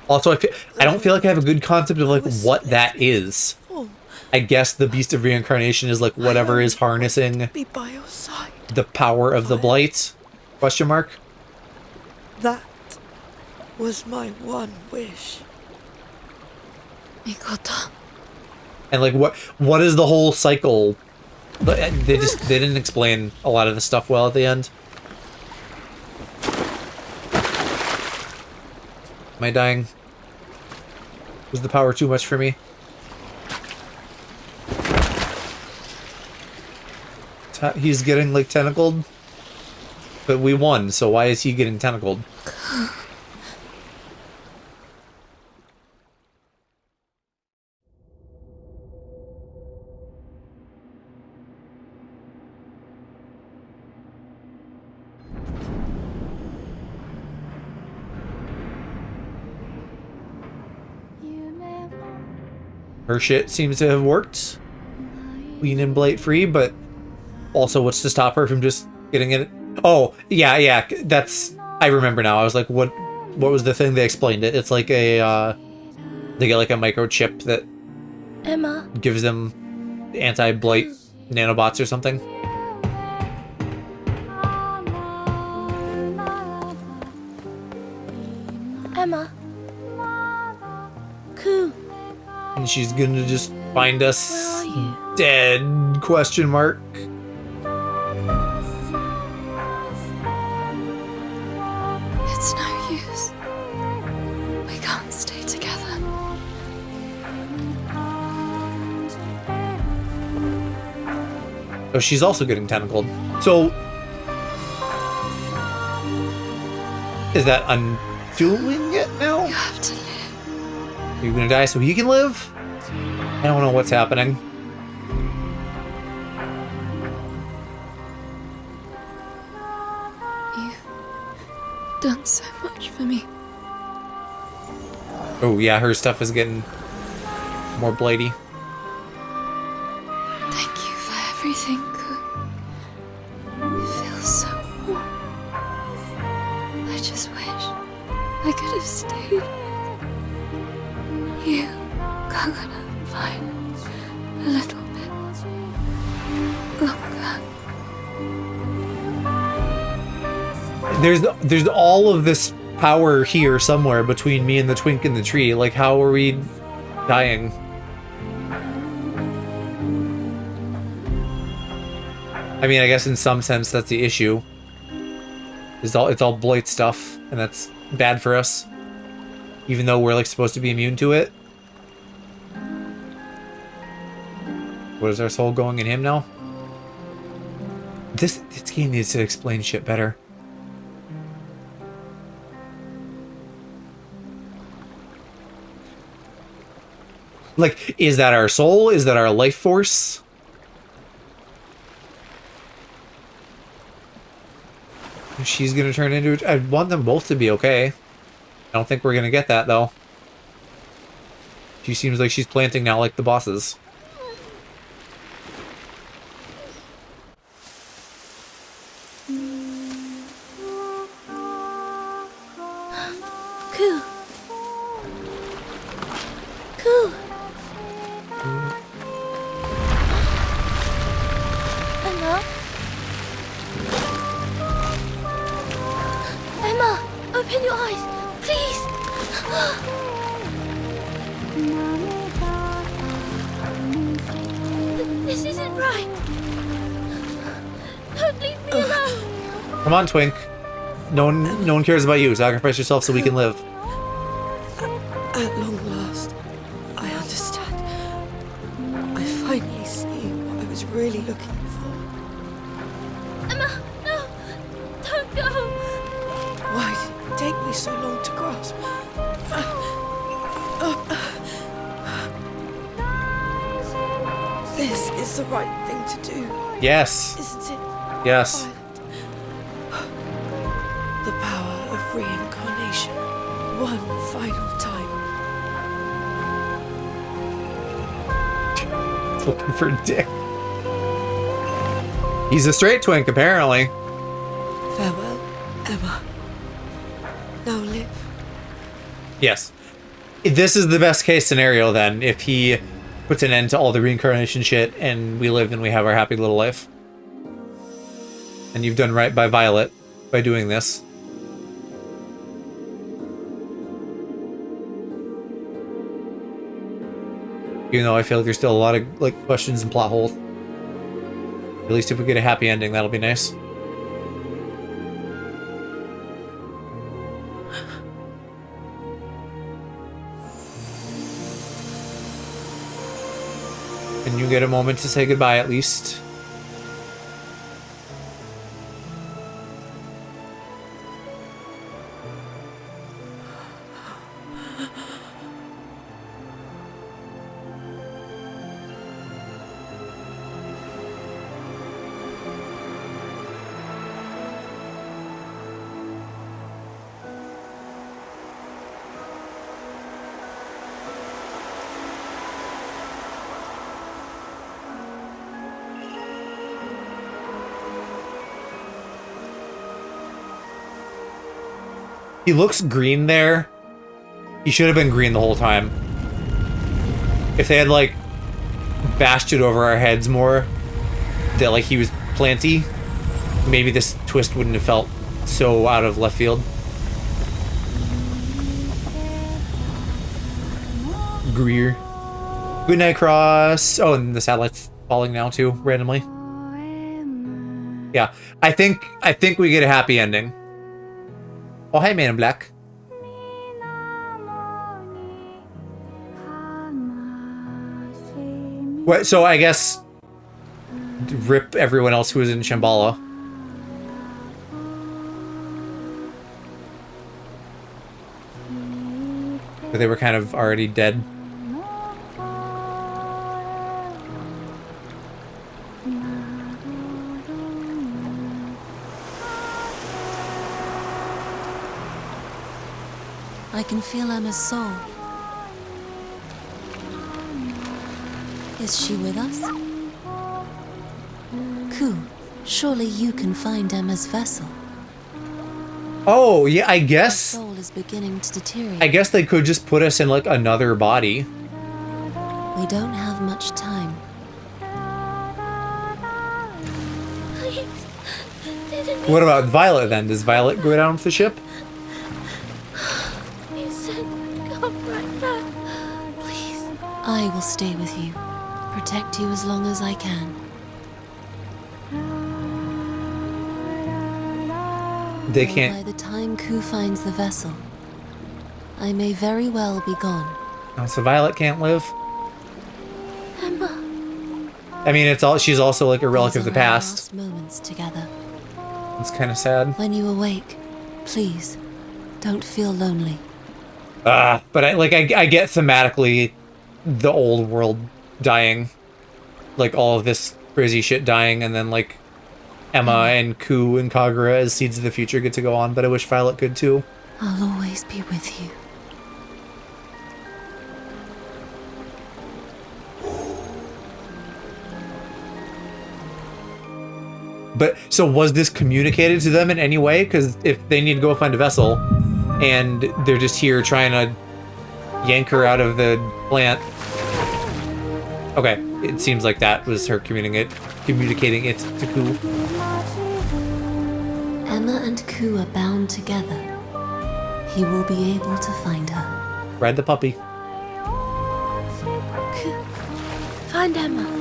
Also, I don't feel like I have a good concept of like what that is. I guess the Beast of Reincarnation is like whatever is harnessing Be by your side. the power of the blight? Question mark? That was my one wish. Mikota. And like what is the whole cycle? They didn't explain a lot of the stuff well at the end. Am I dying? Was the power too much for me? he's getting like tentacled. But we won, so why is he getting tentacled? Her shit seems to have worked. Clean and blight free, but also what's to stop her from just getting it? Oh, yeah, that's... I remember now. I was like, what was the thing? They explained it. It's like a, they get like a microchip that... Emma. Gives them anti-blight nanobots or something. Emma. Ku. And she's gonna just find us Where are you? dead, question mark. It's no use. We can't stay together. Oh, she's also getting tentacled. So... Is that undoing it now? You have to live. You're gonna die so he can live? I don't know what's happening. You've done so much for me. Oh yeah, her stuff is getting more blighty. Thank you for everything. It feels so warm. I just wish I could have stayed. You, Coconut, fine. A little bit longer. There's all of this power here somewhere between me and the twink in the tree. Like, how are we dying? I mean, I guess in some sense that's the issue. It's all blight stuff, and that's bad for us. Even though we're like supposed to be immune to it. What is our soul going in him now? This game needs to explain shit better. Like, is that our soul? Is that our life force? She's gonna turn into it. I want them both to be okay. I don't think we're gonna get that though. She seems like she's planting now like the bosses. Ku. Ku. Emma. Emma, open your eyes, please. This isn't right. Don't leave me alone. Come on, Twink. No one cares about you. Sacrifice yourself so we can live. At long last, I understand. I finally see what I was really looking for. Emma, no, don't go. Why did it take me so long to grasp? This is the right thing to do, Yes. isn't it? Yes. Violet? The power of reincarnation. One final time. Looking for dick. He's a straight twink, apparently. Farewell, Emma. Now live. Yes. This is the best case scenario then, if he puts an end to all the reincarnation shit and we live and we have our happy little life. And you've done right by Violet by doing this. Even though I feel like there's still a lot of like questions and plot holes. At least if we get a happy ending, that'll be nice. And you get a moment to say goodbye at least. He looks green there. He should have been green the whole time. If they had, like, bashed it over our heads more, that, like, he was planty, maybe this twist wouldn't have felt so out of left field. Greer. Good night, Cross. Oh, and the satellite's falling now, too, randomly. Yeah, I think we get a happy ending. Oh, hey, Man in Black. What? So I guess rip everyone else who was in Shambhala. But they were kind of already dead. I can feel Emma's soul. Is she with us? Ku, surely you can find Emma's vessel. Oh, yeah, I Her guess. soul is beginning to deteriorate. I guess they could just put us in, like, another body. We don't have much time. Please. Didn't What about Violet, then? Does Violet go down with the ship? you said come right back? Please. I will stay with you, protect you as long as I can. They By can't. the time Ku finds the vessel, I may very well be gone. Oh, so Violet can't live? Emma. I mean, it's all. She's also like a relic These of the are our past. last moments together. It's kind of sad. When you awake, please, don't feel lonely. But I get thematically the old world dying, like all of this crazy shit dying, and then like Emma and Ku and Kagura as seeds of the future get to go on. But I wish Violet could too. I'll always be with you. But so was this communicated to them in any way? Because if they need to go find a vessel, and they're just here trying to yank her out of the plant. Okay, it seems like that was her communicating it to Ku. Emma and Ku are bound together. He will be able to find her. Ride the puppy. Find Emma.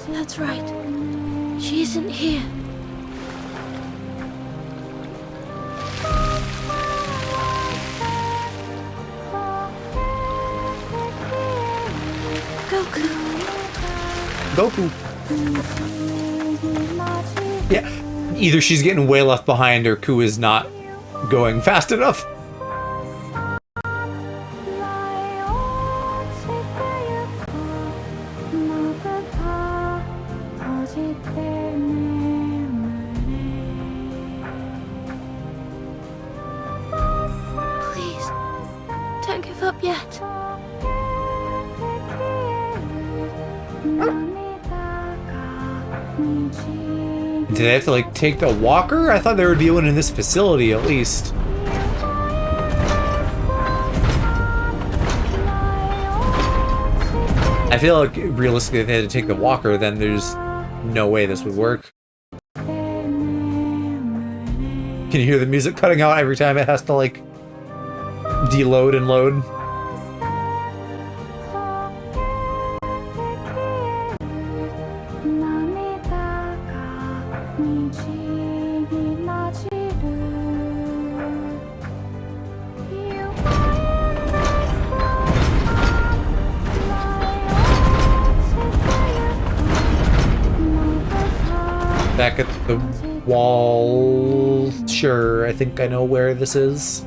That's right. She isn't here. Goku. Yeah, either she's getting way left behind or Ku is not going fast enough. Please, don't give up yet. Do they have to like take the walker? I thought they were dealing in this facility at least. I feel like realistically if they had to take the walker, then there's no way this would work. Can you hear the music cutting out every time it has to like deload and load? Back at the wall. Sure, I think I know where this is.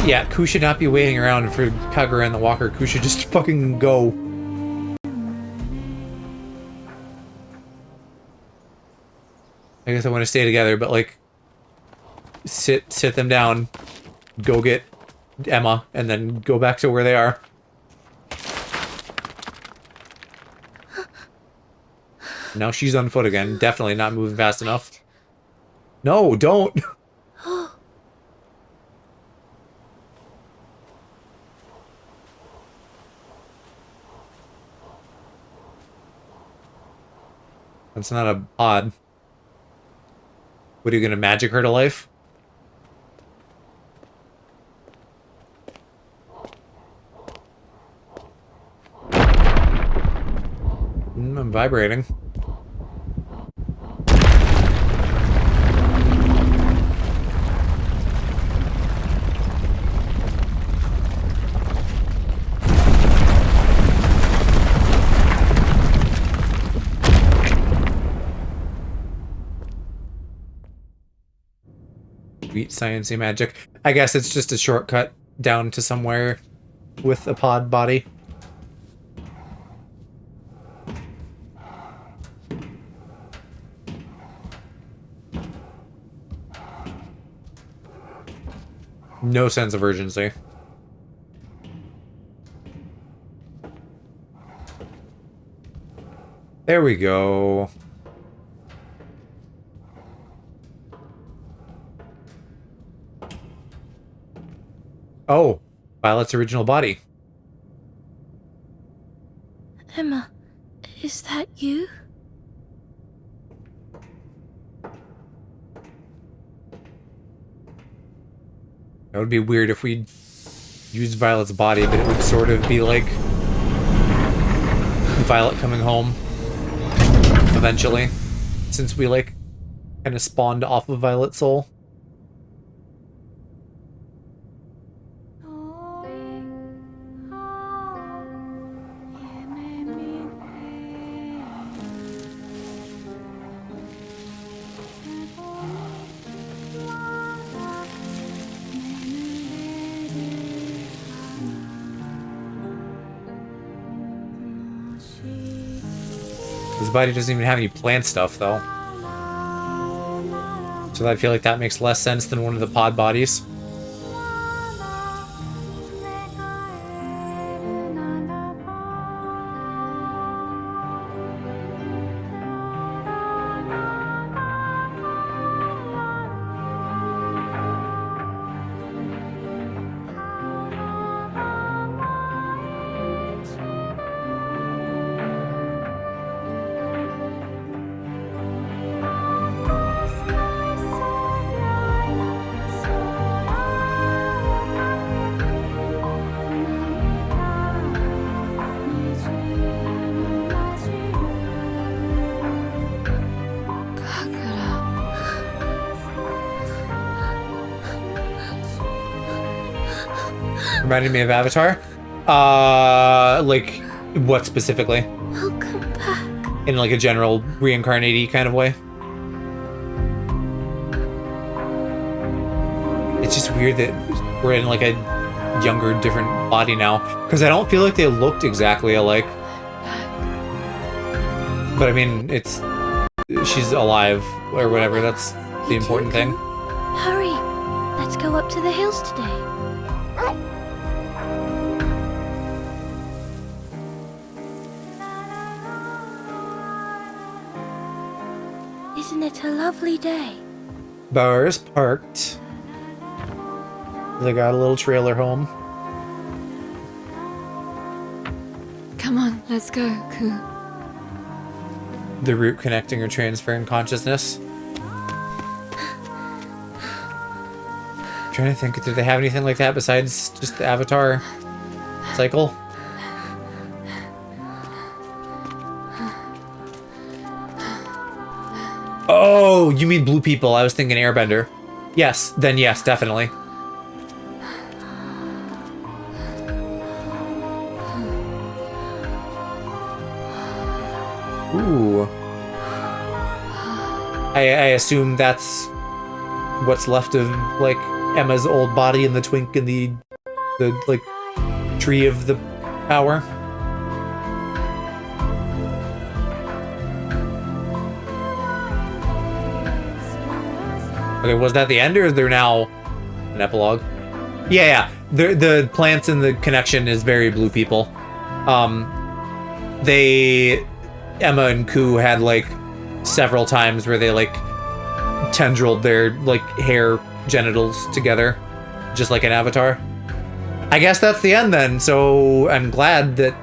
Yeah, Ku should not be waiting around for Kagura and the walker. Ku should just fucking go. I guess I want to stay together, but like sit them down, go get Emma, and then go back to where they are. Now she's on foot again. Definitely not moving fast enough. No, don't! That's not a pod. What, are you gonna magic her to life? I'm vibrating. Sweet sciencey magic. I guess it's just a shortcut down to somewhere with a pod body. No sense of urgency. There we go. Oh, Violet's original body. Emma, is that you? That would be weird if we used Violet's body, but it would sort of be like Violet coming home eventually, since we like kind of spawned off of Violet's soul. His body doesn't even have any plant stuff, though. So I feel like that makes less sense than one of the pod bodies. Reminded me of Avatar. Like, what specifically? Welcome back. In like a general reincarnate-y kind of way? It's just weird that we're in like a younger, different body now. Because I don't feel like they looked exactly alike. But I mean, it's... she's alive, or whatever, that's the important thing. Hurry, let's go up to the hills today. Isn't it a lovely day? Bars parked. They got a little trailer home. Come on, let's go, Ku. The route connecting or transferring consciousness. Trying to think, do they have anything like that besides just the Avatar cycle? Oh, you mean blue people. I was thinking airbender. Yes, then yes, definitely. Ooh. I assume that's what's left of, like, Emma's old body and the twink and the like, tree of the power. Okay, was that the end, or is there now an epilogue? Yeah. The plants and the connection is very blue people. Emma and Ku had like several times where they like tendrilled their like hair genitals together, just like an avatar. I guess that's the end then. So I'm glad that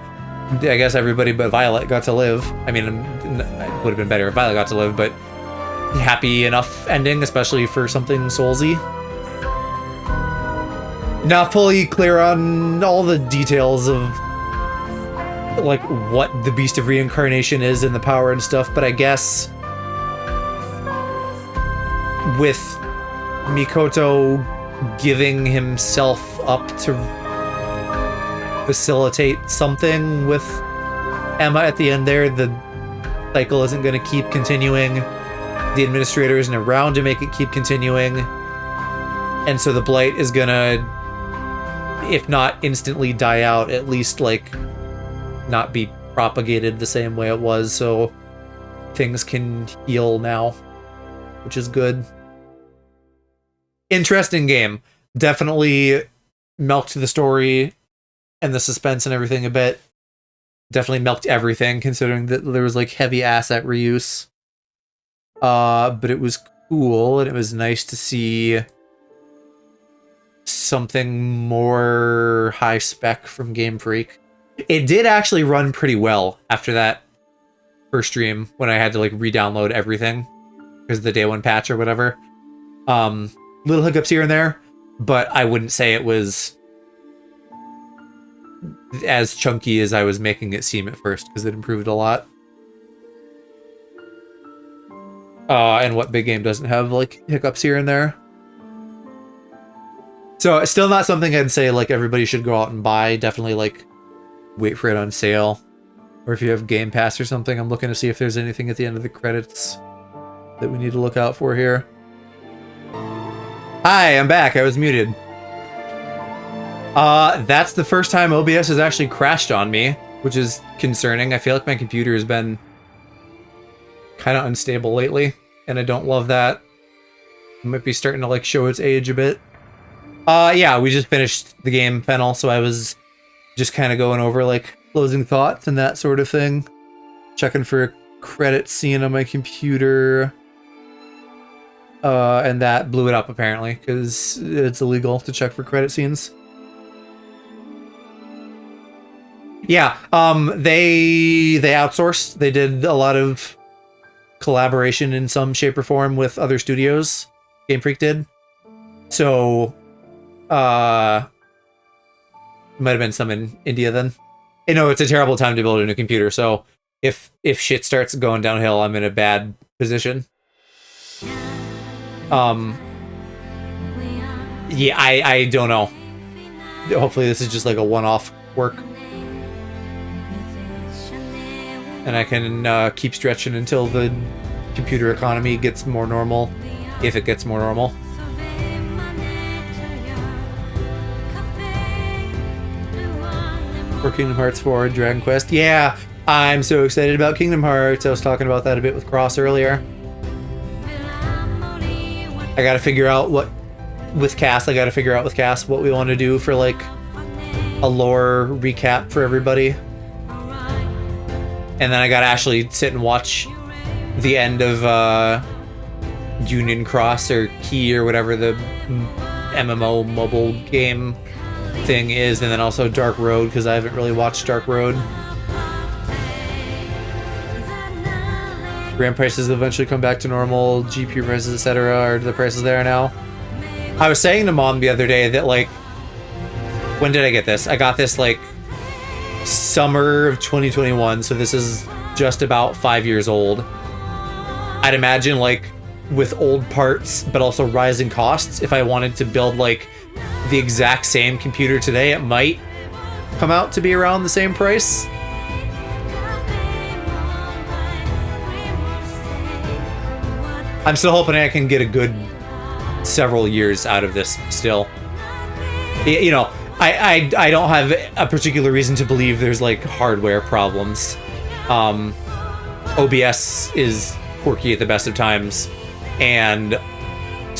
I guess everybody but Violet got to live. I mean, it would have been better if Violet got to live, but happy enough ending, especially for something soulsy. Not fully clear on all the details of like what the Beast of Reincarnation is and the power and stuff, but I guess with Mikoto giving himself up to facilitate something with Emma at the end there, the cycle isn't going to keep continuing. The administrator isn't around to make it keep continuing. And so the blight is going to, if not instantly die out, at least like not be propagated the same way it was, so things can heal now, which is good. Interesting game. Definitely milked the story and the suspense and everything a bit. Definitely milked everything, considering that there was like heavy asset reuse. But it was cool, and it was nice to see something more high spec from Game Freak. It did actually run pretty well after that first stream when I had to like re-download everything because of the day one patch or whatever. Little hiccups here and there, but I wouldn't say it was as chunky as I was making it seem at first, because it improved a lot. And what big game doesn't have like hiccups here and there? So it's still not something I'd say like everybody should go out and buy. Definitely like wait for it on sale, or if you have Game Pass or something. I'm looking to see if there's anything at the end of the credits that we need to look out for here. Hi, I'm back. I was muted. That's the first time OBS has actually crashed on me, which is concerning. I feel like my computer has been kind of unstable lately, and I don't love that. It might be starting to like show its age a bit. Yeah, we just finished the game, Fennel, so I was just kind of going over like closing thoughts and that sort of thing. Checking for a credit scene on my computer. And that blew it up apparently, because it's illegal to check for credit scenes. Yeah, they outsourced. They did a lot of collaboration in some shape or form with other studios. Game Freak did. So, might have been some in India then. You know, it's a terrible time to build a new computer, so if shit starts going downhill, I'm in a bad position. Yeah, I don't know. Hopefully this is just like a one-off work. And I can keep stretching until the computer economy gets more normal, if it gets more normal. For Kingdom Hearts 4, Dragon Quest. Yeah, I'm so excited about Kingdom Hearts. I was talking about that a bit with Cross earlier. I gotta figure out what with Cass what we want to do for like a lore recap for everybody. And then I gotta actually sit and watch the end of Union Cross or Key or whatever the MMO mobile game thing is, and then also Dark Road, because I haven't really watched Dark Road. RAM prices eventually come back to normal, GPU prices, etc. Are the prices there now? I was saying to Mom the other day that, like, when did I get this? I got this, like, summer of 2021, so this is just about 5 years old. I'd imagine, like, with old parts, but also rising costs, if I wanted to build, like, the exact same computer today, it might come out to be around the same price. I'm still hoping I can get a good several years out of this still. You know, I don't have a particular reason to believe there's like hardware problems. OBS is quirky at the best of times, and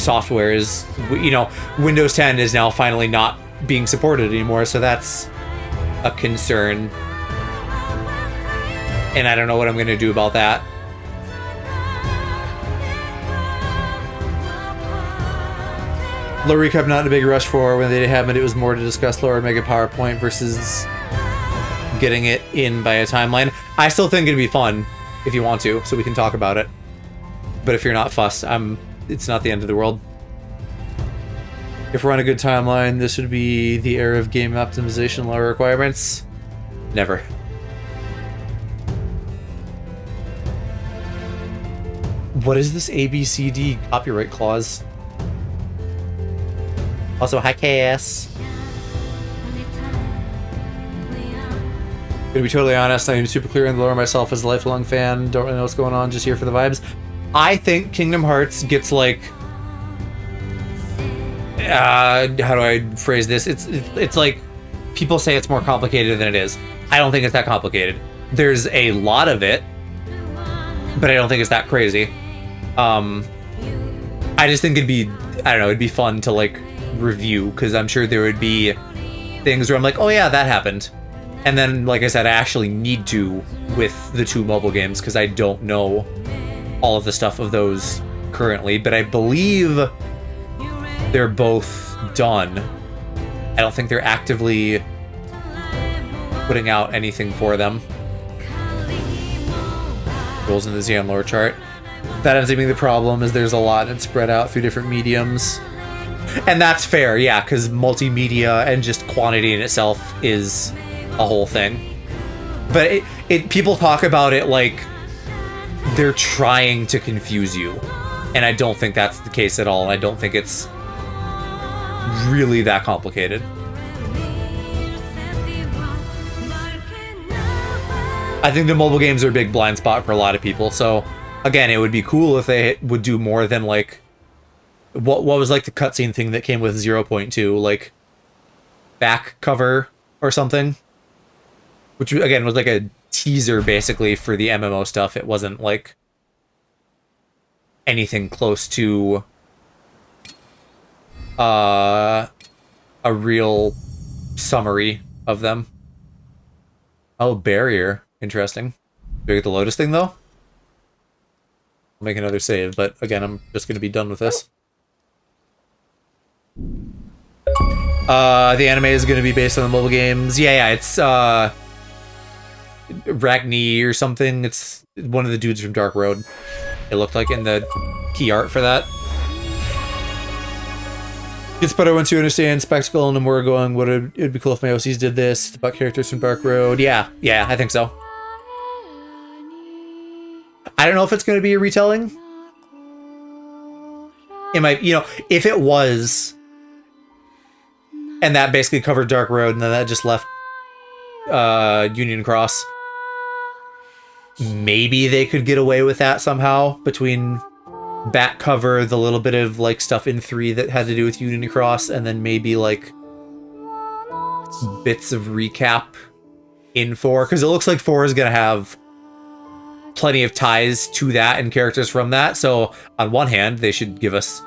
software is, you know, Windows 10 is now finally not being supported anymore, so that's a concern. And I don't know what I'm going to do about that. Low recap not in a big rush for when they happened. It was more to discuss lower mega PowerPoint versus getting it in by a timeline. I still think it'd be fun if you want to, so we can talk about it. But if you're not fussed, it's not the end of the world. If we're on a good timeline, this would be the era of game optimization, lower requirements. Never. What is this ABCD copyright clause? Also, hi, Cass. To be totally honest, I am super clear on the lore myself as a lifelong fan. Don't really know what's going on, just here for the vibes. I think Kingdom Hearts gets like... how do I phrase this? It's like, people say it's more complicated than it is. I don't think it's that complicated. There's a lot of it, but I don't think it's that crazy. I just think it'd be, I don't know, it'd be fun to like review, because I'm sure there would be things where I'm like, oh yeah, that happened. And then, like I said, I actually need to with the 2 mobile games, because I don't know all of the stuff of those currently, but I believe they're both done. I don't think they're actively putting out anything for them. Goes in the Xeon lore chart. That ends up being the problem, is there's a lot and it's spread out through different mediums. And that's fair, yeah, because multimedia and just quantity in itself is a whole thing. But people talk about it like they're trying to confuse you. And I don't think that's the case at all. I don't think it's really that complicated. I think the mobile games are a big blind spot for a lot of people. So, again, it would be cool if they would do more than, like... What was, like, the cutscene thing that came with 0.2? Like, back cover or something? Which, again, was like a teaser, basically, for the MMO stuff. It wasn't, like, anything close to a real summary of them. Oh, barrier. Interesting. Do I get the Lotus thing, though? I'll make another save, but again, I'm just going to be done with this. The anime is going to be based on the mobile games. Yeah, it's Ragni or something. It's one of the dudes from Dark Road. It looked like in the key art for that. It's better once you understand Spectacle and more going, it'd be cool if my OCs did this, about characters from Dark Road. Yeah, I think so. I don't know if it's going to be a retelling. It might, you know, if it was, and that basically covered Dark Road, and then that just left Union Cross, maybe they could get away with that somehow between back cover, the little bit of like stuff in 3 that had to do with Union Cross, and then maybe like bits of recap in 4, because it looks like 4 is going to have plenty of ties to that and characters from that. So on one hand, they should give us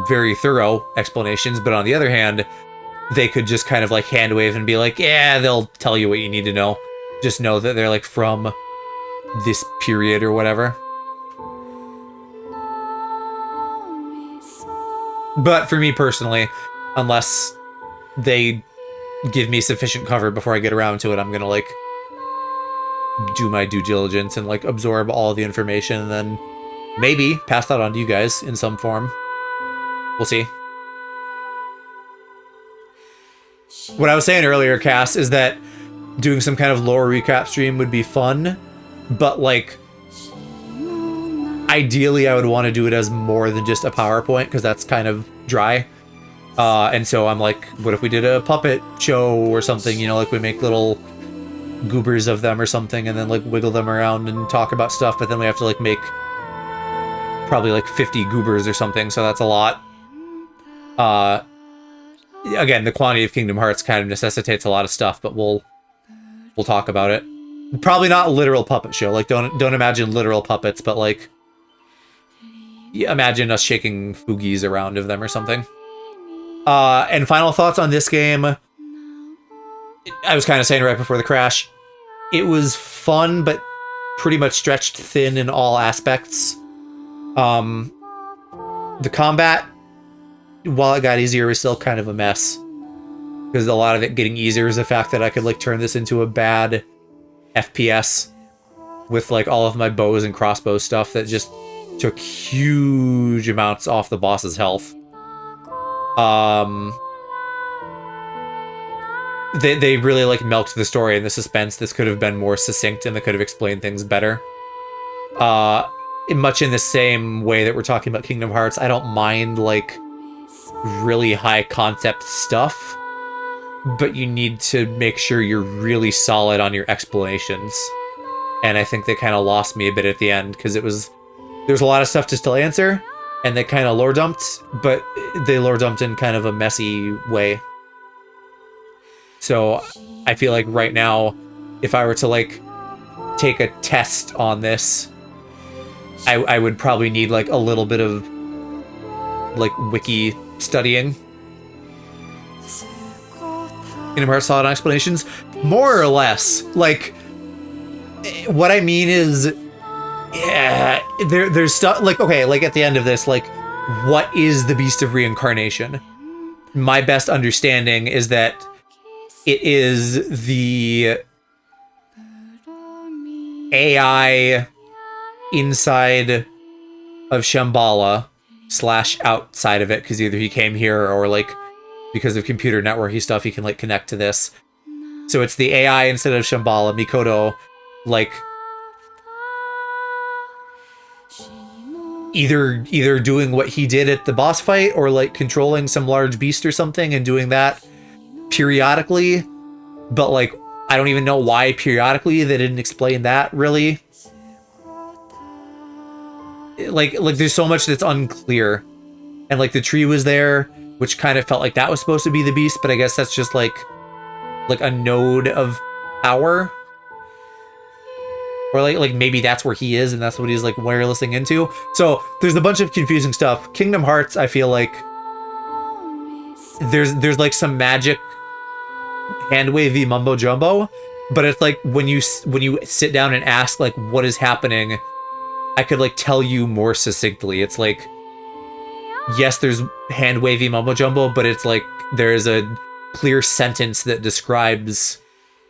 very thorough explanations, but on the other hand, they could just kind of like hand wave and be like, yeah, they'll tell you what you need to know. Just know that they're like from this period or whatever. But for me personally, unless they give me sufficient cover before I get around to it, I'm gonna like do my due diligence and like absorb all the information and then maybe pass that on to you guys in some form. We'll see. What I was saying earlier, Cass, is that doing some kind of lore recap stream would be fun, but like ideally I would want to do it as more than just a PowerPoint, because that's kind of dry. And so I'm like, what if we did a puppet show or something, you know, like we make little goobers of them or something and then like wiggle them around and talk about stuff, but then we have to like make probably like 50 goobers or something, so that's a lot. Again, the quantity of Kingdom Hearts kind of necessitates a lot of stuff, but we'll talk about it. Probably not literal puppet show, like don't imagine literal puppets, but like imagine us shaking Foogies around of them or something. And final thoughts on this game. I was kind of saying right before the crash, it was fun, but pretty much stretched thin in all aspects. The combat, while it got easier, was still kind of a mess. Because a lot of it getting easier is the fact that I could like turn this into a bad FPS with like all of my bows and crossbow stuff that just took huge amounts off the boss's health. They really like milked the story and the suspense. This could have been more succinct and they could have explained things better. Much in the same way that we're talking about Kingdom Hearts, I don't mind like really high concept stuff, but you need to make sure you're really solid on your explanations. And I think they kind of lost me a bit at the end because there's a lot of stuff to still answer, and they kind of lore dumped, but they lore dumped in kind of a messy way. So I feel like right now, if I were to like take a test on this, I would probably need like a little bit of like wiki studying. Kingdom Hearts solid on explanations, more or less. Like, what I mean is, yeah, there's stuff like, okay, like at the end of this, like, what is the Beast of Reincarnation? My best understanding is that it is the AI inside of Shambhala / outside of it, because either he came here or like because of computer networky stuff he can like connect to this. So it's the AI instead of Shambhala, Mikoto, like either doing what he did at the boss fight or like controlling some large beast or something and doing that periodically. But like I don't even know why periodically. They didn't explain that really. Like there's so much that's unclear. And like the tree was there, which kind of felt like that was supposed to be the beast, but I guess that's just like a node of power. Or like maybe that's where he is and that's what he's like wirelessing into. So there's a bunch of confusing stuff. Kingdom Hearts, I feel like there's like some magic hand wavy mumbo jumbo, but it's like when you sit down and ask like what is happening, I could like tell you more succinctly. It's like, yes, there's hand wavy mumbo jumbo, but it's like there is a clear sentence that describes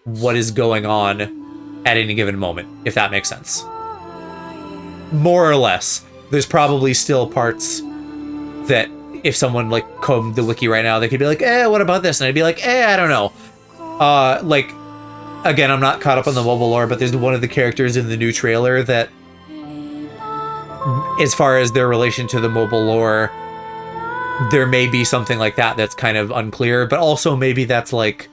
what is going on at any given moment, if that makes sense. More or less. There's probably still parts that if someone like combed the wiki right now, they could be like, what about this? And I'd be like, I don't know. Like, again, I'm not caught up on the mobile lore, but there's one of the characters in the new trailer that, as far as their relation to the mobile lore, there may be something like that that's kind of unclear, but also maybe that's like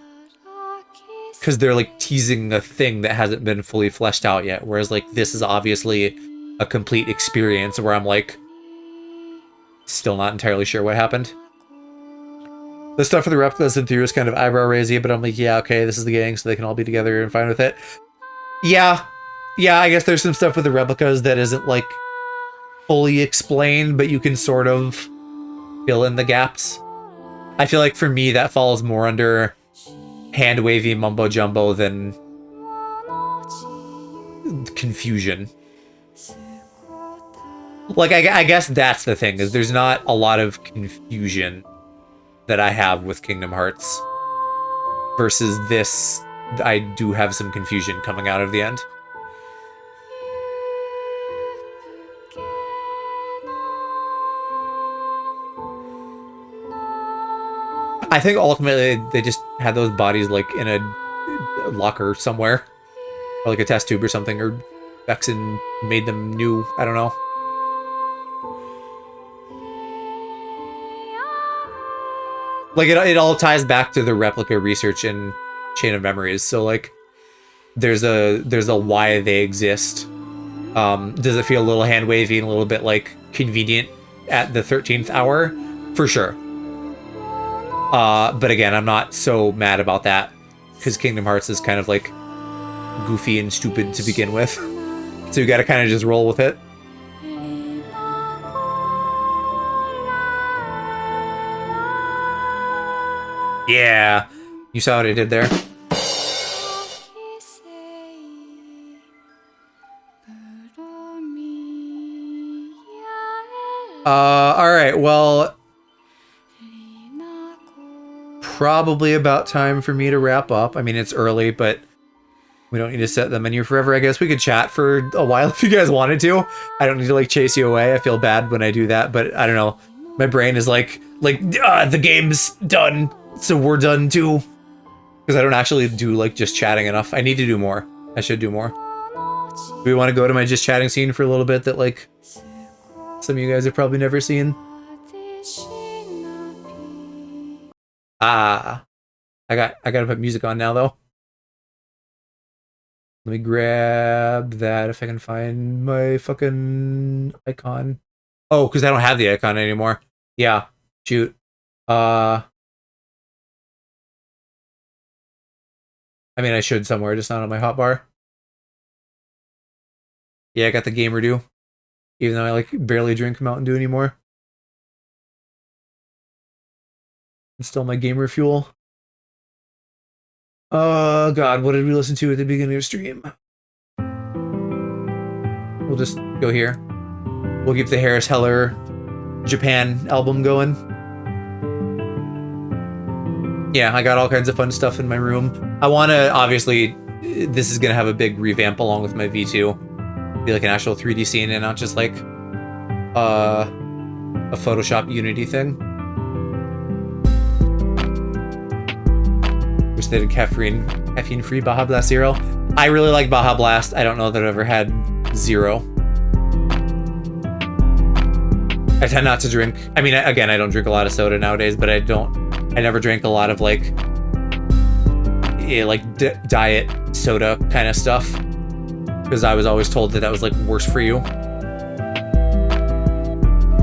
because they're like teasing a thing that hasn't been fully fleshed out yet, whereas like this is obviously a complete experience where I'm like still not entirely sure what happened. The stuff for the replicas and through is kind of eyebrow raisy, but I'm like, yeah, okay, this is the gang, so they can all be together and fine with it. Yeah, I guess there's some stuff with the replicas that isn't like fully explained, but you can sort of fill in the gaps. I feel like for me that falls more under hand wavy mumbo jumbo than confusion. Like I guess that's the thing, is there's not a lot of confusion that I have with Kingdom Hearts versus this. I do have some confusion coming out of the end. I think ultimately they just had those bodies like in a locker somewhere, or like a test tube or something, or Vexen made them new. I don't know. Like it all ties back to the replica research and Chain of Memories. So like, there's a why they exist. Does it feel a little hand wavy and a little bit like convenient at the 13th hour? For sure. But again, I'm not so mad about that because Kingdom Hearts is kind of like goofy and stupid to begin with. So you gotta kind of just roll with it. Yeah. You saw what I did there. Alright, well... Probably about time for me to wrap up. I mean, it's early, but we don't need to set the menu forever. I guess we could chat for a while if you guys wanted to. I don't need to, like, chase you away. I feel bad when I do that, but I don't know. My brain is like, the game's done, so we're done too. Because I don't actually do, like, just chatting enough. I need to do more. I should do more. Do we want to go to my just chatting scene for a little bit that, like, some of you guys have probably never seen? I gotta put music on now, though. Let me grab that if I can find my fucking icon. Oh, because I don't have the icon anymore. Yeah, shoot. I mean, I should somewhere, just not on my hotbar. Yeah, I got the Gamer Dew. Even though I, like, barely drink Mountain Dew anymore. It's still my gamer fuel. Oh, God, what did we listen to at the beginning of stream? We'll just go here. We'll keep the Harris Heller Japan album going. Yeah, I got all kinds of fun stuff in my room. I want to, obviously, this is going to have a big revamp along with my V2. Be like an actual 3D scene and not just like a Photoshop Unity thing. Wish they did caffeine-free Baja Blast Zero. I really like Baja Blast. I don't know that I've ever had Zero. I tend not to drink. I mean, again, I don't drink a lot of soda nowadays, but I never drank a lot of like diet soda kind of stuff. Because I was always told that was like worse for you.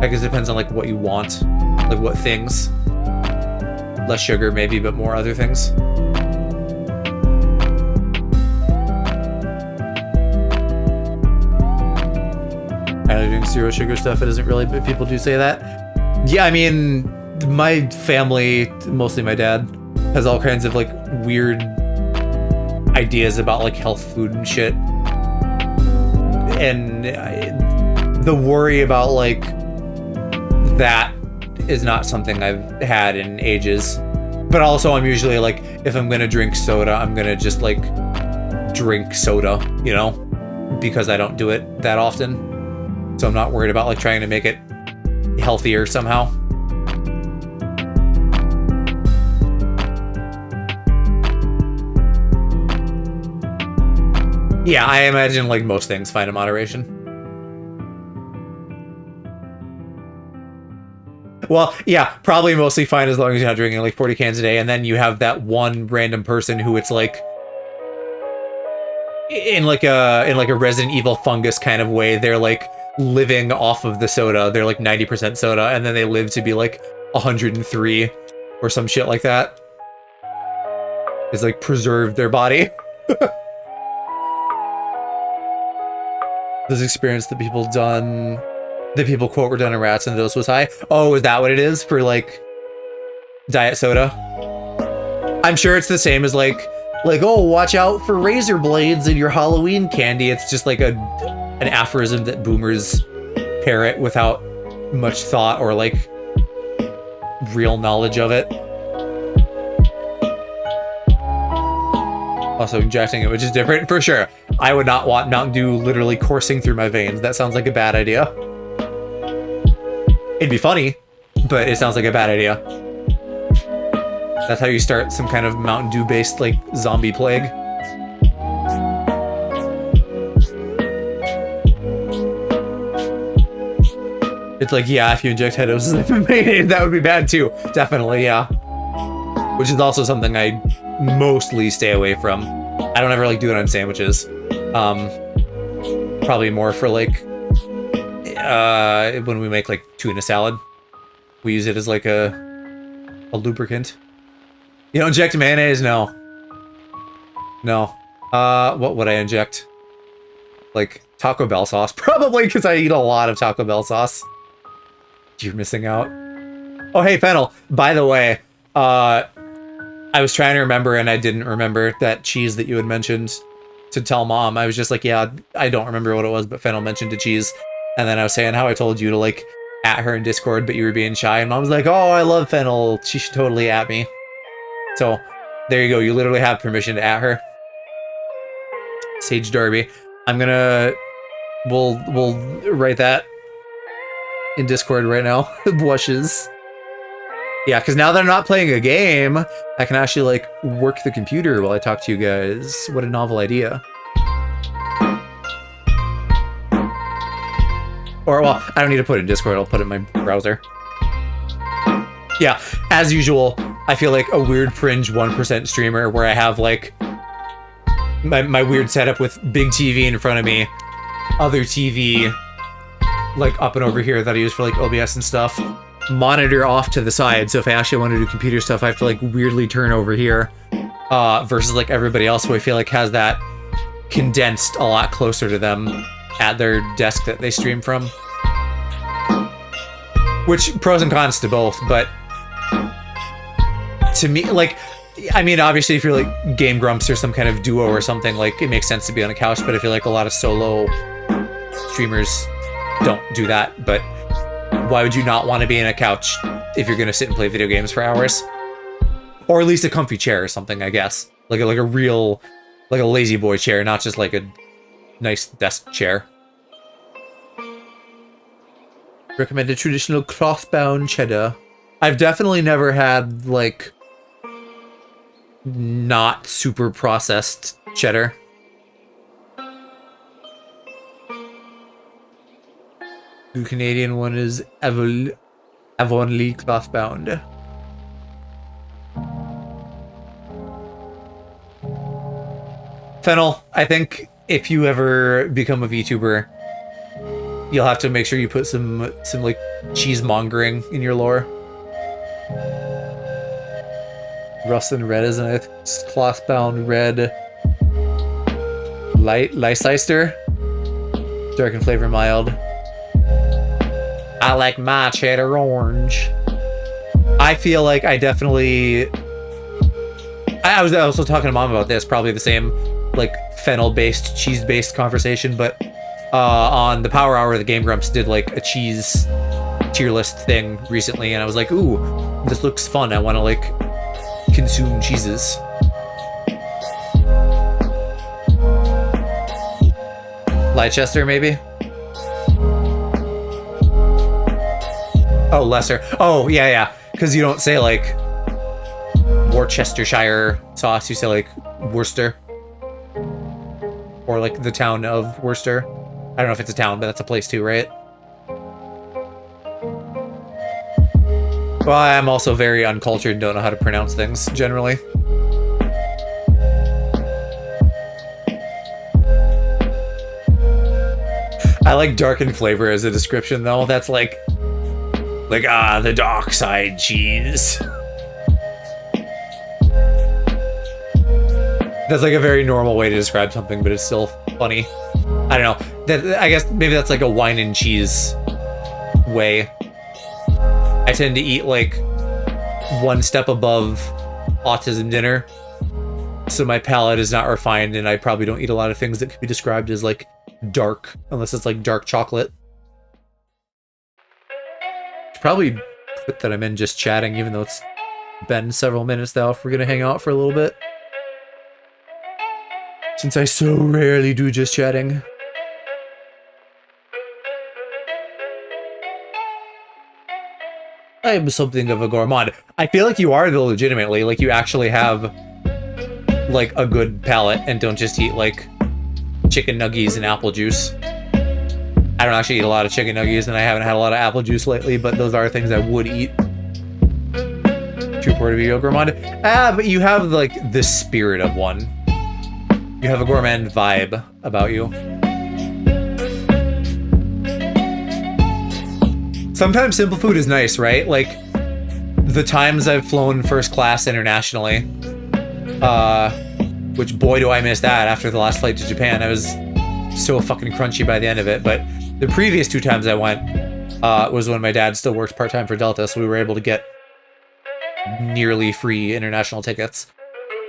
I guess it depends on like what you want. Like what things. Less sugar maybe, but more other things. I don't drink zero sugar stuff. It doesn't really, but people do say that. Yeah, I mean, my family, mostly my dad, has all kinds of like weird ideas about like health food and shit. And the worry about like that is not something I've had in ages. But also I'm usually like, if I'm gonna drink soda, I'm gonna just like drink soda, you know, because I don't do it that often. So I'm not worried about like trying to make it healthier somehow. Yeah, I imagine like most things find a moderation. Well, yeah, probably mostly fine as long as you're not drinking like 40 cans a day, and then you have that one random person who it's like in like a Resident Evil fungus kind of way, they're like living off of the soda. They're like 90% soda, and then they live to be like 103 or some shit like that. It's like preserved their body. This experience that people quote were done in rats and the dose was high. Oh, is that what it is for like diet soda? I'm sure it's the same as like, oh, watch out for razor blades in your Halloween candy. It's just like an aphorism that boomers parrot without much thought or like real knowledge of it. Also injecting it, which is different for sure. I would not want Mountain Dew literally coursing through my veins. That sounds like a bad idea. It'd be funny, but it sounds like a bad idea. That's how you start some kind of Mountain Dew-based, like, zombie plague. It's like, yeah, if you inject head doses of mayonnaise, that would be bad too. Definitely, yeah. Which is also something I mostly stay away from. I don't ever like do it on sandwiches. Probably more for like when we make like tuna salad, we use it as like a lubricant. You don't inject mayonnaise? No. What would I inject? Like Taco Bell sauce? Probably, because I eat a lot of Taco Bell sauce. You're missing out. Oh, hey, Fennel. By the way, I was trying to remember and I didn't remember that cheese that you had mentioned to tell Mom. I was just like, yeah, I don't remember what it was, but Fennel mentioned a cheese. And then I was saying how I told you to like at her in Discord, but you were being shy. And Mom was like, oh, I love Fennel. She should totally at me. So there you go. You literally have permission to at her. Sage Darby. I'm gonna... We'll write that in Discord right now. Blushes. Yeah, because now that I'm not playing a game, I can actually, like, work the computer while I talk to you guys. What a novel idea. Or, well, I don't need to put it in Discord. I'll put it in my browser. Yeah, as usual, I feel like a weird fringe 1% streamer where I have, like, my weird setup with big TV in front of me, other TV, like, up and over here that I use for, like, OBS and stuff. Monitor off to the side, so if I actually want to do computer stuff, I have to, like, weirdly turn over here. Versus, like, everybody else who I feel like has that condensed a lot closer to them at their desk that they stream from. Which, pros and cons to both, but to me, like, I mean, obviously if you're like Game Grumps or some kind of duo or something, like, it makes sense to be on a couch, but I feel like a lot of solo streamers don't do that. But why would you not want to be in a couch if you're going to sit and play video games for hours? Or at least a comfy chair or something, I guess. Like a real, like a lazy boy chair, not just like a nice desk chair. Recommended traditional cloth-bound cheddar. I've definitely never had, like, not super processed cheddar. The Canadian one is Avonlea cloth-bound. Fennel, I think if you ever become a VTuber, you'll have to make sure you put some like cheesemongering in your lore. Rust and red is a cloth-bound red Leicester. Dark and flavor mild. I like my cheddar orange. I feel like I definitely... I was also talking to Mom about this, probably the same, like, fennel-based, cheese-based conversation, but on the Power Hour, the Game Grumps did, like, a cheese tier list thing recently, and I was like, ooh, this looks fun. I want to, like, consume cheeses. Leicester, maybe? Oh, lesser. Oh, yeah. Because you don't say, like, Worcestershire sauce. You say, like, Worcester. Or, like, the town of Worcester. I don't know if it's a town, but that's a place too, right? Well, I'm also very uncultured and don't know how to pronounce things, generally. I like darkened flavor as a description, though. That's like, the dark side cheese. That's like a very normal way to describe something, but it's still funny. I don't know. I guess maybe that's like a wine and cheese way. I tend to eat like one step above autism dinner, so my palate is not refined, and I probably don't eat a lot of things that could be described as like dark, unless it's like dark chocolate. Should probably put that I'm in just chatting, even though it's been several minutes now if we're gonna hang out for a little bit. Since I so rarely do just chatting. I am something of a gourmand. I feel like you are, though, legitimately. Like, you actually have, like, a good palate and don't just eat, like, chicken nuggies and apple juice. I don't actually eat a lot of chicken nuggies, and I haven't had a lot of apple juice lately, but those are things I would eat. True Puerto Rico gourmand. But you have, like, the spirit of one. You have a gourmand vibe about you. Sometimes simple food is nice, right? Like, the times I've flown first class internationally, which boy do I miss that after the last flight to Japan. I was so fucking crunchy by the end of it, but the previous 2 times I went was when my dad still worked part-time for Delta, so we were able to get nearly free international tickets.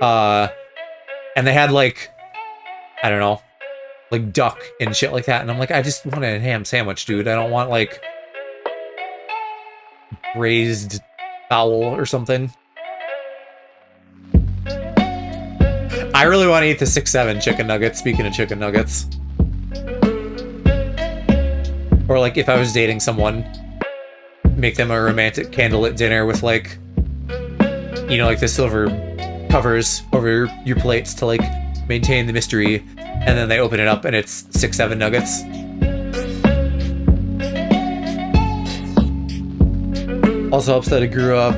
And they had like, I don't know, like duck and shit like that. And I'm like, I just want a ham sandwich, dude. I don't want like braised fowl or something. I really want to eat the 6-7 chicken nuggets, speaking of chicken nuggets. Or like if I was dating someone, make them a romantic candlelit dinner with like, you know, like the silver covers over your plates to like maintain the mystery, and then they open it up and it's 6-7 nuggets. Also helps that I grew up,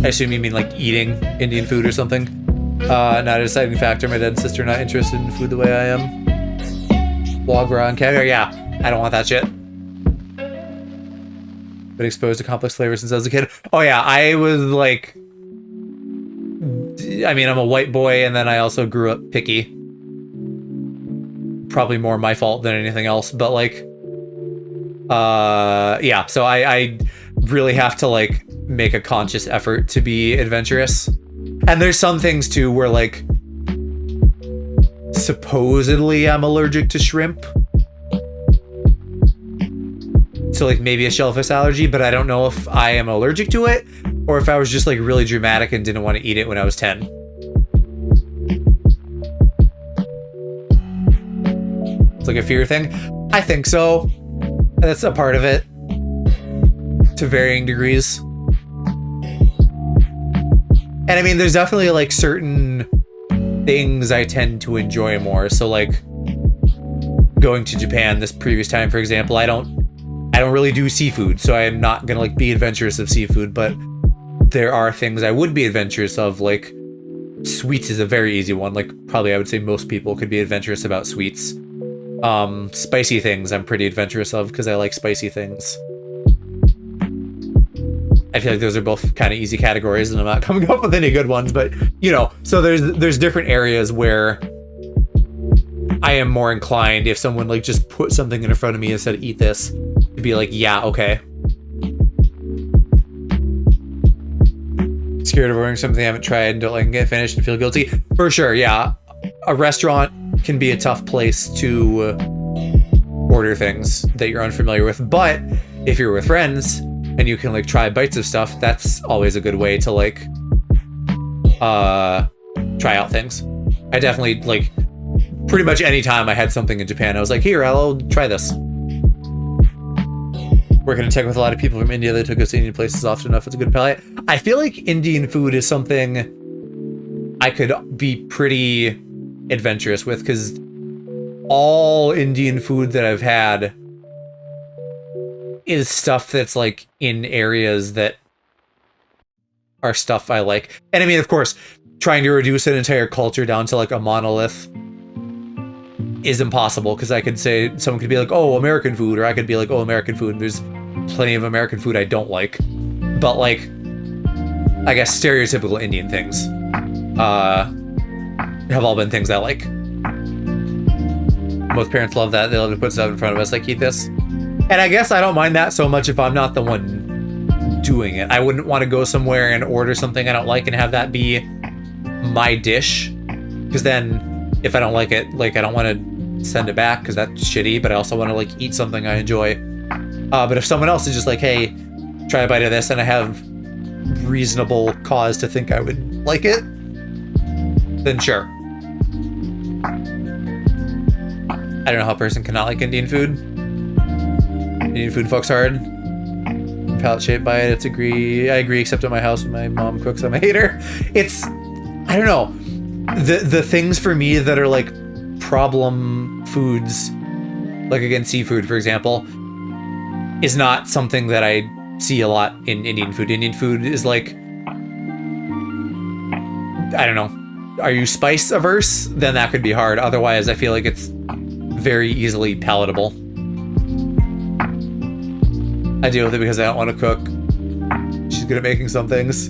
I assume you mean like eating Indian food or something. Not a deciding factor. My dad and sister are not interested in food the way I am. Foie gras and caviar, yeah, I don't want that shit. Been exposed to complex flavors since I was a kid. Oh yeah, I was like, I mean, I'm a white boy, and then I also grew up picky. Probably more my fault than anything else, but like, yeah, so I really have to like make a conscious effort to be adventurous. And there's some things too where like supposedly I'm allergic to shrimp, so like maybe a shellfish allergy, but I don't know if I am allergic to it or if I was just like really dramatic and didn't want to eat it when I was 10. It's like a fear thing. I think so. That's a part of it, to varying degrees. And I mean, there's definitely like certain things I tend to enjoy more. So like going to Japan this previous time, for example, I don't really do seafood, so I'm not gonna like be adventurous of seafood, but there are things I would be adventurous of, like sweets is a very easy one. Like probably I would say most people could be adventurous about sweets. Spicy things I'm pretty adventurous of because I like spicy things. I feel like those are both kind of easy categories and I'm not coming up with any good ones, but you know, so there's different areas where I am more inclined, if someone like just put something in front of me and said eat this, to be like, yeah, okay. Scared of ordering something I haven't tried and don't like get finished and feel guilty. For sure, yeah. A restaurant can be a tough place to order things that you're unfamiliar with, but if you're with friends and you can like try bites of stuff, that's always a good way to like try out things. I definitely like pretty much any time I had something in Japan, I was like, here, I'll try this. Working in tech with a lot of people from India that took us to Indian places often enough, it's a good palate. I feel like Indian food is something I could be pretty adventurous with, because all Indian food that I've had is stuff that's like in areas that are stuff I like. And I mean, of course, trying to reduce an entire culture down to like a monolith is impossible, because I could say, someone could be like, oh, American food, or I could be like, oh, American food. There's plenty of American food I don't like, but like, I guess stereotypical Indian things have all been things I like. Most parents love that. They love to put stuff in front of us, like, eat this. And I guess I don't mind that so much if I'm not the one doing it. I wouldn't want to go somewhere and order something I don't like and have that be my dish, because then if I don't like it, like, I don't want to send it back because that's shitty, but I also want to like eat something I enjoy. But if someone else is just like, hey, try a bite of this, and I have reasonable cause to think I would like it, then sure. I don't know how a person cannot like Indian food. Indian food fucks hard. Palate shaped by it, I agree, except at my house when my mom cooks, I'm a hater. It's, I don't know. The things for me that are like problem foods, like again, seafood, for example, is not something that I see a lot in Indian food. Indian food is like, I don't know. Are you spice averse? Then that could be hard. Otherwise, I feel like it's very easily palatable. I deal with it because I don't want to cook. She's good at making some things.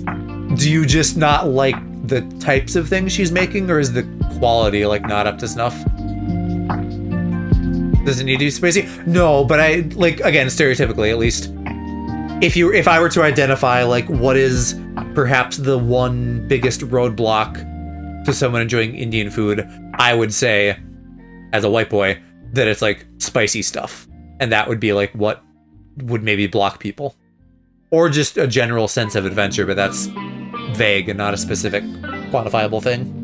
Do you just not like the types of things she's making, or is the quality like not up to snuff? Does it need to be spicy? No, but I like, again, stereotypically at least, if I were to identify like what is perhaps the one biggest roadblock to someone enjoying Indian food, I would say, as a white boy, that it's like spicy stuff, and that would be like what would maybe block people, or just a general sense of adventure, but that's vague and not a specific quantifiable thing.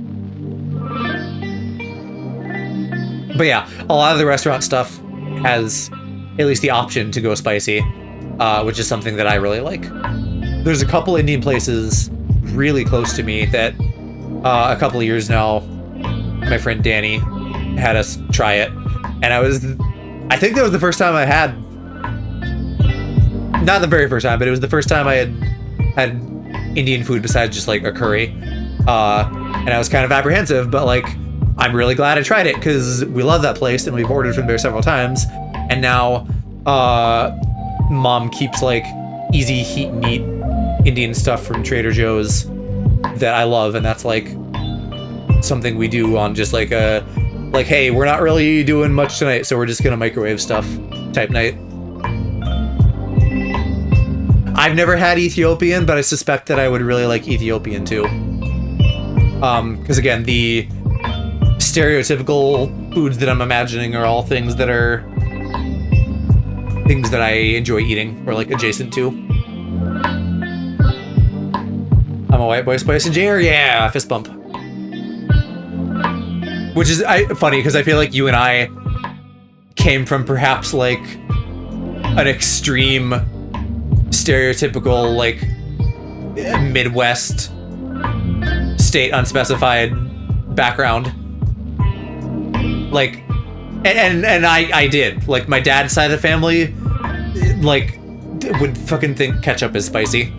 But yeah, a lot of the restaurant stuff has at least the option to go spicy, which is something that I really like. There's a couple Indian places really close to me that a couple of years now, my friend Danny had us try it, and I think that was the first time I had, not the very first time, but it was the first time I had Indian food besides just like a curry, and I was kind of apprehensive, but like I'm really glad I tried it because we love that place and we've ordered from there several times, and now Mom keeps like easy heat and eat Indian stuff from Trader Joe's that I love, and that's like something we do on just like a hey, we're not really doing much tonight, so we're just gonna microwave stuff type night. I've never had Ethiopian, but I suspect that I would really like Ethiopian too. Because again, the stereotypical foods that I'm imagining are all things that I enjoy eating or like adjacent to. I'm a white boy spice and Jair, yeah, fist bump. Which is funny because I feel like you and I came from perhaps like an extreme stereotypical like Midwest state unspecified background, like, and I did, like, my dad's side of the family like would fucking think ketchup is spicy.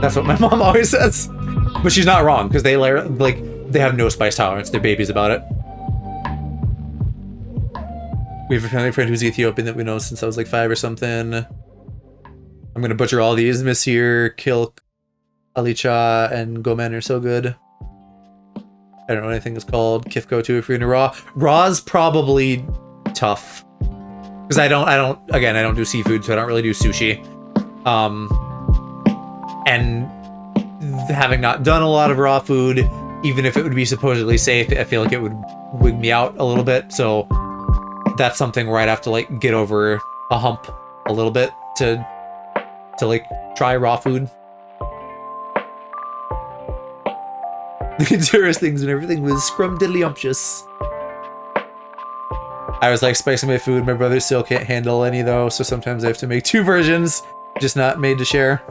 That's what my mom always says, but she's not wrong because they have no spice tolerance. They're babies about it. We have a family friend who's Ethiopian that we know since I was like 5 or something. I'm gonna butcher all these. Misir, Kilk, Alicha, and Gomen are so good. I don't know what anything is called. Kifko too if you're into raw. Raw's probably tough. Because I don't do seafood, so I don't really do sushi. And having not done a lot of raw food, even if it would be supposedly safe, I feel like it would wig me out a little bit. So that's something where I'd have to like get over a hump a little bit to like try raw food. The tourist things and everything was scrumdiddlyumptious. I was like spicing my food. My brother still can't handle any though, so sometimes I have to make 2 versions, just not made to share.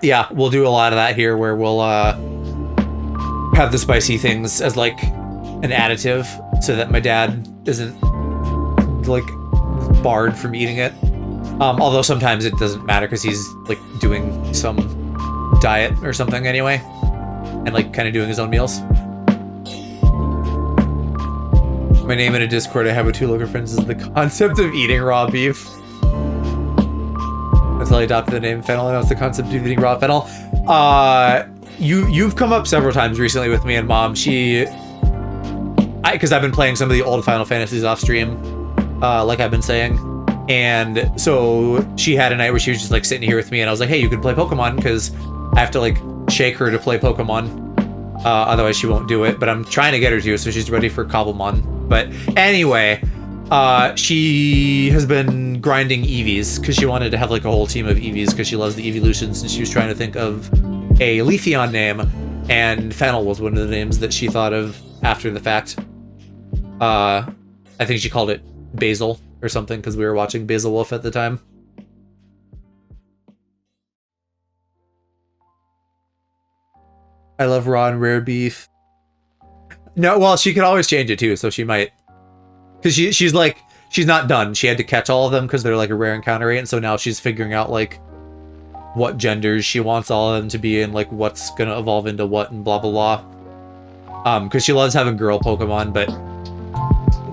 Yeah, we'll do a lot of that here where we'll have the spicy things as like an additive so that my dad isn't like barred from eating it. Although sometimes it doesn't matter because he's like doing some diet or something anyway, and like kind of doing his own meals. My name in a Discord I have with 2 local friends is the concept of eating raw beef. Until I adopted the name Fennel, and now it's the concept of eating raw fennel. You've come up several times recently with me and Mom. Because I've been playing some of the old Final Fantasies off stream, like I've been saying. And so she had a night where she was just like sitting here with me, and I was like, hey, you could play Pokemon, because I have to like shake her to play Pokemon. Otherwise she won't do it, but I'm trying to get her to, so she's ready for Cobblemon. But anyway, she has been grinding Eevees, because she wanted to have like a whole team of Eevees, because she loves the Eeveelutions, and she was trying to think of a Leafeon name, and Fennel was one of the names that she thought of after the fact. I think she called it Basil or something, because we were watching Basil Wolf at the time. I love raw and rare beef. No, well, she could always change it too, so she might. Because she's like, she's not done. She had to catch all of them because they're like a rare encounter rate, and so now she's figuring out like what genders she wants all of them to be and like what's gonna evolve into what and blah blah blah. Because she loves having girl Pokemon, but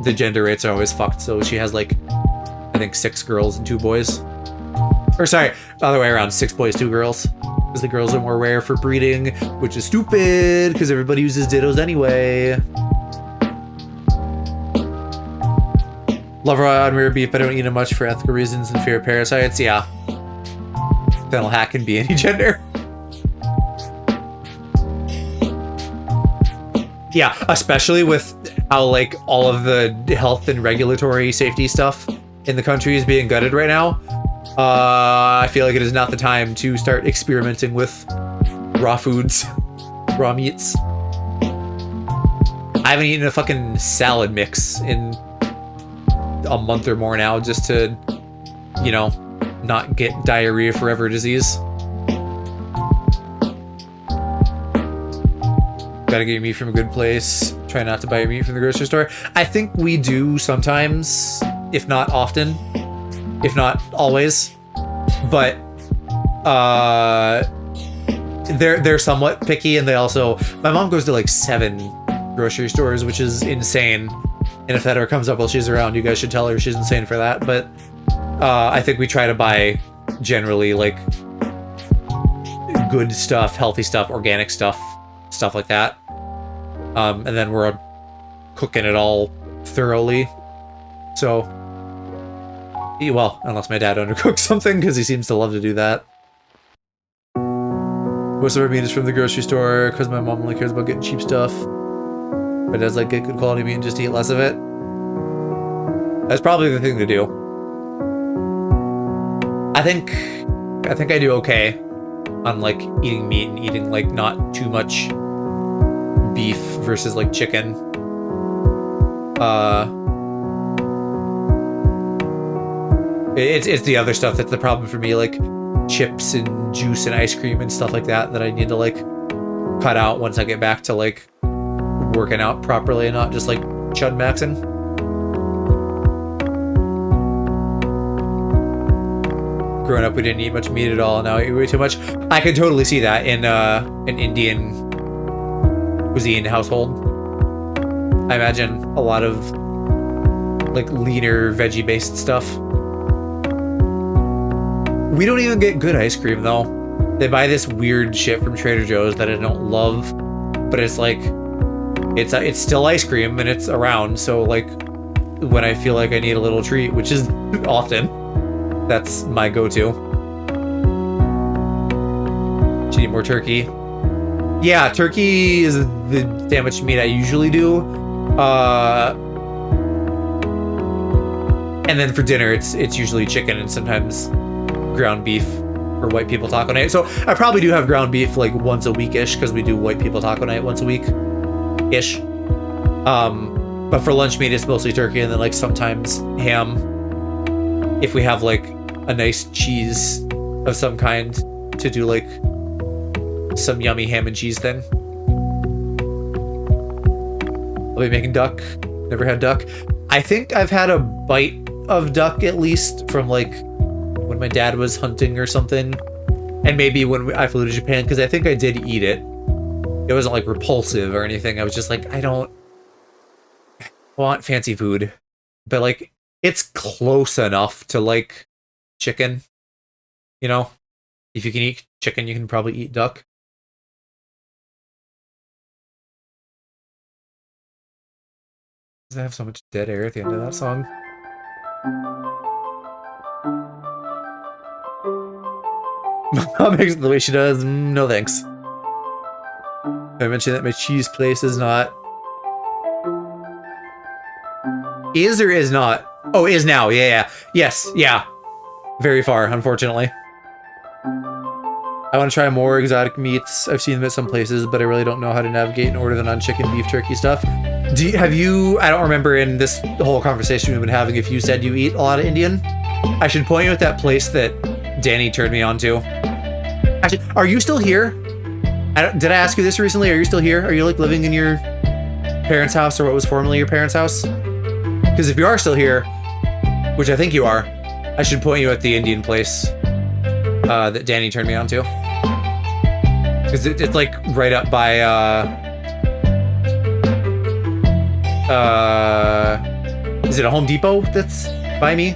the gender rates are always fucked, so she has like, I think 6 girls and 2 boys. Or sorry, other way around, 6 boys, 2 girls. Because the girls are more rare for breeding, which is stupid, because everybody uses Dittos anyway. Love raw and rare beef, but I don't eat it much for ethical reasons and fear of parasites. Yeah. Fennel hack can be any gender. Yeah, especially with how like all of the health and regulatory safety stuff in the country is being gutted right now. I feel like it is not the time to start experimenting with raw foods, raw meats. I haven't eaten a fucking salad mix in a month or more now, just to, you know, not get diarrhea forever disease. Gotta get your meat from a good place. Try not to buy your meat from the grocery store. I think we do sometimes, if not often, if not always. But they're somewhat picky, and they also, my mom goes to like 7 grocery stores, which is insane. And if that ever comes up while she's around, you guys should tell her she's insane for that. But I think we try to buy generally like good stuff, healthy stuff, organic stuff, stuff like that. And then we're cooking it all thoroughly. So, well, unless my dad undercooks something, because he seems to love to do that. Most of our meat is from the grocery store, because my mom only cares about getting cheap stuff. But does like get good quality meat and just eat less of it. That's probably the thing to do. I think I do okay on like eating meat and eating like not too much beef versus like chicken. It's the other stuff that's the problem for me, like chips and juice and ice cream and stuff like that I need to like cut out once I get back to like working out properly and not just like chud maxing. Growing up, we didn't eat much meat at all. Now we eat way too much. I can totally see that in an Indian cuisine household. I imagine a lot of like leaner veggie-based stuff. We don't even get good ice cream though. They buy this weird shit from Trader Joe's that I don't love, but it's like it's still ice cream and it's around. So like when I feel like I need a little treat, which is often, that's my go-to. Should eat more turkey. Yeah, turkey is the sandwich meat I usually do. And then for dinner, it's usually chicken and sometimes ground beef or white people taco night. So I probably do have ground beef like once a week-ish, because we do white people taco night once a week-ish. But for lunch meat, it's mostly turkey, and then like sometimes ham. If we have like a nice cheese of some kind to do like some yummy ham and cheese thing. I'll be making duck. Never had duck. I think I've had a bite of duck at least from like when my dad was hunting or something. And maybe when I flew to Japan, because I think I did eat it. It wasn't like repulsive or anything. I was just like, I don't want fancy food. But like, it's close enough to like chicken. You know? If you can eat chicken, you can probably eat duck. Does it have so much dead air at the end of that song? My mom makes it the way she does. No thanks. I mentioned that my cheese place is not. Is or is not? Oh, is now. Yeah. Yes. Yeah. Very far, unfortunately. I want to try more exotic meats. I've seen them at some places, but I really don't know how to navigate and order the non-chicken, beef, turkey stuff. Have you, I don't remember in this whole conversation we've been having if you said you eat a lot of Indian. I should point you at that place that Danny turned me on to. Actually, are you still here? Did I ask you this recently? Are you still here? Are you like living in your parents' house, or what was formerly your parents' house? Because if you are still here, which I think you are, I should point you at the Indian place that Danny turned me on to. Because it's like right up by is it a Home Depot that's by me?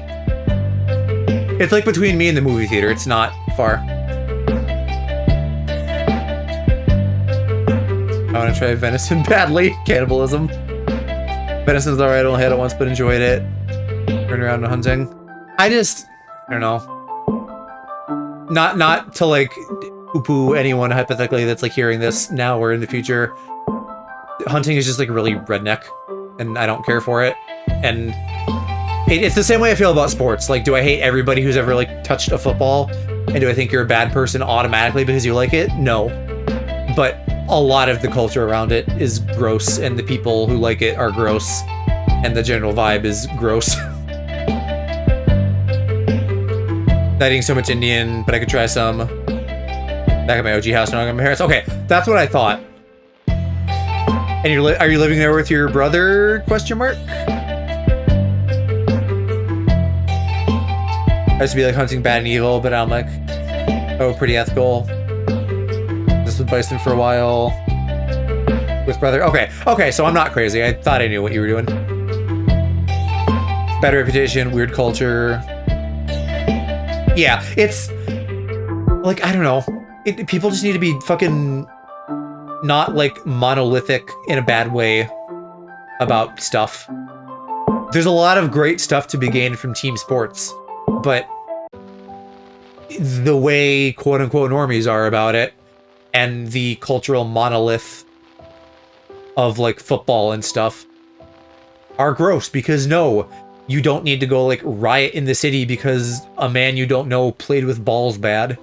It's like between me and the movie theater. It's not far. I want to try venison badly. Cannibalism. Venison's alright. I only had it once, but enjoyed it. Turn around and hunting. I don't know. Not to like poo-poo anyone hypothetically that's like hearing this now or in the future. Hunting is just like really redneck, and I don't care for it. And it's the same way I feel about sports. Like, do I hate everybody who's ever like touched a football? And do I think you're a bad person automatically because you like it? No. But a lot of the culture around it is gross, and the people who like it are gross, and the general vibe is gross. Not eating so much Indian, but I could try some. Back at my OG house now, I'm at my parents. Okay, that's what I thought. And are you living there with your brother? Question mark. I used to be like hunting bad and evil, but I'm like, oh, pretty ethical. This with Bison for a while. With brother. Okay, so I'm not crazy. I thought I knew what you were doing. Bad reputation, weird culture. Yeah, it's like, I don't know. People just need to be fucking not like monolithic in a bad way about stuff. There's a lot of great stuff to be gained from team sports, but the way quote unquote normies are about it and the cultural monolith of like football and stuff are gross, because no, you don't need to go like riot in the city because a man you don't know played with balls bad.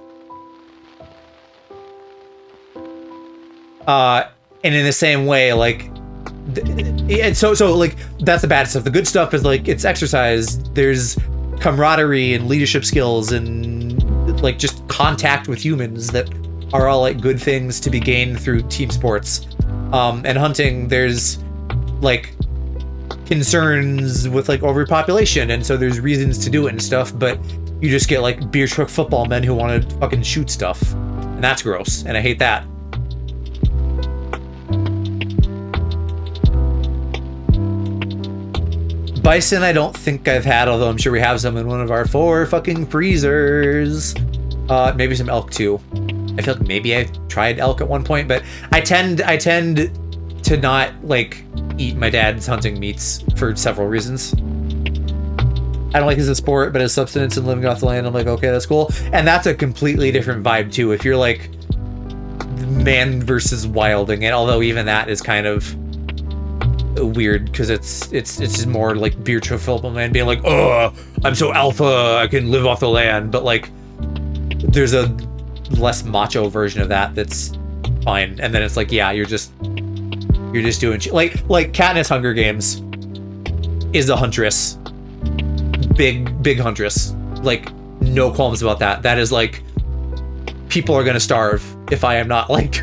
And in the same way, like, so like that's the bad stuff. The good stuff is like it's exercise. There's camaraderie and leadership skills and like just contact with humans that are all like good things to be gained through team sports. And hunting, there's like concerns with like overpopulation, and so there's reasons to do it and stuff, but you just get like beer truck football men who want to fucking shoot stuff, and that's gross, and I hate that. Bison I don't think I've had, although I'm sure we have some in one of our 4 fucking freezers. Maybe some elk too. I feel like maybe I tried elk at one point, but I tend to not like eat my dad's hunting meats for several reasons. I don't like it as a sport, but as sustenance and living off the land, I'm like, okay, that's cool. And that's a completely different vibe too. If you're like man versus wilding it, although even that is kind of weird because it's just more like beer truck football man being like, oh, I'm so alpha, I can live off the land. But like, there's a less macho version of that that's fine. And then it's like, yeah, you're just doing shit. Like Katniss Hunger Games is a huntress, big huntress. Like, no qualms about that. That is like, people are gonna starve if I am not like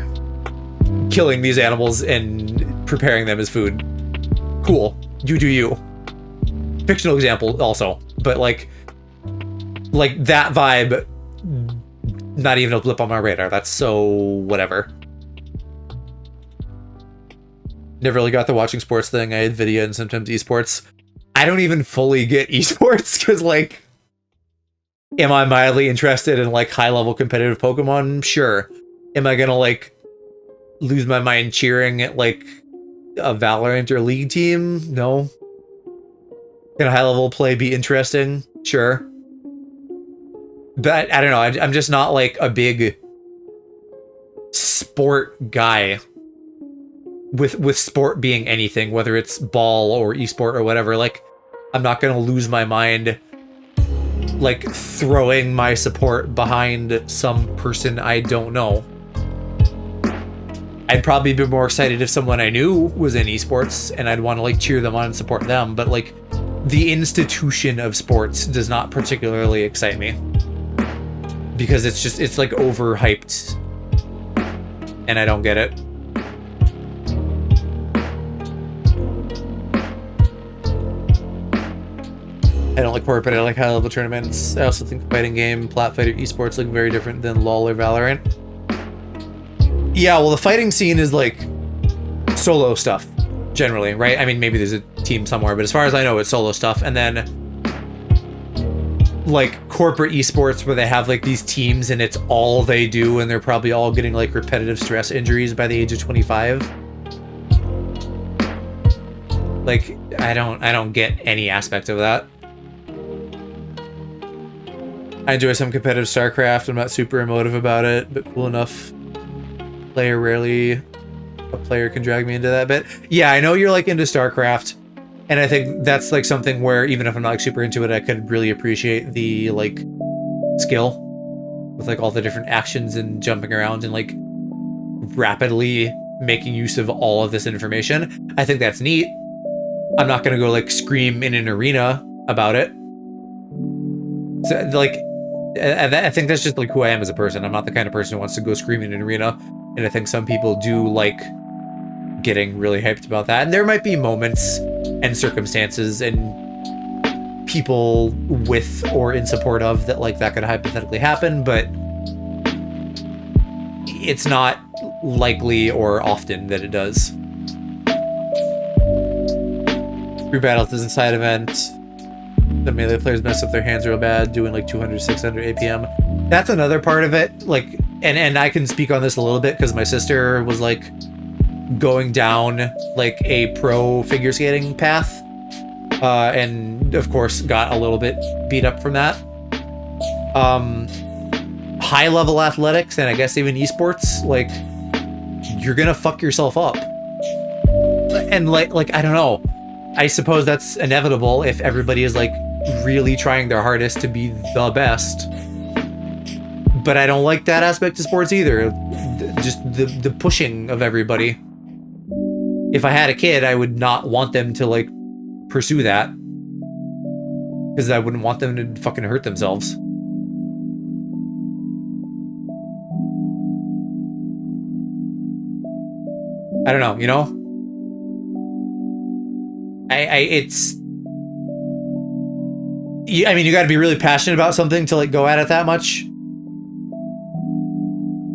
killing these animals and preparing them as food. Cool, you do you. Fictional example also, but like that vibe, not even a blip on my radar. That's so whatever. Never really got the watching sports thing. I had video and sometimes esports. I don't even fully get esports because like, am I mildly interested in like high level competitive Pokemon? Sure. Am I gonna like lose my mind cheering at like a Valorant or League team? No. Can high level play be interesting? Sure. But I don't know. I'm just not like a big sport guy. With sport being anything, whether it's ball or esport or whatever, like I'm not gonna lose my mind like throwing my support behind some person I don't know. I'd probably be more excited if someone I knew was in esports and I'd want to like cheer them on and support them, but like the institution of sports does not particularly excite me because it's like overhyped and I don't get it. I don't like corporate, I like high level tournaments. I also think fighting game, plat fighter, esports look very different than LoL or Valorant. Yeah, well the fighting scene is like solo stuff, generally, right? I mean, maybe there's a team somewhere, but as far as I know, it's solo stuff. And then like corporate esports where they have like these teams and it's all they do and they're probably all getting like repetitive stress injuries by the age of 25. Like, I don't get any aspect of that. I enjoy some competitive StarCraft. I'm not super emotive about it, but cool enough. Rarely a player can drag me into that bit. Yeah, I know you're like into StarCraft, and I think that's like something where even if I'm not like super into it, I could really appreciate the like skill with like all the different actions and jumping around and like rapidly making use of all of this information. I think that's neat. I'm not gonna go like scream in an arena about it. So like, I think that's just like who I am as a person. I'm not the kind of person who wants to go scream in an arena, and I think some people do like getting really hyped about that. And there might be moments and circumstances and people with or in support of that like that could hypothetically happen, but it's not likely or often that it does. Group battles is a side event. The melee players mess up their hands real bad, doing like 200, 600 APM. That's another part of it. Like, and I can speak on this a little bit because my sister was like going down like a pro figure skating path, and of course got a little bit beat up from that. High level athletics and I guess even esports, like you're gonna fuck yourself up. And like I don't know. I suppose that's inevitable if everybody is like really trying their hardest to be the best. But I don't like that aspect of sports either. Just the pushing of everybody. If I had a kid, I would not want them to like pursue that. Because I wouldn't want them to fucking hurt themselves. I don't know, you know? I mean, you gotta be really passionate about something to like go at it that much.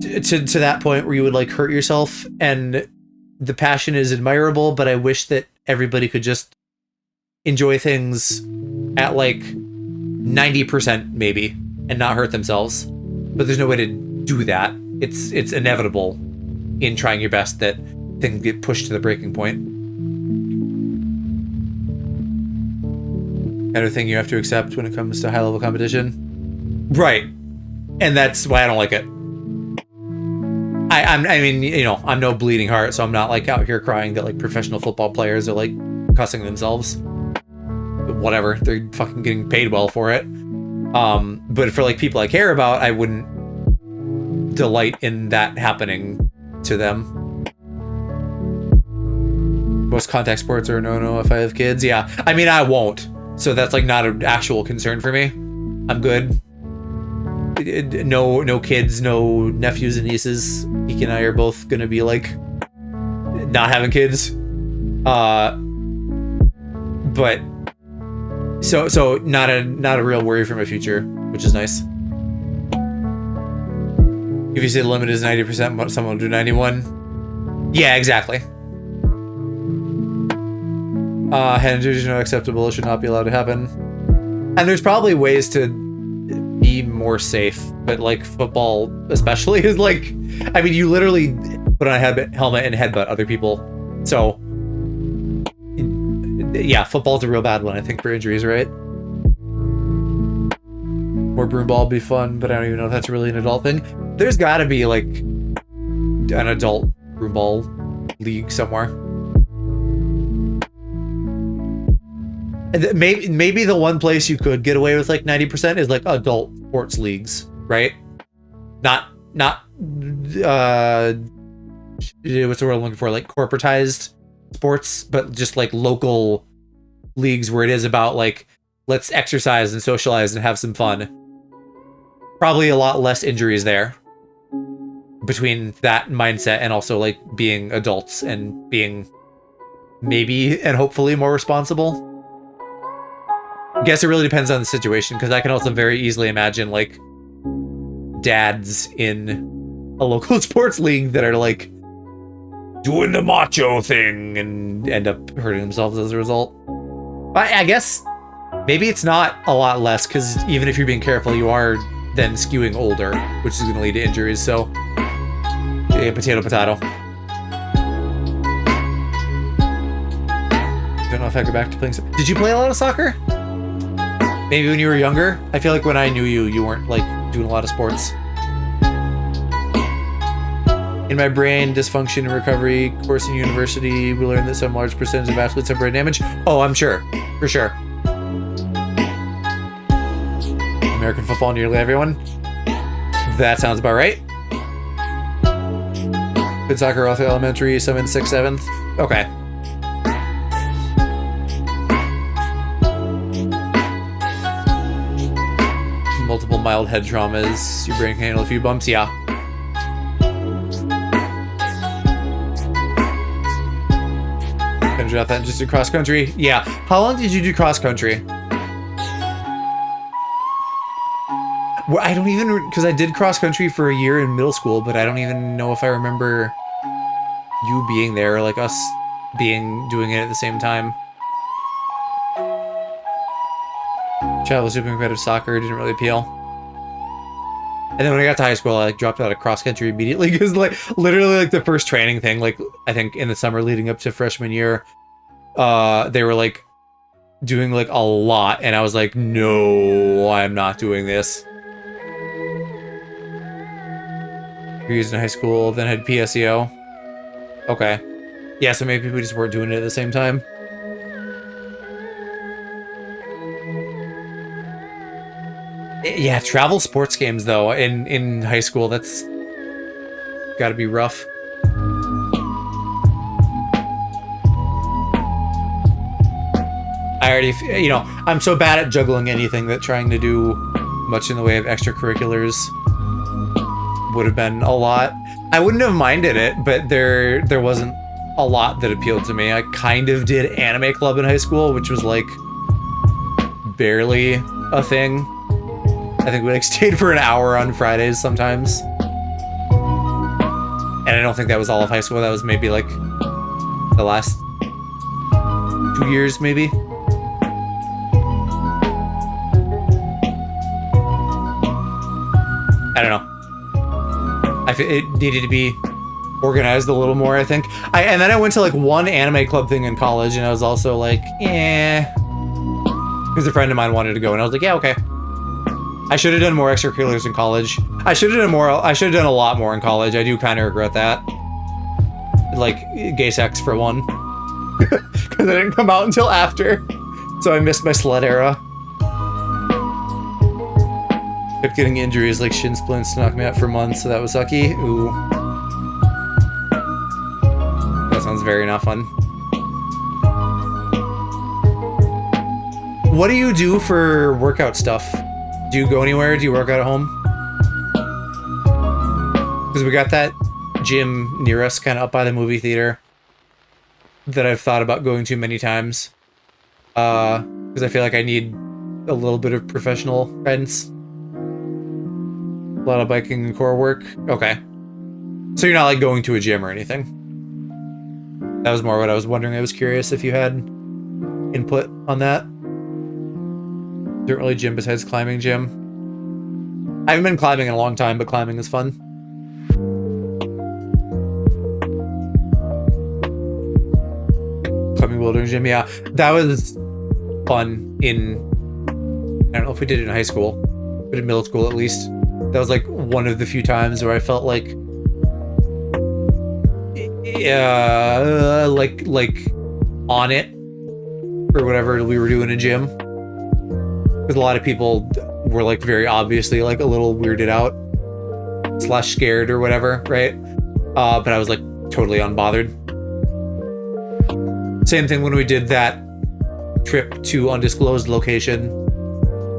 To that point where you would like hurt yourself, and the passion is admirable, but I wish that everybody could just enjoy things at like 90% maybe and not hurt themselves. But there's no way to do that. It's inevitable in trying your best that things get pushed to the breaking point. Kind of thing you have to accept when it comes to high-level competition. Right. And that's why I don't like it. I mean, you know, I'm no bleeding heart, so I'm not like out here crying that like professional football players are like cussing themselves. But whatever, they're fucking getting paid well for it. But for like people I care about, I wouldn't delight in that happening to them. Most contact sports are no if I have kids. Yeah, I mean, I won't. So that's like not an actual concern for me. I'm good. No kids, no nephews and nieces. Geek and I are both gonna be like not having kids. But so not a real worry for my future, which is nice. If you say the limit is 90%, someone will do 91. Yeah, exactly. Head injuries are not acceptable. It should not be allowed to happen. And there's probably ways to be more safe, but like football especially is like, I mean, you literally put on a helmet and headbutt other people. So yeah, football's a real bad one, I think, for injuries, right? More broomball would be fun, but I don't even know if that's really an adult thing. There's gotta be like an adult broomball league somewhere. Maybe the one place you could get away with like 90% is like adult sports leagues, right? Not what's the word I'm looking for? Like corporatized sports, but just like local leagues where it is about like, let's exercise and socialize and have some fun. Probably a lot less injuries there between that mindset and also like being adults and being maybe and hopefully more responsible. I guess it really depends on the situation, because I can also very easily imagine like dads in a local sports league that are like doing the macho thing and end up hurting themselves as a result. But I guess maybe it's not a lot less, because even if you're being careful, you are then skewing older, which is going to lead to injuries. So yeah, potato. Don't know if I go back to playing. Did you play a lot of soccer? Maybe when you were younger? I feel like when I knew you, you weren't, like, doing a lot of sports. In my brain, dysfunction and recovery course in university, we learned that some large percentage of athletes have brain damage. Oh, I'm sure. For sure. American football, nearly everyone. That sounds about right. Good soccer, all through elementary, some in 6th, 7th. Okay. Multiple mild head traumas. Your brain can handle a few bumps. Yeah. Gonna drop that and just do cross country. Yeah. How long did you do cross country? Well, I don't even, because I did cross country for a year in middle school, but I don't even know if I remember you being there, or like us doing it at the same time. Travel super competitive soccer didn't really appeal. And then when I got to high school, I like dropped out of cross country immediately because like literally like the first training thing, like I think in the summer leading up to freshman year, they were like doing like a lot, and I was like, no, I'm not doing this. You're using high school, then had PSEO. Okay. Yeah, so maybe we just weren't doing it at the same time. Yeah, travel sports games though in high school, that's gotta be rough. I already, you know, I'm so bad at juggling anything that trying to do much in the way of extracurriculars would have been a lot. I wouldn't have minded it, but there wasn't a lot that appealed to me. I kind of did anime club in high school, which was like barely a thing. I think we like stayed for an hour on Fridays sometimes. And I don't think that was all of high school. That was maybe like the last 2 years, maybe. I don't know. I feel it needed to be organized a little more, I think. And then I went to like one anime club thing in college, and I was also like, eh. Because a friend of mine wanted to go, and I was like, yeah, okay. I should have done more extracurriculars in college. I should have done a lot more in college. I do kind of regret that. Like gay sex for one. Because I didn't come out until after. So I missed my slut era. Kept getting injuries like shin splints to knock me out for months, so that was sucky. Ooh. That sounds very not fun. What do you do for workout stuff? Do you go anywhere? Do you work out at home? Because we got that gym near us, kind of up by the movie theater, that I've thought about going to many times. Because I feel like I need a little bit of professional guidance. A lot of biking and core work. Okay. So you're not like going to a gym or anything? That was more what I was wondering. I was curious if you had input on that. Don't really gym besides climbing gym. I haven't been climbing in a long time, but climbing is fun. Climbing bouldering gym, yeah. That was fun in, I don't know if we did it in high school, but in middle school at least. That was like one of the few times where I felt like, like on it or whatever we were doing in gym. Because a lot of people were like very obviously like a little weirded out / scared or whatever, right? But I was like totally unbothered. Same thing when we did that trip to undisclosed location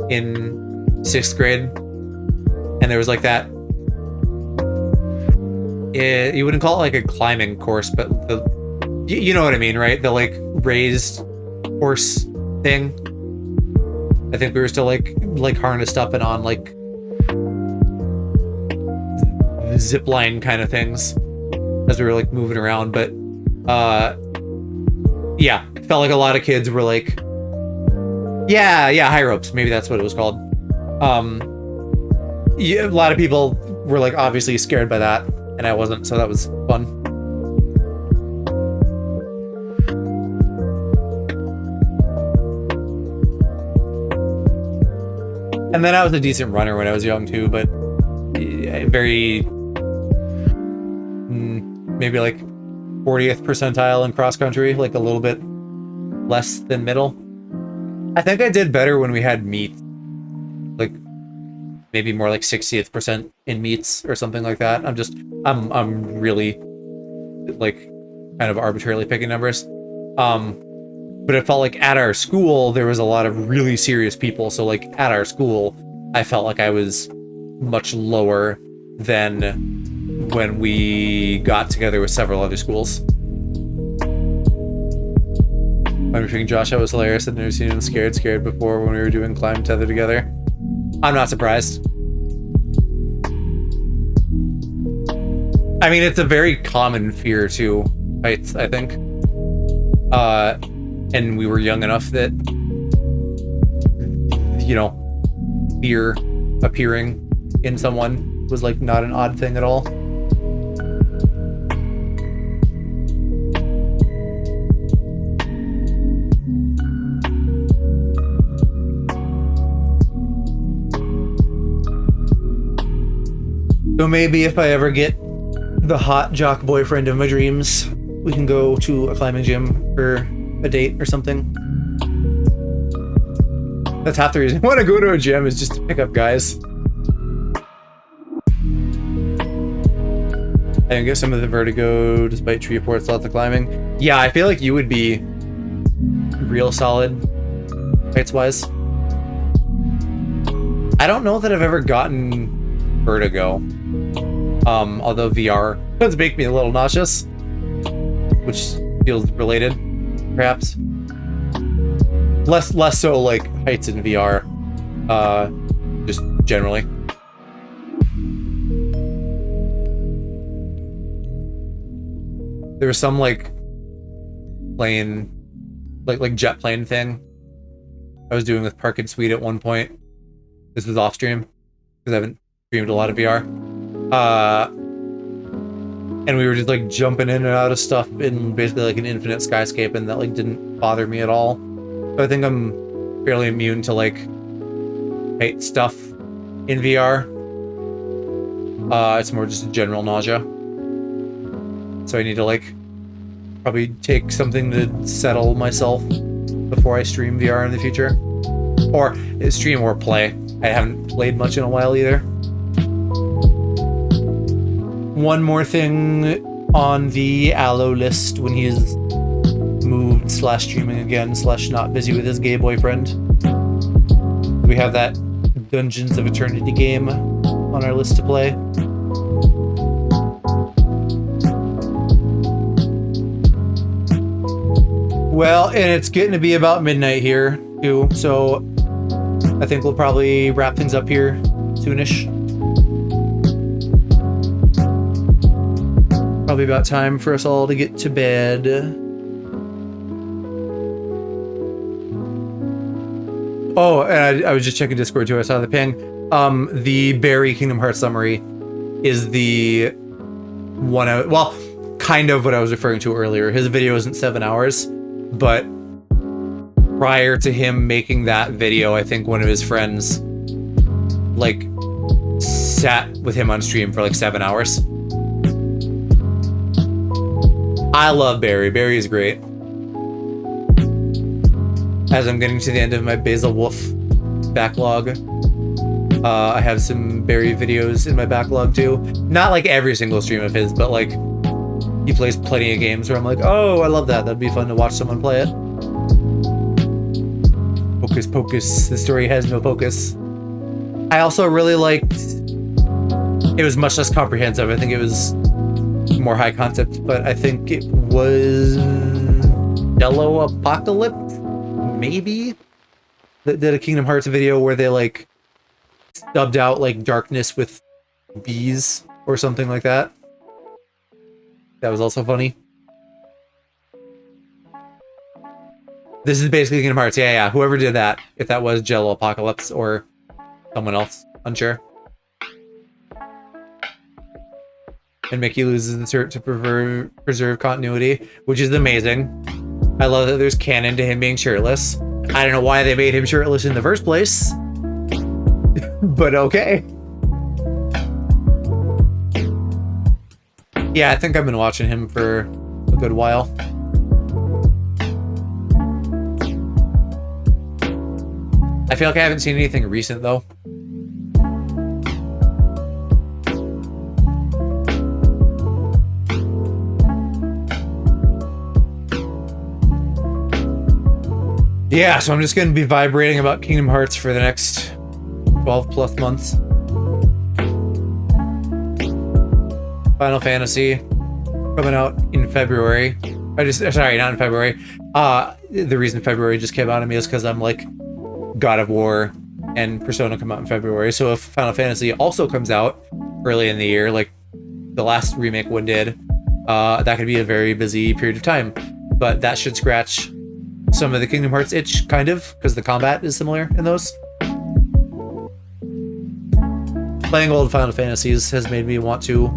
in 6th grade. And there was like that, you wouldn't call it like a climbing course, but you know what I mean, right? The like raised horse thing. I think we were still like harnessed up and on like zip line kind of things as we were like moving around. But yeah, it felt like a lot of kids were like, yeah, high ropes. Maybe that's what it was called. Yeah, a lot of people were like obviously scared by that, and I wasn't, so that was fun. And then I was a decent runner when I was young too, but very maybe like 40th percentile in cross country, like a little bit less than middle. I think I did better when we had meet, like maybe more like 60th percent in meets or something like that. I'm really like kind of arbitrarily picking numbers. But it felt like at our school there was a lot of really serious people. So like at our school, I felt like I was much lower than when we got together with several other schools. I'm thinking Josh, I was hilarious. I'd never seen him scared before when we were doing Climb Tether together. I'm not surprised. I mean, it's a very common fear too, heights, I think. And we were young enough that, you know, fear appearing in someone was like not an odd thing at all. So maybe if I ever get the hot jock boyfriend of my dreams, we can go to a climbing gym for a date or something. That's half the reason I want to go to a gym, is just to pick up guys. I can get some of the vertigo despite tree forts, lots of climbing. Yeah, I feel like you would be real solid heights wise. I don't know that I've ever gotten vertigo. Although VR does make me a little nauseous, which feels related, perhaps. Less so like heights in VR, just generally. There was some like plane, like jet plane thing I was doing with Park and Suite at one point. This was off stream because I haven't streamed a lot of VR. And we were just like jumping in and out of stuff in basically like an infinite skyscape, and that like didn't bother me at all. So I think I'm fairly immune to like height stuff in VR. It's more just a general nausea. So I need to like probably take something to settle myself before I stream VR in the future. Or stream or play. I haven't played much in a while either. One more thing on the Allo list when he is moved / streaming again / not busy with his gay boyfriend. We have that Dungeons of Eternity game on our list to play. Well, and it's getting to be about midnight here too, so I think we'll probably wrap things up here soonish. Probably about time for us all to get to bed. Oh, and I was just checking Discord too. I saw the ping. The Barry Kingdom Hearts summary is the one well, kind of what I was referring to earlier. His video isn't 7 hours, but prior to him making that video, I think one of his friends like sat with him on stream for like 7 hours. I love Barry. Barry is great. As I'm getting to the end of my Basil Wolf backlog, I have some Barry videos in my backlog too. Not like every single stream of his, but like he plays plenty of games where I'm like, oh, I love that. That'd be fun to watch someone play it. Focus, pocus. The story has no focus. I also really liked... It was much less comprehensive. I think it was more high concept, but I think it was Jello Apocalypse, maybe, that did a Kingdom Hearts video where they like stubbed out like darkness with bees or something like that. That was also funny. This is basically Kingdom Hearts. Yeah. Whoever did that, if that was Jello Apocalypse or someone else, unsure. And Mickey loses the shirt to preserve continuity, which is amazing. I love that there's canon to him being shirtless. I don't know why they made him shirtless in the first place. But okay. Yeah, I think I've been watching him for a good while. I feel like I haven't seen anything recent though. Yeah, so I'm just going to be vibrating about Kingdom Hearts for the next 12 plus months. Final Fantasy coming out in February. Sorry, not in February. The reason February just came out of me is because I'm like God of War and Persona come out in February. So if Final Fantasy also comes out early in the year, like the last remake one did, that could be a very busy period of time. But that should scratch some of the Kingdom Hearts itch, kind of, because the combat is similar in those. Playing old Final Fantasies has made me want to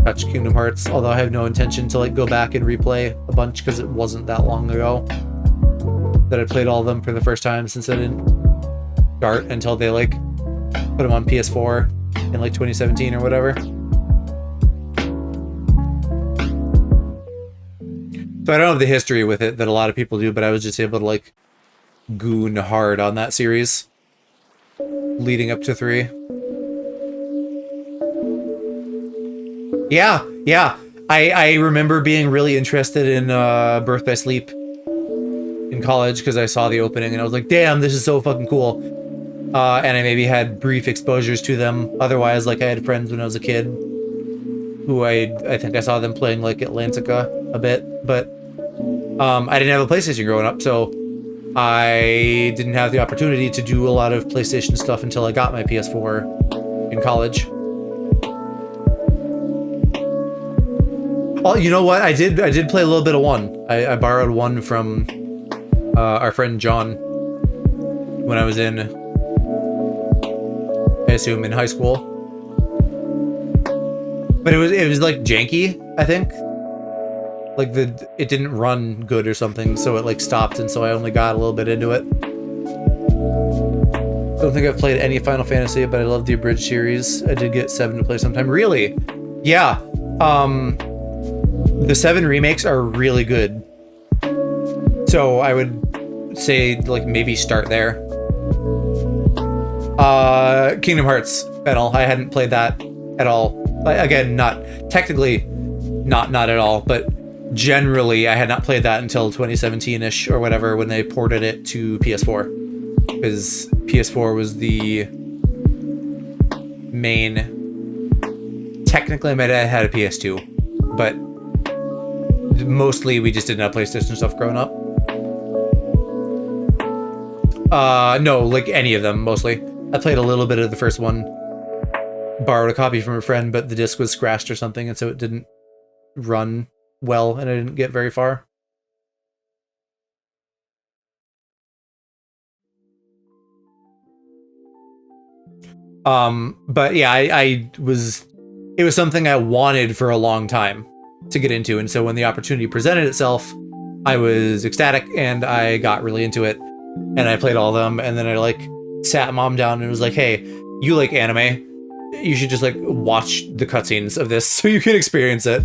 touch Kingdom Hearts, although I have no intention to like go back and replay a bunch because it wasn't that long ago that I played all of them for the first time, since I didn't start until they like put them on PS4 in like 2017 or whatever. So I don't have the history with it that a lot of people do, but I was just able to like goon hard on that series leading up to 3. Yeah. I remember being really interested in Birth by Sleep in college because I saw the opening and I was like, damn, this is so fucking cool. And I maybe had brief exposures to them. Otherwise, like I had friends when I was a kid who I think I saw them playing like Atlantica a bit, but I didn't have a PlayStation growing up, so I didn't have the opportunity to do a lot of PlayStation stuff until I got my PS4 in college. Oh, you know what? I did play a little bit of 1. I borrowed 1 from our friend John when I was in, I assume, in high school. But it was like janky, I think. Like it didn't run good or something, so it like stopped, and so I only got a little bit into it. Don't think I've played any Final Fantasy, but I love the Abridged series. I did get 7 to play sometime. Really? Yeah. The 7 remakes are really good. So I would say like maybe start there. Kingdom Hearts and all. I hadn't played that at all. Again, not technically not at all, but generally I had not played that until 2017-ish or whatever when they ported it to PS4. Because PS4 was the main... Technically, my dad had a PS2, but mostly we just didn't have PlayStation stuff growing up. No, like any of them, mostly. I played a little bit of the first one, borrowed a copy from a friend, but the disc was scratched or something, and so it didn't run well, and I didn't get very far. But yeah, it was something I wanted for a long time to get into, and so when the opportunity presented itself, I was ecstatic, and I got really into it, and I played all of them, and then I like sat mom down and was like, hey, you like anime, you should just like watch the cutscenes of this so you can experience it.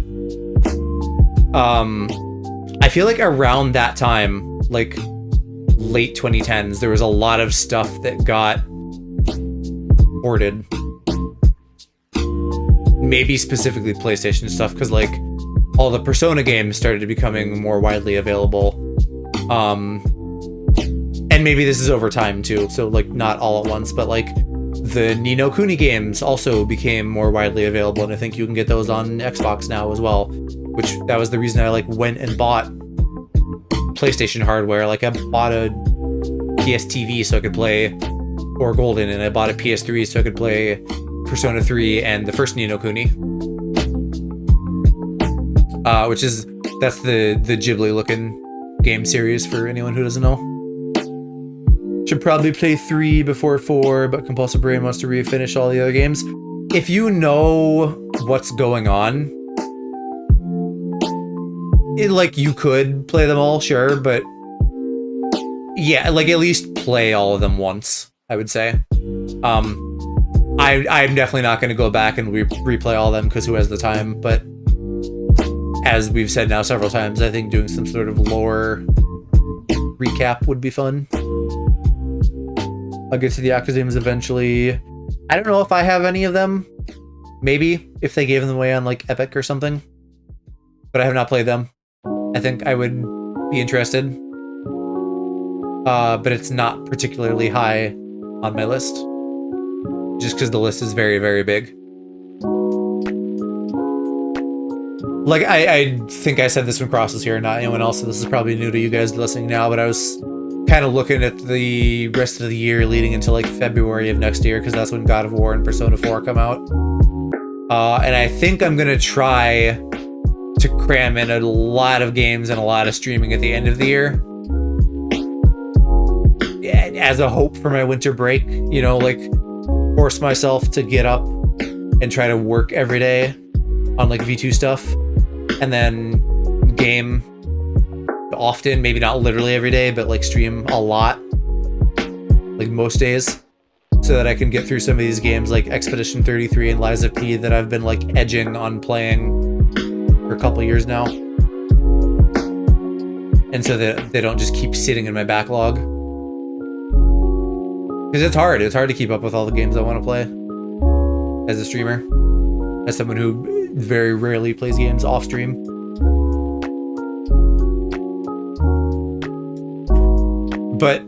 I feel like around that time, like late 2010s, there was a lot of stuff that got ported. Maybe specifically PlayStation stuff, because like all the Persona games started becoming more widely available. And maybe this is over time too, so like not all at once, but like the Ni no Kuni games also became more widely available, and I think you can get those on Xbox now as well, which that was the reason I like went and bought PlayStation hardware. Like I bought a PS TV so I could play Or Golden, and I bought a PS3 so I could play Persona 3 and the first Ni no Kuni. That's the Ghibli looking game series for anyone who doesn't know. Should probably play 3 before 4, but Compulsive Brain wants to refinish all the other games. If you know what's going on, like you could play them all, sure, but yeah, like at least play all of them once, I would say. I'm definitely not going to go back and replay all of them because who has the time? But as we've said now several times, I think doing some sort of lore recap would be fun. I'll get to the Yakuza games eventually. I don't know if I have any of them. Maybe if they gave them away on like Epic or something. But I have not played them. I think I would be interested. But it's not particularly high on my list. Just because the list is very, very big. Like, I think I said this when Cross was here, not anyone else, so this is probably new to you guys listening now, but I was kind of looking at the rest of the year leading into, like, February of next year, because that's when God of War and Persona 4 come out. And I think I'm going to try to cram in a lot of games and a lot of streaming at the end of the year. As a hope for my winter break, you know, like, force myself to get up and try to work every day on, like, V2 stuff. And then game often, maybe not literally every day, but like stream a lot, like most days, so that I can get through some of these games like Expedition 33 and Lies of P that I've been like edging on playing for a couple years now. And so that they don't just keep sitting in my backlog. Because it's hard to keep up with all the games I want to play as a streamer, as someone who very rarely plays games off stream. But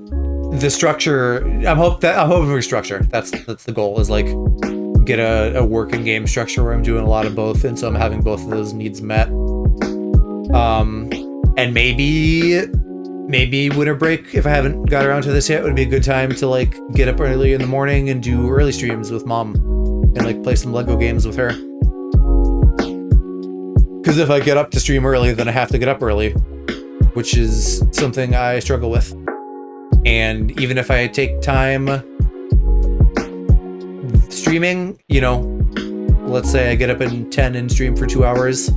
the structure, I'm hoping for structure. That's the goal, is like get a working game structure where I'm doing a lot of both, and so I'm having both of those needs met. And maybe winter break, if I haven't got around to this yet, would be a good time to like get up early in the morning and do early streams with mom and like play some Lego games with her. Because if I get up to stream early, then I have to get up early, which is something I struggle with. And even if I take time streaming, you know, let's say I get up at 10 and stream for 2 hours,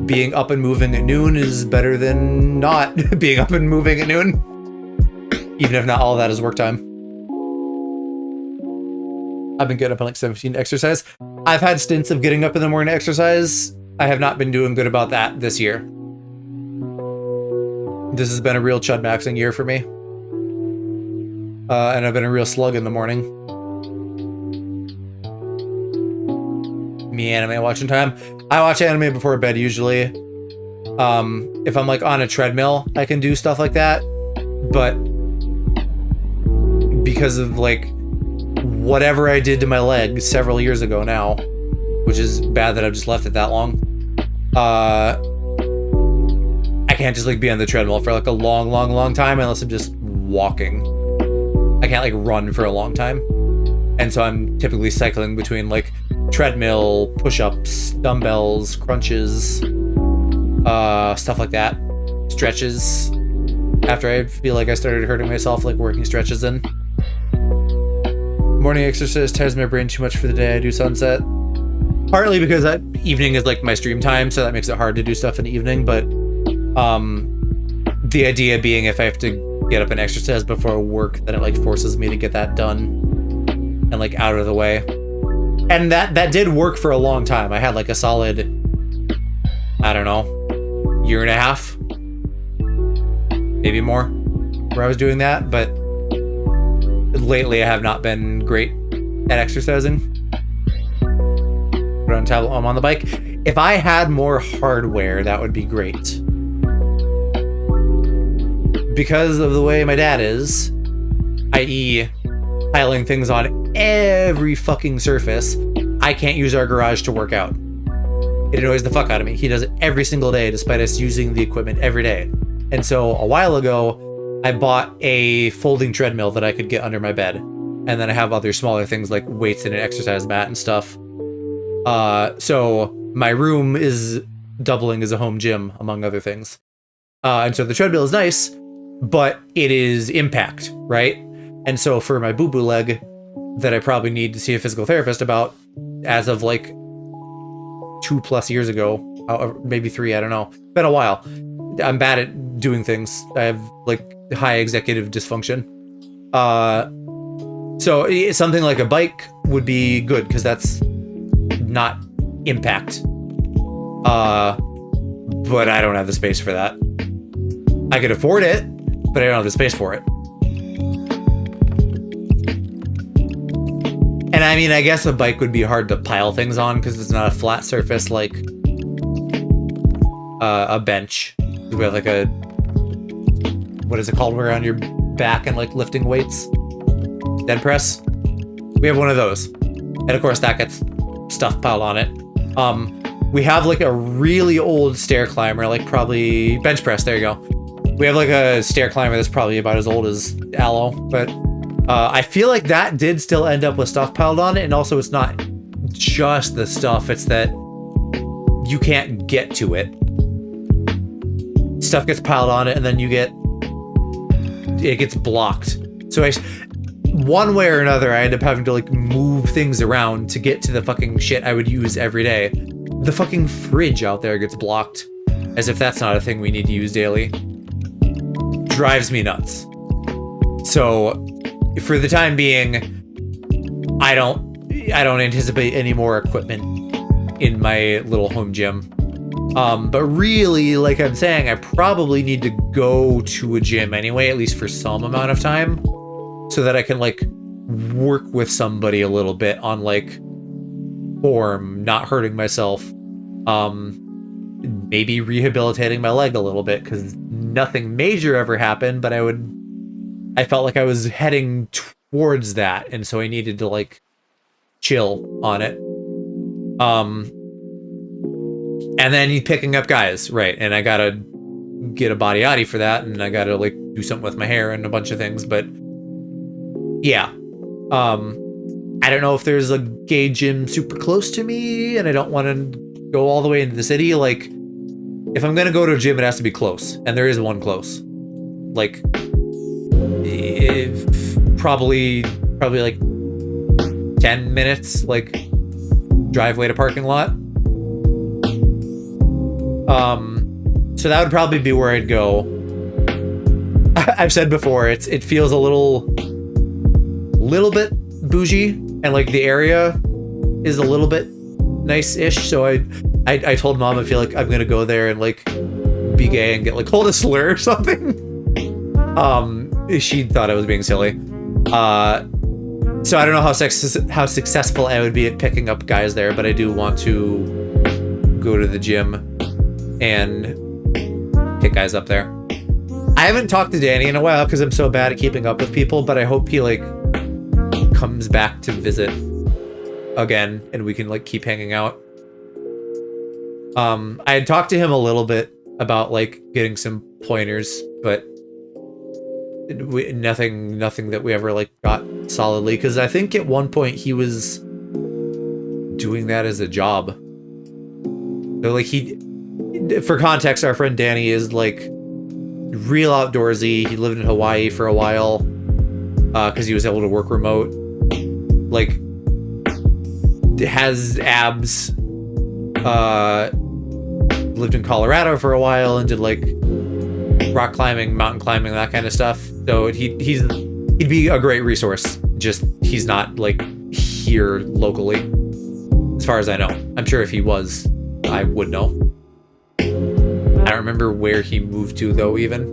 being up and moving at noon is better than not being up and moving at noon, even if not all of that is work time. I've been getting up at like 17 to exercise. I've had stints of getting up in the morning to exercise. I have not been doing good about that this year. This has been a real chud maxing year for me. And I've been a real slug in the morning. Me anime watching time. I watch anime before bed usually. If I'm like on a treadmill, I can do stuff like that. But because of like whatever I did to my leg several years ago now, which is bad that I've just left it that long. I can't just like be on the treadmill for like a long time unless I'm just walking. I can't like run for a long time. And so I'm typically cycling between like treadmill, push-ups, dumbbells, crunches, stuff like that. Stretches. After I feel like I started hurting myself, like working stretches in. Morning exercise tires my brain too much for the day. I do sunset. Partly because that evening is like my stream time, so that makes it hard to do stuff in the evening, but the idea being if I have to get up and exercise before work, then it like forces me to get that done and like out of the way. And that did work for a long time. I had like a solid, I don't know, year and a half, maybe more, where I was doing that, but lately I have not been great at exercising. But I'm on the bike. If I had more hardware, that would be great. Because of the way my dad is, i.e. piling things on every fucking surface, I can't use our garage to work out. It annoys the fuck out of me. He does it every single day, despite us using the equipment every day. And so a while ago, I bought a folding treadmill that I could get under my bed. And then I have other smaller things like weights and an exercise mat and stuff. So my room is doubling as a home gym, among other things. And so the treadmill is nice, but it is impact, right? And so for my boo-boo leg that I probably need to see a physical therapist about as of like 2+ years ago, maybe 3, I don't know. Been a while. I'm bad at doing things. I have like high executive dysfunction. So something like a bike would be good because that's not impact. But I don't have the space for that. I could afford it, but I don't have the space for it. And I mean, I guess a bike would be hard to pile things on because it's not a flat surface like a bench. We have like a, what is it called? Where on your back and like lifting weights? Dead press? We have one of those. And of course that gets stuff piled on it. We have like a really old stair climber, like probably bench press, there you go. We have like a stair climber that's probably about as old as Aloe, but I feel like that did still end up with stuff piled on it, and also it's not just the stuff, it's that you can't get to it. Stuff gets piled on it, and then it gets blocked. So one way or another, I end up having to like move things around to get to the fucking shit I would use every day. The fucking fridge out there gets blocked, as if that's not a thing we need to use daily. Drives me nuts. So, for the time being, I don't anticipate any more equipment in my little home gym. But really, like I'm saying, I probably need to go to a gym anyway, at least for some amount of time, so that I can like work with somebody a little bit on like form, not hurting myself, maybe rehabilitating my leg a little bit, because nothing major ever happened, but I felt like I was heading towards that, and so I needed to like chill on it. And then picking up guys, right? And I gotta get a body yaddy for that, and I gotta like do something with my hair and a bunch of things, but yeah. I don't know if there's a gay gym super close to me, and I don't want to go all the way into the city. Like, if I'm gonna go to a gym, it has to be close, and there is one close. Like, probably like 10 minutes, like driveway to parking lot. So that would probably be where I'd go. I've said before, it feels a little bit bougie, and like the area is a little bit nice-ish. So I told Mom I feel like I'm gonna go there and like be gay and get like called a slur or something. She thought I was being silly. So I don't know how successful I would be at picking up guys there, but I do want to go to the gym and pick guys up there. I haven't talked to Danny in a while because I'm so bad at keeping up with people, but I hope he like comes back to visit again and we can like keep hanging out. I had talked to him a little bit about like getting some pointers, but nothing that we ever like got solidly, because I think at one point he was doing that as a job. So like for context, our friend Danny is like real outdoorsy. He lived in Hawaii for a while because he was able to work remote. Like, has abs. Lived in Colorado for a while and did like rock climbing, mountain climbing, that kind of stuff. So he'd be a great resource. Just he's not like here locally, as far as I know. I'm sure if he was, I would know. I don't remember where he moved to though, even.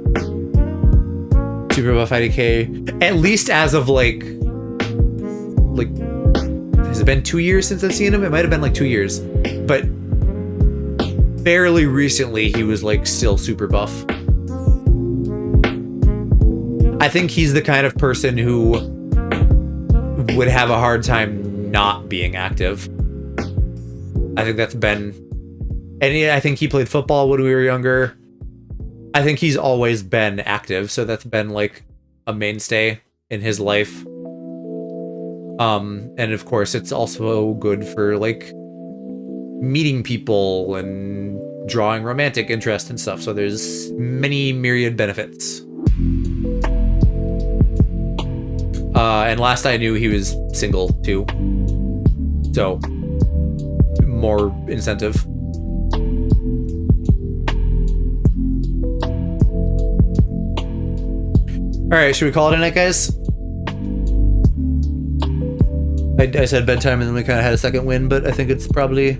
Super Buff IDK. At least as of like has it been 2 years since I've seen him? It might have been like 2 years. But fairly recently he was like still super buff. I think he's the kind of person who would have a hard time not being active. I think that's been... And I think he played football when we were younger. I think he's always been active, so that's been like a mainstay in his life. And of course, it's also good for like meeting people and drawing romantic interest and stuff. So there's many myriad benefits. And last I knew, he was single too. So more incentive. All right, should we call it a night, guys? I said bedtime and then we kind of had a second wind, but I think it's probably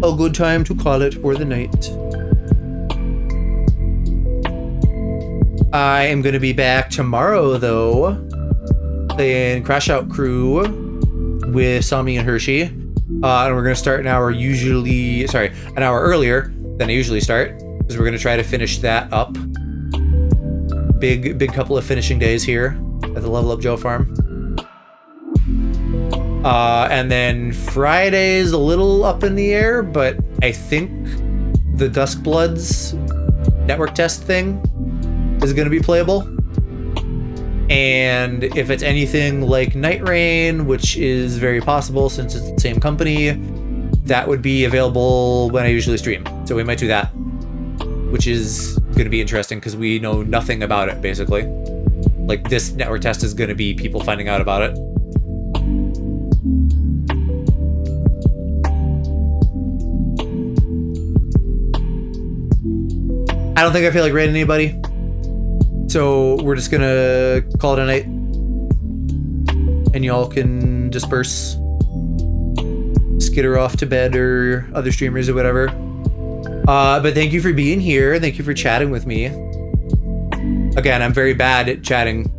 a good time to call it for the night. I am going to be back tomorrow, though, playing Crash Out Crew with Sami and Hershey. And we're going to start an hour earlier than I usually start, because we're going to try to finish that up. Big couple of finishing days here at the Level Up Joe farm. And then Friday's a little up in the air, but I think the Duskbloods network test thing is going to be playable. And if it's anything like Night Rain, which is very possible since it's the same company, that would be available when I usually stream. So we might do that, which is going to be interesting because we know nothing about it, basically. Like, this network test is going to be people finding out about it. I don't think I feel like raiding anybody. So we're just gonna call it a night. And y'all can disperse. Skitter off to bed, or other streamers or whatever. But thank you for being here. Thank you for chatting with me. Again, I'm very bad at chatting,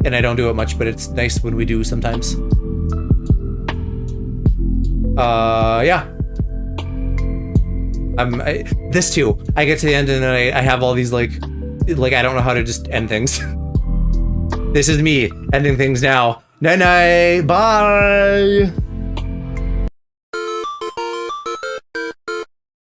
and I don't do it much, but it's nice when we do sometimes. Yeah. This too. I get to the end and then I have all these like I don't know how to just end things. This is me ending things now. Night night. Bye.